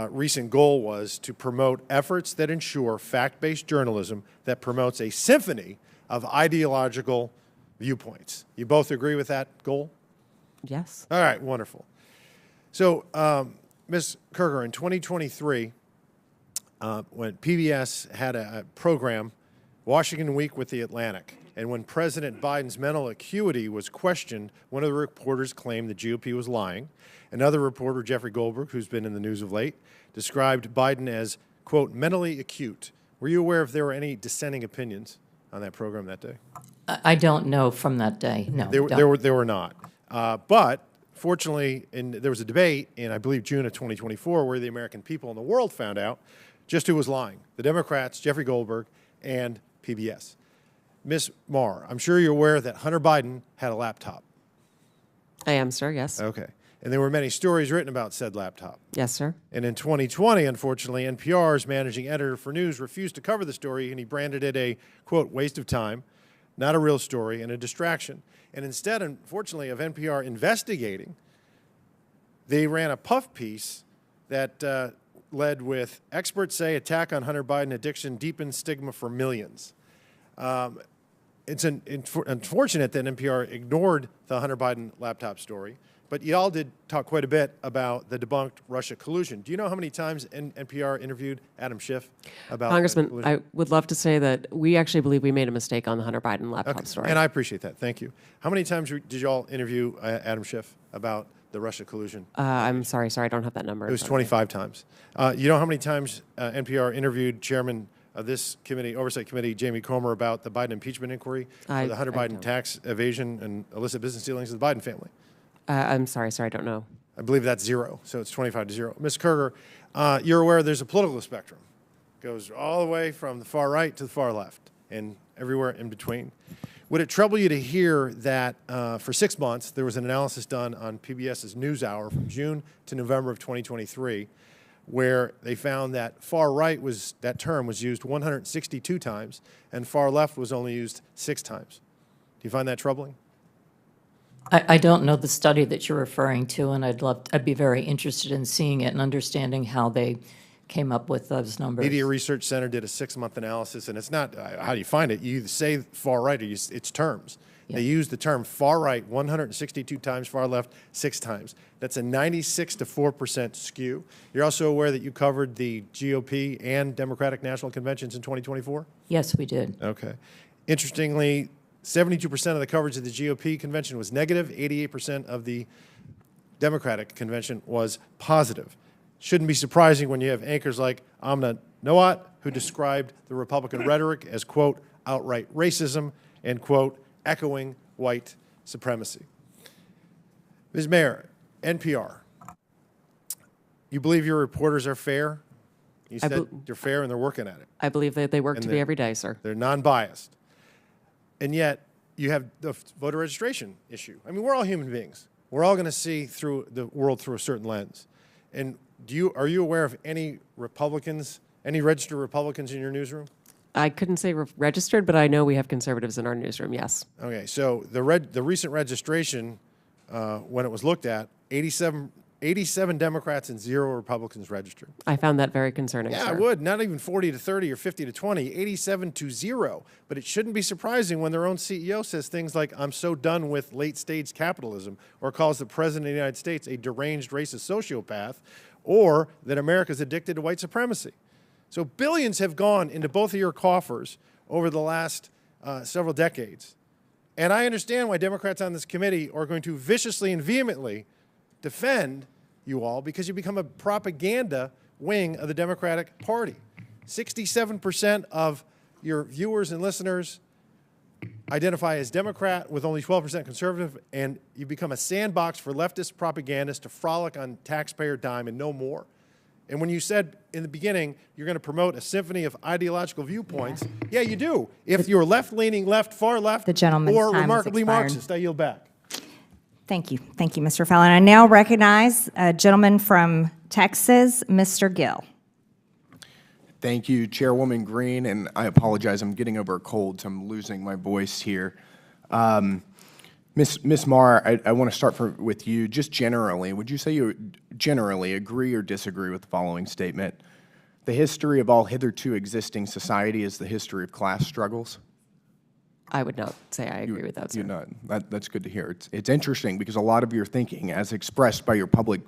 recent goal was to promote efforts that ensure fact-based journalism that promotes a symphony of ideological viewpoints. You both agree with that goal? Yes. All right, wonderful. So, Ms. Kerger, in 2023, when PBS had a program, Washington Week with the Atlantic, and when President Biden's mental acuity was questioned, one of the reporters claimed the GOP was lying. Another reporter, Jeffrey Goldberg, who's been in the news of late, described Biden as, quote, mentally acute. Were you aware if there were any dissenting opinions on that program that day? I don't know from that day, no. There were not. But fortunately, there was a debate in, I believe, June of 2024 where the American people and the world found out just who was lying. The Democrats, Jeffrey Goldberg, and PBS. Ms. Maher, I'm sure you're aware that Hunter Biden had a laptop. I am, sir, yes. Okay. And there were many stories written about said laptop. Yes, sir. And in 2020, unfortunately, NPR's managing editor for news refused to cover the story, and he branded it a, quote, waste of time. not a real story, and a distraction. And instead, unfortunately, of NPR investigating, they ran a puff piece that led with, experts say attack on Hunter Biden addiction deepens stigma for millions. It's unfortunate that NPR ignored the Hunter Biden laptop story, but y'all did talk quite a bit about the debunked Russia collusion. Do you know how many times NPR interviewed Adam Schiff about Congressman, collusion? I would love to say that we actually believe we made a mistake on the Hunter Biden laptop story. And I appreciate that. Thank you. How many times did y'all interview Adam Schiff about the Russia collusion? I'm sorry, I don't have that number. It was 25 times. You know how many times NPR interviewed Chairman of this committee, Oversight Committee, Jamie Comer, about the Biden impeachment inquiry for the Hunter Biden tax evasion and illicit business dealings of the Biden family? I'm sorry, I don't know. I believe that's 0, so it's 25-0. Ms. Kerger, you're aware there's a political spectrum. It goes all the way from the far right to the far left and everywhere in between. Would it trouble you to hear that for 6 months there was an analysis done on PBS's NewsHour from June to November of 2023 where they found that far right that term was used 162 times and far left was only used 6 times? Do you find that troubling? I don't know the study that you're referring to, and I'd be very interested in seeing it and understanding how they came up with those numbers. Media Research Center did a 6-month analysis, and it's not how do you find it? You either say far right or it's terms. Yeah. They use the term far right 162 times, far left 6 times. That's a 96 to 4% skew. You're also aware that you covered the GOP and Democratic national conventions in 2024? Yes, we did. Okay. Interestingly, 72% of the coverage of the GOP convention was negative. 88% of the Democratic convention was positive. Shouldn't be surprising when you have anchors like Amna Noat, who described the Republican rhetoric as, quote, outright racism and, quote, echoing white supremacy. Ms. Mayor, NPR, you believe your reporters are fair? You said you're fair and they're working at it. I believe that they work to be every day, sir. They're non-biased. And yet, you have the voter registration issue. I mean, we're all human beings. We're all going to see through the world through a certain lens. And are you aware of any Republicans, any registered Republicans in your newsroom? I couldn't say registered, but I know we have conservatives in our newsroom, yes. Okay, so the recent registration, when it was looked at, 87 Democrats and 0 Republicans registered. I found that very concerning, Yeah, sir. I would. Not even 40 to 30 or 50 to 20, 87 to 0. But it shouldn't be surprising when their own CEO says things like, I'm so done with late-stage capitalism, or calls the President of the United States a deranged racist sociopath, or that America's addicted to white supremacy. So billions have gone into both of your coffers over the last several decades. And I understand why Democrats on this committee are going to viciously and vehemently defend you all, because you become a propaganda wing of the Democratic Party. 67% of your viewers and listeners identify as Democrat, with only 12% conservative, and you become a sandbox for leftist propagandists to frolic on taxpayer dime and no more. And when you said in the beginning you're going to promote a symphony of ideological viewpoints, yeah, you do. If you're left-leaning, left, far left, or remarkably Marxist, I yield back. Thank you. Thank you, Mr. Fallon. I now recognize a gentleman from Texas, Mr. Gill. Thank you, Chairwoman Green, and I apologize. I'm getting over a cold, so I'm losing my voice here. Ms. Marr, I want to start with you. Just generally, would you say you generally agree or disagree with the following statement? The history of all hitherto existing society is the history of class struggles? I would not say I agree with that, sir. You're not. That's good to hear. It's interesting because a lot of your thinking, as expressed by your public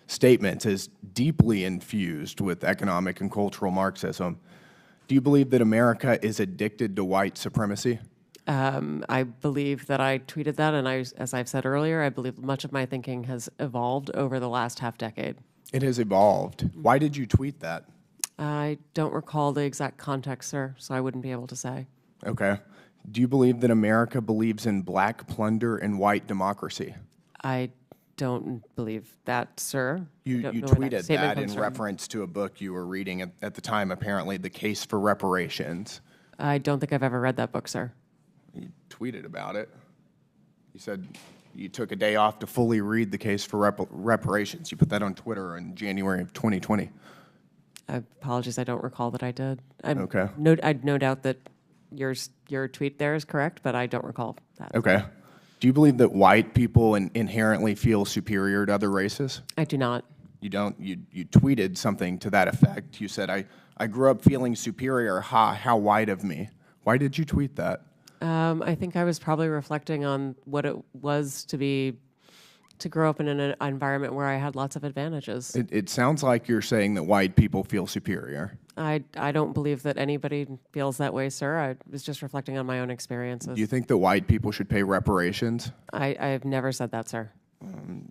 statements, is deeply infused with economic and cultural Marxism. Do you believe that America is addicted to white supremacy? I believe that I tweeted that, and as I've said earlier, I believe much of my thinking has evolved over the last half-decade. It has evolved. Why did you tweet that? I don't recall the exact context, sir, so I wouldn't be able to say. Okay. Do you believe that America believes in black plunder and white democracy? I don't believe that, sir. You tweeted that in reference to a book you were reading at the time, apparently, The Case for Reparations. I don't think I've ever read that book, sir. You tweeted about it. You said you took a day off to fully read The Case for Reparations. You put that on Twitter in January of 2020. Apologies, I don't recall that I did. Okay. I'd no doubt that Your tweet there is correct, but I don't recall that. Okay. Do you believe that white people inherently feel superior to other races? I do not. You don't? You tweeted something to that effect. You said, I grew up feeling superior. Ha, how white of me. Why did you tweet that? I think I was probably reflecting on what it was to grow up in an environment where I had lots of advantages. It sounds like you're saying that white people feel superior. I don't believe that anybody feels that way, sir. I was just reflecting on my own experiences. Do you think that white people should pay reparations? I've never said that, sir.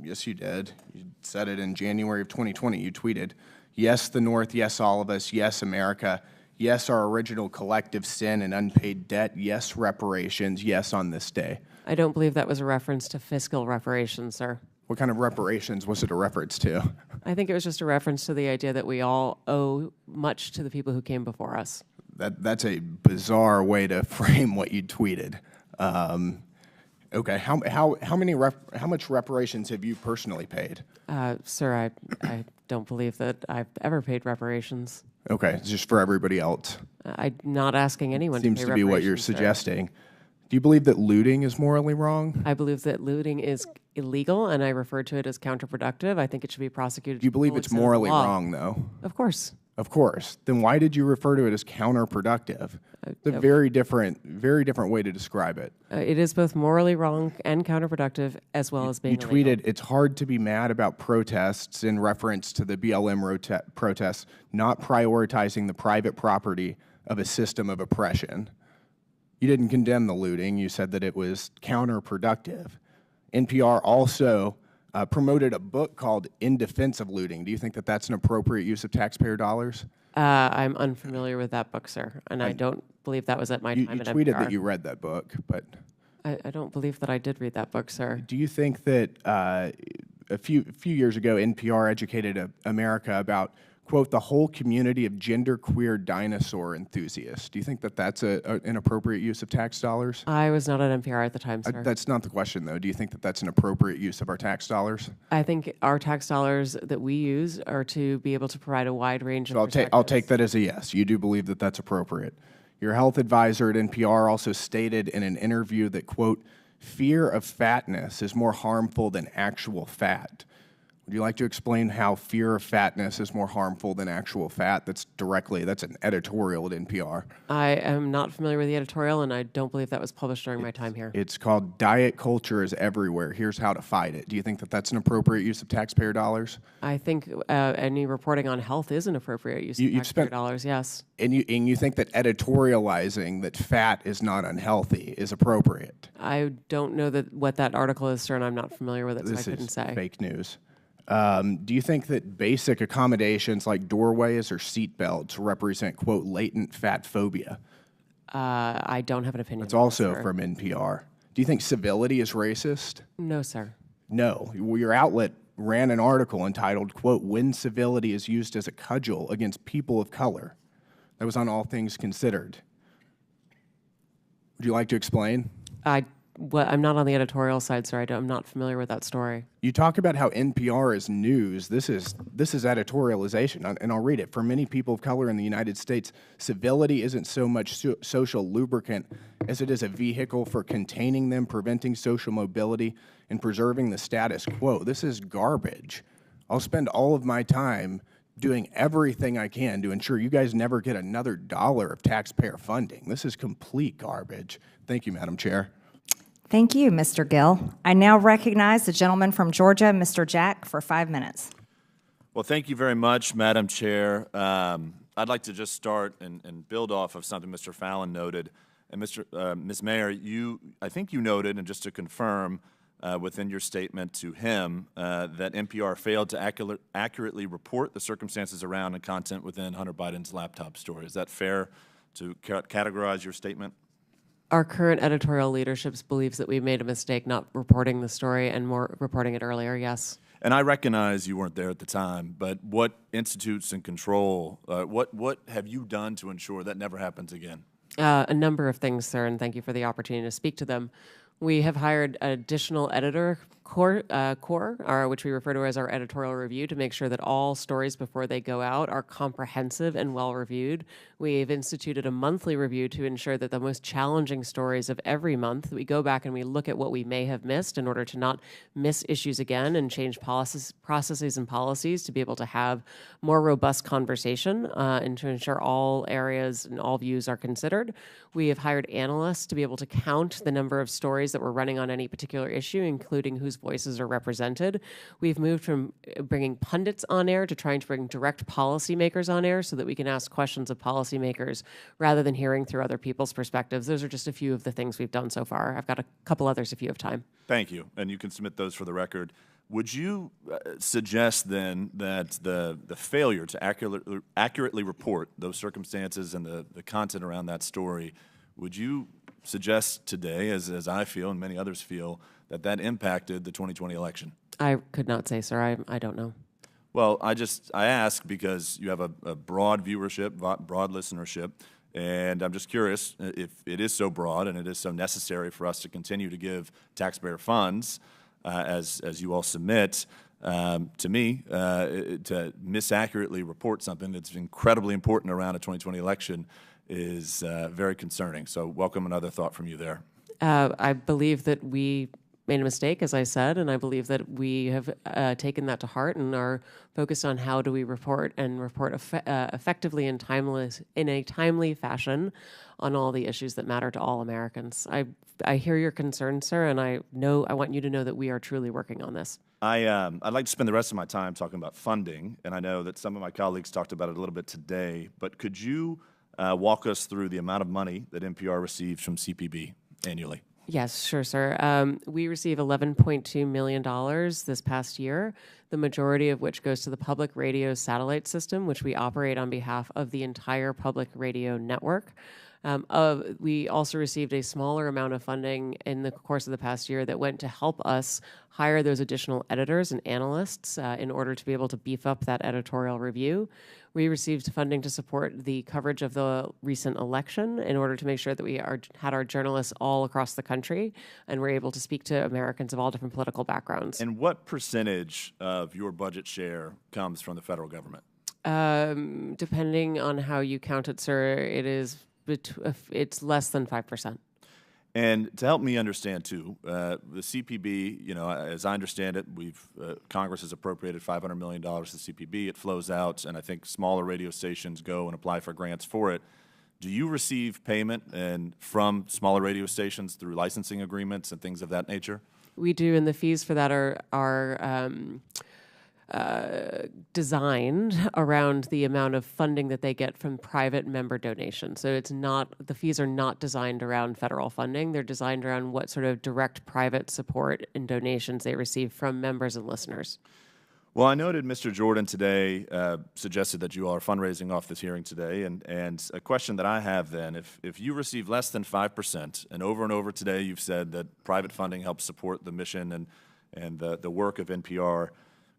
Yes, you did. You said it in January of 2020. You tweeted, yes, the North, yes, all of us, yes, America, yes, our original collective sin and unpaid debt, yes, reparations, yes, on this day. I don't believe that was a reference to fiscal reparations, sir. What kind of reparations was it a reference to? I think it was just a reference to the idea that we all owe much to the people who came before us. That's a bizarre way to frame what you tweeted. Okay, how much reparations have you personally paid? Sir, I don't believe that I've ever paid reparations. Okay, it's just for everybody else. I'm not asking anyone Seems to pay to be what you're reparations, sir. suggesting. Do you believe that looting is morally wrong? I believe that looting is illegal, and I refer to it as counterproductive. I think it should be prosecuted. Do you believe it's morally wrong, though? Of course. Of course. Then why did you refer to it as counterproductive? It's a very different way to describe it. It is both morally wrong and counterproductive, as well as being You illegal. tweeted, it's hard to be mad about protests in reference to the BLM protests, not prioritizing the private property of a system of oppression. You didn't condemn the looting. You said that it was counterproductive. NPR also promoted a book called In Defense of Looting. Do you think that that's an appropriate use of taxpayer dollars? I'm unfamiliar with that book, sir, and I don't believe that was at my time You at tweeted NPR. that you read that book, but I don't believe that I did read that book, sir. do you think that a few years ago, NPR educated America about, quote, the whole community of genderqueer dinosaur enthusiasts? Do you think that that's an appropriate use of tax dollars? I was not at NPR at the time, sir. That's not the question, though. Do you think that that's an appropriate use of our tax dollars? I think our tax dollars that we use are to be able to provide a wide range of So I'll take that as a yes. You do believe that that's appropriate. Your health advisor at NPR also stated in an interview that, quote, fear of fatness is more harmful than actual fat. Would you like to explain how fear of fatness is more harmful than actual fat? That's an editorial at NPR. I am not familiar with the editorial, and I don't believe that was published during my time here. It's called Diet Culture is Everywhere. Here's how to fight it. Do you think that that's an appropriate use of taxpayer dollars? I think any reporting on health is an appropriate use of taxpayer dollars, yes. And you think that editorializing that fat is not unhealthy is appropriate? I don't know what that article is, sir, and I'm not familiar with it, so I This couldn't is say. fake news. Do you think that basic accommodations like doorways or seat belts represent, quote, latent fat phobia? I don't have an opinion. It's on that, also sir. from NPR. Do you think civility is racist? No, sir. No. Your outlet ran an article entitled, quote, when civility is used as a cudgel against people of color. That was on All Things Considered. Would you like to explain? I'm not on the editorial side, sir. I'm not familiar with that story. You talk about how NPR is news. This is editorialization, and I'll read it. For many people of color in the United States, civility isn't so much social lubricant as it is a vehicle for containing them, preventing social mobility, and preserving the status quo. This is garbage. I'll spend all of my time doing everything I can to ensure you guys never get another dollar of taxpayer funding. This is complete garbage. Thank you, Madam Chair. Thank you, Mr. Gill. I now recognize the gentleman from Georgia, Mr. Jack, for 5 minutes. Well, thank you very much, Madam Chair. I'd like to just start and build off of something Mr. Fallon noted. And Ms. Mayor, I think you noted, and just to confirm within your statement to him, that NPR failed to accurately report the circumstances around and content within Hunter Biden's laptop story. Is that fair to categorize your statement? Our current editorial leadership believes that we made a mistake not reporting the story and more reporting it earlier, yes. And I recognize you weren't there at the time, but what institutes and control, what have you done to ensure that never happens again? A number of things, sir, and thank you for the opportunity to speak to them. We have hired additional editor core, which we refer to as our editorial review, to make sure that all stories before they go out are comprehensive and well reviewed. We've instituted a monthly review to ensure that the most challenging stories of every month, we go back and we look at what we may have missed in order to not miss issues again and change processes and policies to be able to have more robust conversation and to ensure all areas and all views are considered. We have hired analysts to be able to count the number of stories that we're running on any particular issue, including whose voices are represented. We've moved from bringing pundits on air to trying to bring direct policymakers on air so that we can ask questions of policymakers rather than hearing through other people's perspectives. Those are just a few of the things we've done so far. I've got a couple others if you have time. Thank you, and you can submit those for the record. Would you suggest then that the failure to accurately report those circumstances and the content around that story, would you suggest today, as I feel and many others feel, that impacted the 2020 election? I could not say, sir. I don't know. Well, I ask because you have a broad viewership, broad listenership, and I'm just curious if it is so broad and it is so necessary for us to continue to give taxpayer funds, as you all submit, to me, to misaccurately report something that's incredibly important around a 2020 election is very concerning. So welcome another thought from you there. I believe that we made a mistake, as I said, and I believe that we have taken that to heart and are focused on how do we report and report effectively and in a timely fashion on all the issues that matter to all Americans. I hear your concern, sir, and I want you to know that we are truly working on this. I'd like to spend the rest of my time talking about funding, and I know that some of my colleagues talked about it a little bit today, but could you walk us through the amount of money that NPR receives from CPB annually? Yes, sure, sir. We receive $11.2 million this past year, the majority of which goes to the public radio satellite system, which we operate on behalf of the entire public radio network. We also received a smaller amount of funding in the course of the past year that went to help us hire those additional editors and analysts in order to be able to beef up that editorial review. We received funding to support the coverage of the recent election in order to make sure that we had our journalists all across the country and were able to speak to Americans of all different political backgrounds. And what percentage of your budget share comes from the federal government? Depending on how you count it, sir, it's less than 5%. And to help me understand too, the CPB, as I understand it, Congress has appropriated $500 million to CPB. It flows out, and I think smaller radio stations go and apply for grants for it. Do you receive payment from smaller radio stations through licensing agreements and things of that nature? We do, and the fees for that are designed around the amount of funding that they get from private member donations. So the fees are not designed around federal funding. They're designed around what sort of direct private support and donations they receive from members and listeners. Well, I noted Mr. Jordan today suggested that you all are fundraising off this hearing today, and a question that I have then, if you receive less than 5%, and over today you've said that private funding helps support the mission and the work of NPR,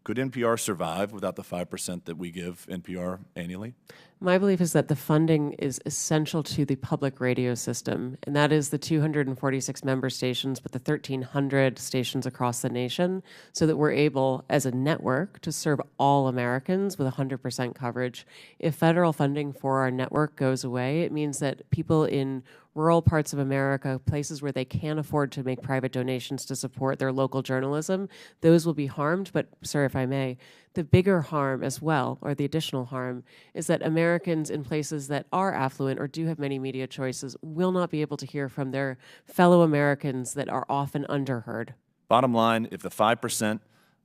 could NPR survive without the 5% that we give NPR annually? My belief is that the funding is essential to the public radio system, and that is the 246 member stations, but the 1,300 stations across the nation, so that we're able, as a network, to serve all Americans with 100% coverage. If federal funding for our network goes away, it means that people in rural parts of America, places where they can't afford to make private donations to support their local journalism, those will be harmed. But, sir, if I may, the bigger harm as well, or the additional harm, is that Americans in places that are affluent or do have many media choices will not be able to hear from their fellow Americans that are often underheard. Bottom line, if the 5%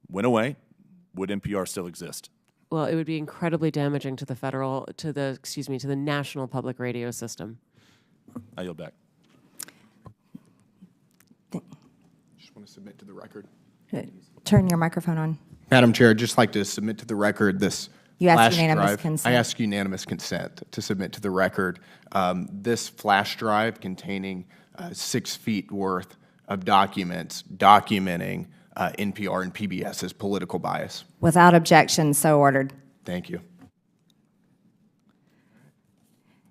went away, would NPR still exist? Well, it would be incredibly damaging to the national public radio system. I yield back. Just want to submit to the record. Turn your microphone on. Madam Chair, I'd just like to submit to the record this You ask flash unanimous drive. consent. I ask unanimous consent to submit to the record this flash drive containing 6 feet worth of documents documenting NPR and PBS's political bias. Without objection, so ordered. Thank you.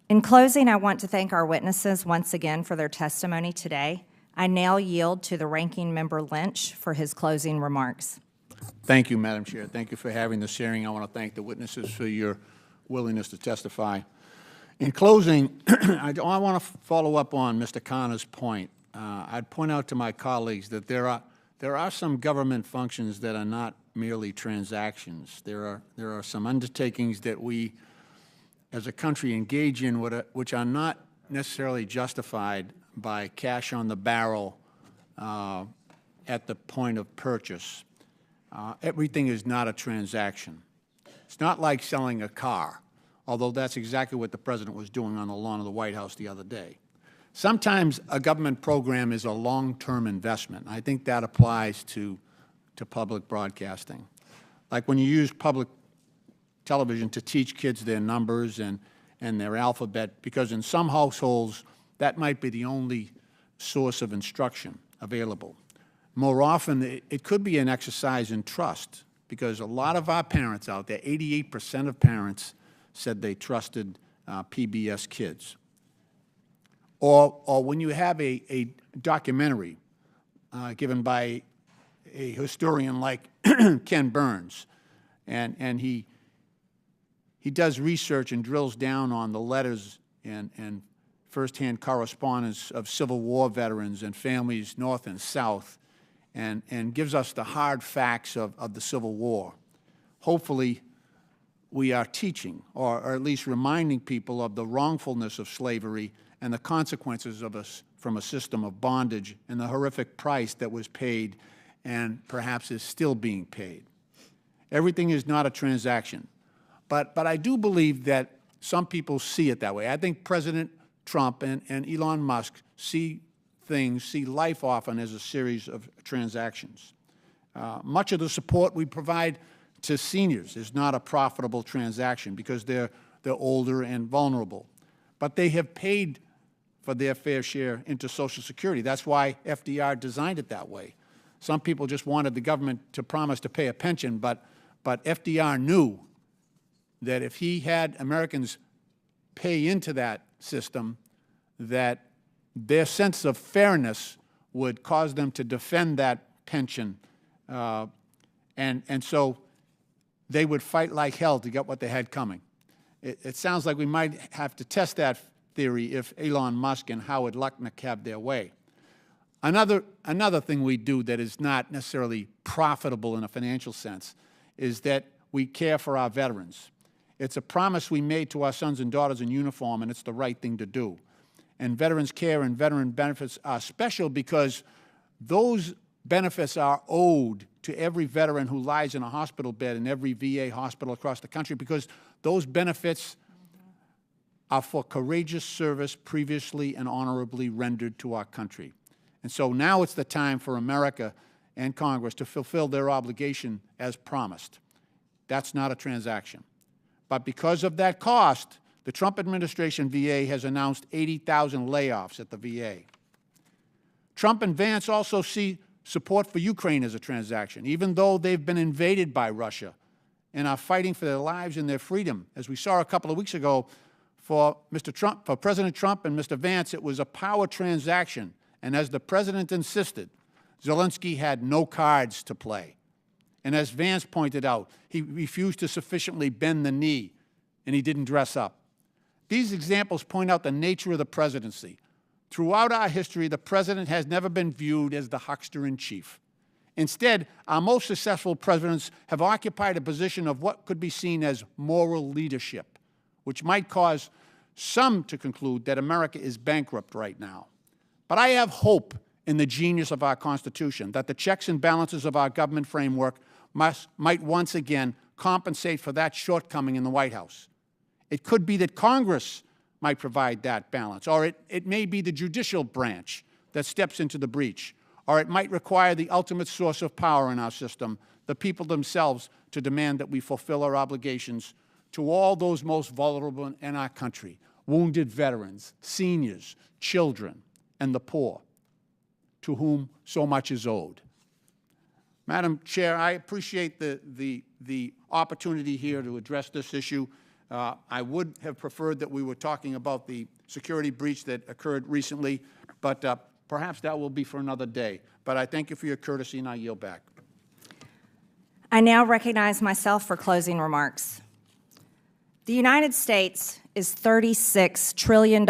In closing, I want to thank our witnesses once again for their testimony today. I now yield to the Ranking Member Lynch for his closing remarks. Thank you, Madam Chair. Thank you for having this hearing. I want to thank the witnesses for your willingness to testify. In closing, I want to follow up on Mr. Connor's point. I'd point out to my colleagues that there are some government functions that are not merely transactions. There are some undertakings that we, as a country, engage in which are not necessarily justified by cash on the barrel at the point of purchase. Everything is not a transaction. It's not like selling a car, although that's exactly what the President was doing on the lawn of the White House the other day. Sometimes a government program is a long-term investment. I think that applies to public broadcasting. Like when you use public television to teach kids their numbers and their alphabet, because in some households that might be the only source of instruction available. More often, it could be an exercise in trust, because a lot of our parents out there, 88% of parents, said they trusted PBS Kids. Or when you have a documentary given by a historian like Ken Burns, and he does research and drills down on the letters and firsthand correspondence of Civil War veterans and families north and south, and gives us the hard facts of the Civil War. Hopefully, we are teaching, or at least reminding people of the wrongfulness of slavery and the consequences of us from a system of bondage and the horrific price that was paid and perhaps is still being paid. Everything is not a transaction. But I do believe that some people see it that way. I think President Trump and Elon Musk see life often as a series of transactions. Much of the support we provide to seniors is not a profitable transaction because they're older and vulnerable. But they have paid for their fair share into Social Security. That's why FDR designed it that way. Some people just wanted the government to promise to pay a pension, but FDR knew that if he had Americans pay into that system, that their sense of fairness would cause them to defend that pension. And so they would fight like hell to get what they had coming. It sounds like we might have to test that theory if Elon Musk and Howard Lutnick have their way. Another thing we do that is not necessarily profitable in a financial sense is that we care for our veterans. It's a promise we made to our sons and daughters in uniform, and it's the right thing to do. And veterans care and veteran benefits are special because those benefits are owed to every veteran who lies in a hospital bed in every VA hospital across the country, because those benefits are for courageous service previously and honorably rendered to our country. And so now it's the time for America and Congress to fulfill their obligation as promised. That's not a transaction. But because of that cost, the Trump administration VA has announced 80,000 layoffs at the VA. Trump and Vance also see support for Ukraine as a transaction, even though they've been invaded by Russia and are fighting for their lives and their freedom. As we saw a couple of weeks ago, for President Trump and Mr. Vance, it was a power transaction. And as the President insisted, Zelensky had no cards to play. And as Vance pointed out, he refused to sufficiently bend the knee, and he didn't dress up. These examples point out the nature of the presidency. Throughout our history, the President has never been viewed as the huckster-in-chief. Instead, our most successful presidents have occupied a position of what could be seen as moral leadership, which might cause some to conclude that America is bankrupt right now. But I have hope in the genius of our Constitution, that the checks and balances of our government framework might once again compensate for that shortcoming in the White House. It could be that Congress might provide that balance, or it may be the judicial branch that steps into the breach, or it might require the ultimate source of power in our system, the people themselves, to demand that we fulfill our obligations to all those most vulnerable in our country, wounded veterans, seniors, children, and the poor, to whom so much is owed. Madam Chair, I appreciate the opportunity here to address this issue. I would have preferred that we were talking about the security breach that occurred recently, but perhaps that will be for another day. But I thank you for your courtesy, and I yield back. I now recognize myself for closing remarks. The United States is $36 trillion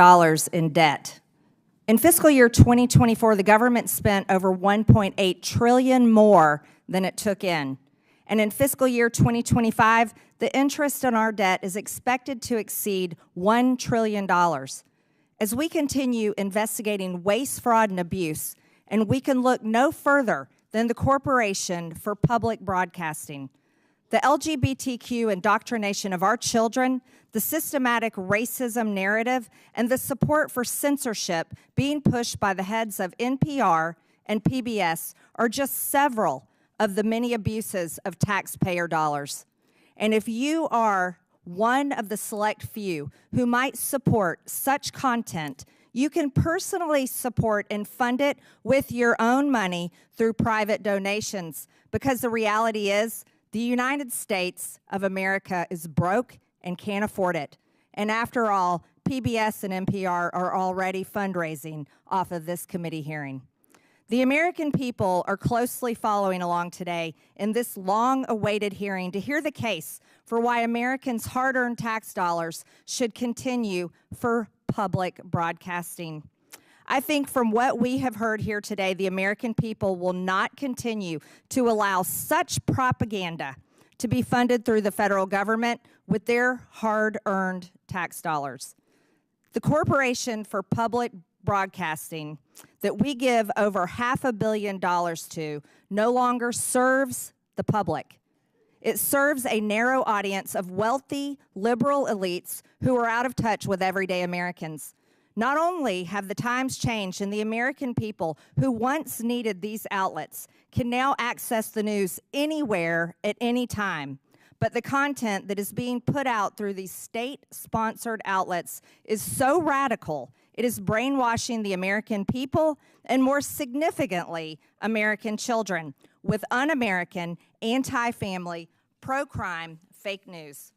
in debt. In fiscal year 2024, the government spent over $1.8 trillion more than it took in. And in fiscal year 2025, the interest on our debt is expected to exceed $1 trillion. As we continue investigating waste, fraud, and abuse, and we can look no further than the Corporation for Public Broadcasting, the LGBTQ indoctrination of our children, the systematic racism narrative, and the support for censorship being pushed by the heads of NPR and PBS are just several of the many abuses of taxpayer dollars. And if you are one of the select few who might support such content, you can personally support and fund it with your own money through private donations, because the reality is the United States of America is broke and can't afford it. And after all, PBS and NPR are already fundraising off of this committee hearing. The American people are closely following along today in this long-awaited hearing to hear the case for why Americans' hard-earned tax dollars should continue for public broadcasting. I think from what we have heard here today, the American people will not continue to allow such propaganda to be funded through the federal government with their hard-earned tax dollars. The Corporation for Public Broadcasting that we give over $500 million to no longer serves the public. It serves a narrow audience of wealthy, liberal elites who are out of touch with everyday Americans. Not only have the times changed and the American people who once needed these outlets can now access the news anywhere at any time, but the content that is being put out through these state-sponsored outlets is so radical, it is brainwashing the American people and, more significantly, American children with un-American, anti-family, pro-crime fake news.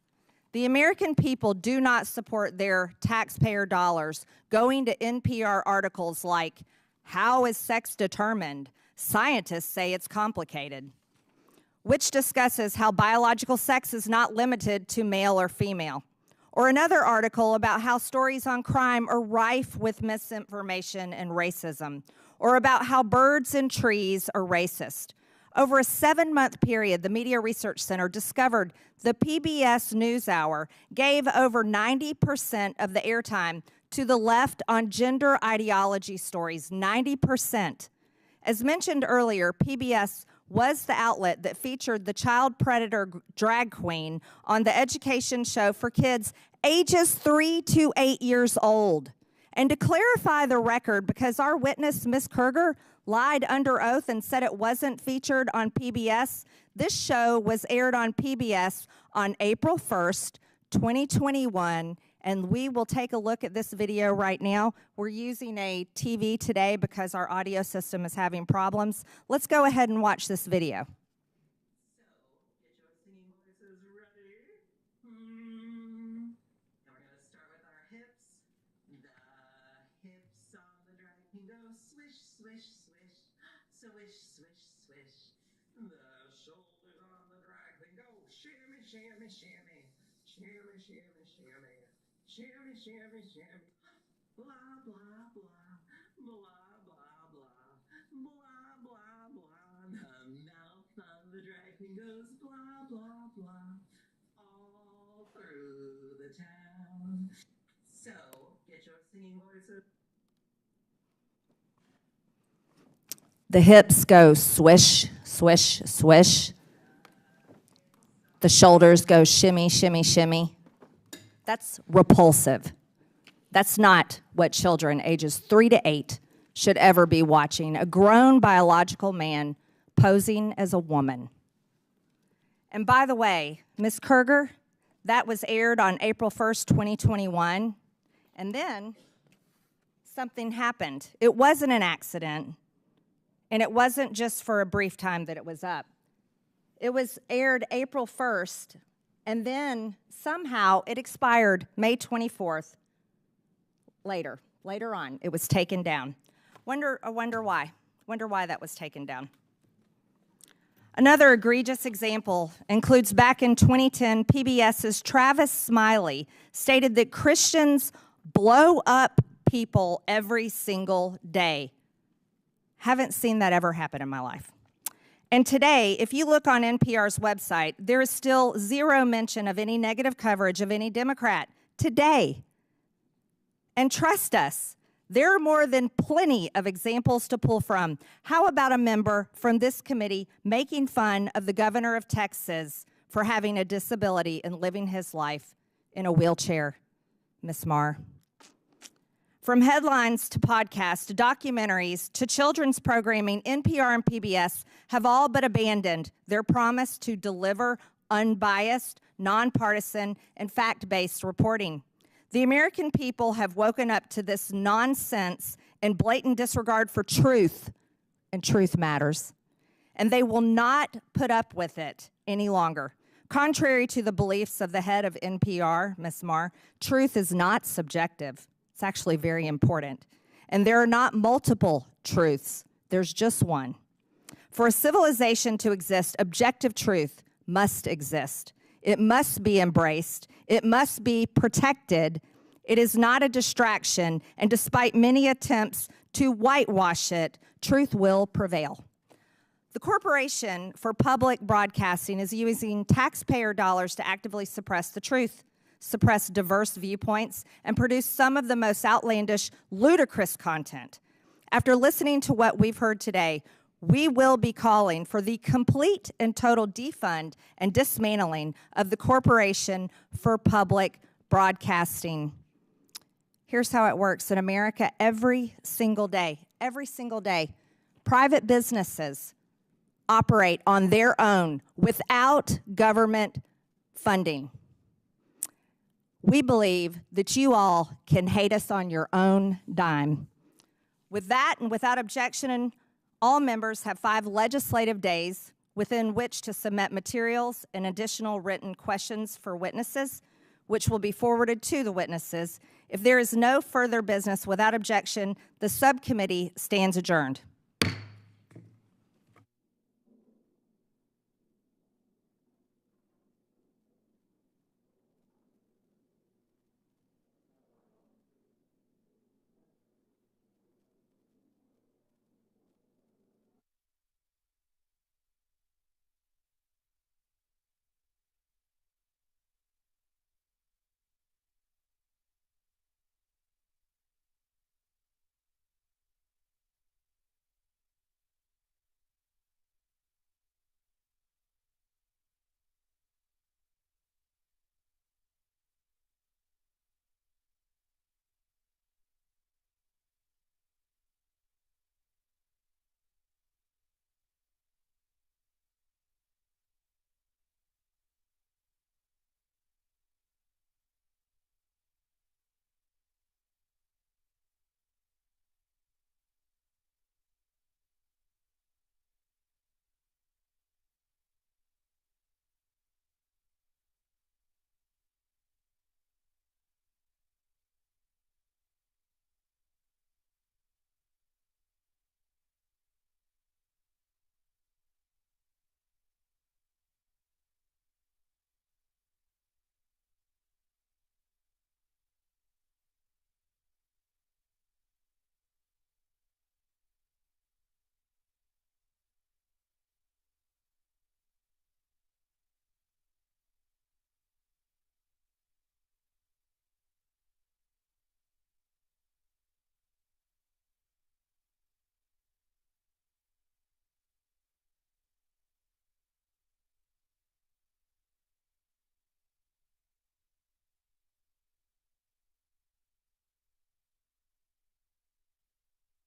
The American people do not support their taxpayer dollars going to NPR articles like, "How is sex determined? Scientists say it's complicated," which discusses how biological sex is not limited to male or female. Or another article about how stories on crime are rife with misinformation and racism. Or about how birds and trees are racist. Over a 7-month period, the Media Research Center discovered the PBS NewsHour gave over 90% of the airtime to the left on gender ideology stories, 90%. As mentioned earlier, PBS was the outlet that featured the child predator drag queen on the education show for kids ages 3 to 8 years old. And to clarify the record, because our witness, Ms. Kerger, lied under oath and said it wasn't featured on PBS, this show was aired on PBS on April 1st, 2021, and we will take a look at this video right now. We're using a TV today because our audio system is having problems. Let's go ahead and watch this video. Shimmy, shimmy, shimmy. Blah, blah, blah. Blah, blah, blah. Blah, blah, blah. The mouth of the drag queen goes blah, blah, blah. All through the town. So, get your singing voices. The hips go swish, swish, swish. The shoulders go shimmy, shimmy, shimmy. That's repulsive. That's not what children ages 3 to 8 should ever be watching. A grown biological man posing as a woman. And by the way, Ms. Kerger, that was aired on April 1st, 2021. And then something happened. It wasn't an accident. And it wasn't just for a brief time that it was up. It was aired April 1st, and then somehow it expired May 24th. Later on, it was taken down. I wonder why. Wonder why that was taken down. Another egregious example includes back in 2010, PBS's Travis Smiley stated that Christians blow up people every single day. Haven't seen that ever happen in my life. And today, if you look on NPR's website, there is still zero mention of any negative coverage of any Democrat today. And trust us, there are more than plenty of examples to pull from. How about a member from this committee making fun of the governor of Texas for having a disability and living his life in a wheelchair? Ms. Marr. From headlines to podcasts to documentaries to children's programming, NPR and PBS have all but abandoned their promise to deliver unbiased, nonpartisan, and fact-based reporting. The American people have woken up to this nonsense and blatant disregard for truth, and truth matters. And they will not put up with it any longer. Contrary to the beliefs of the head of NPR, Ms. Marr, truth is not subjective. It's actually very important. And there are not multiple truths. There's just one. For a civilization to exist, objective truth must exist. It must be embraced. It must be protected. It is not a distraction, and despite many attempts to whitewash it, truth will prevail. The Corporation for Public Broadcasting is using taxpayer dollars to actively suppress the truth, suppress diverse viewpoints, and produce some of the most outlandish, ludicrous content. After listening to what we've heard today, we will be calling for the complete and total defund and dismantling of the Corporation for Public Broadcasting. Here's how it works in America every single day, private businesses operate on their own without government funding. We believe that you all can hate us on your own dime. With that and without objection, all members have 5 legislative days within which to submit materials and additional written questions for witnesses, which will be forwarded to the witnesses. If there is no further business without objection, the subcommittee stands adjourned.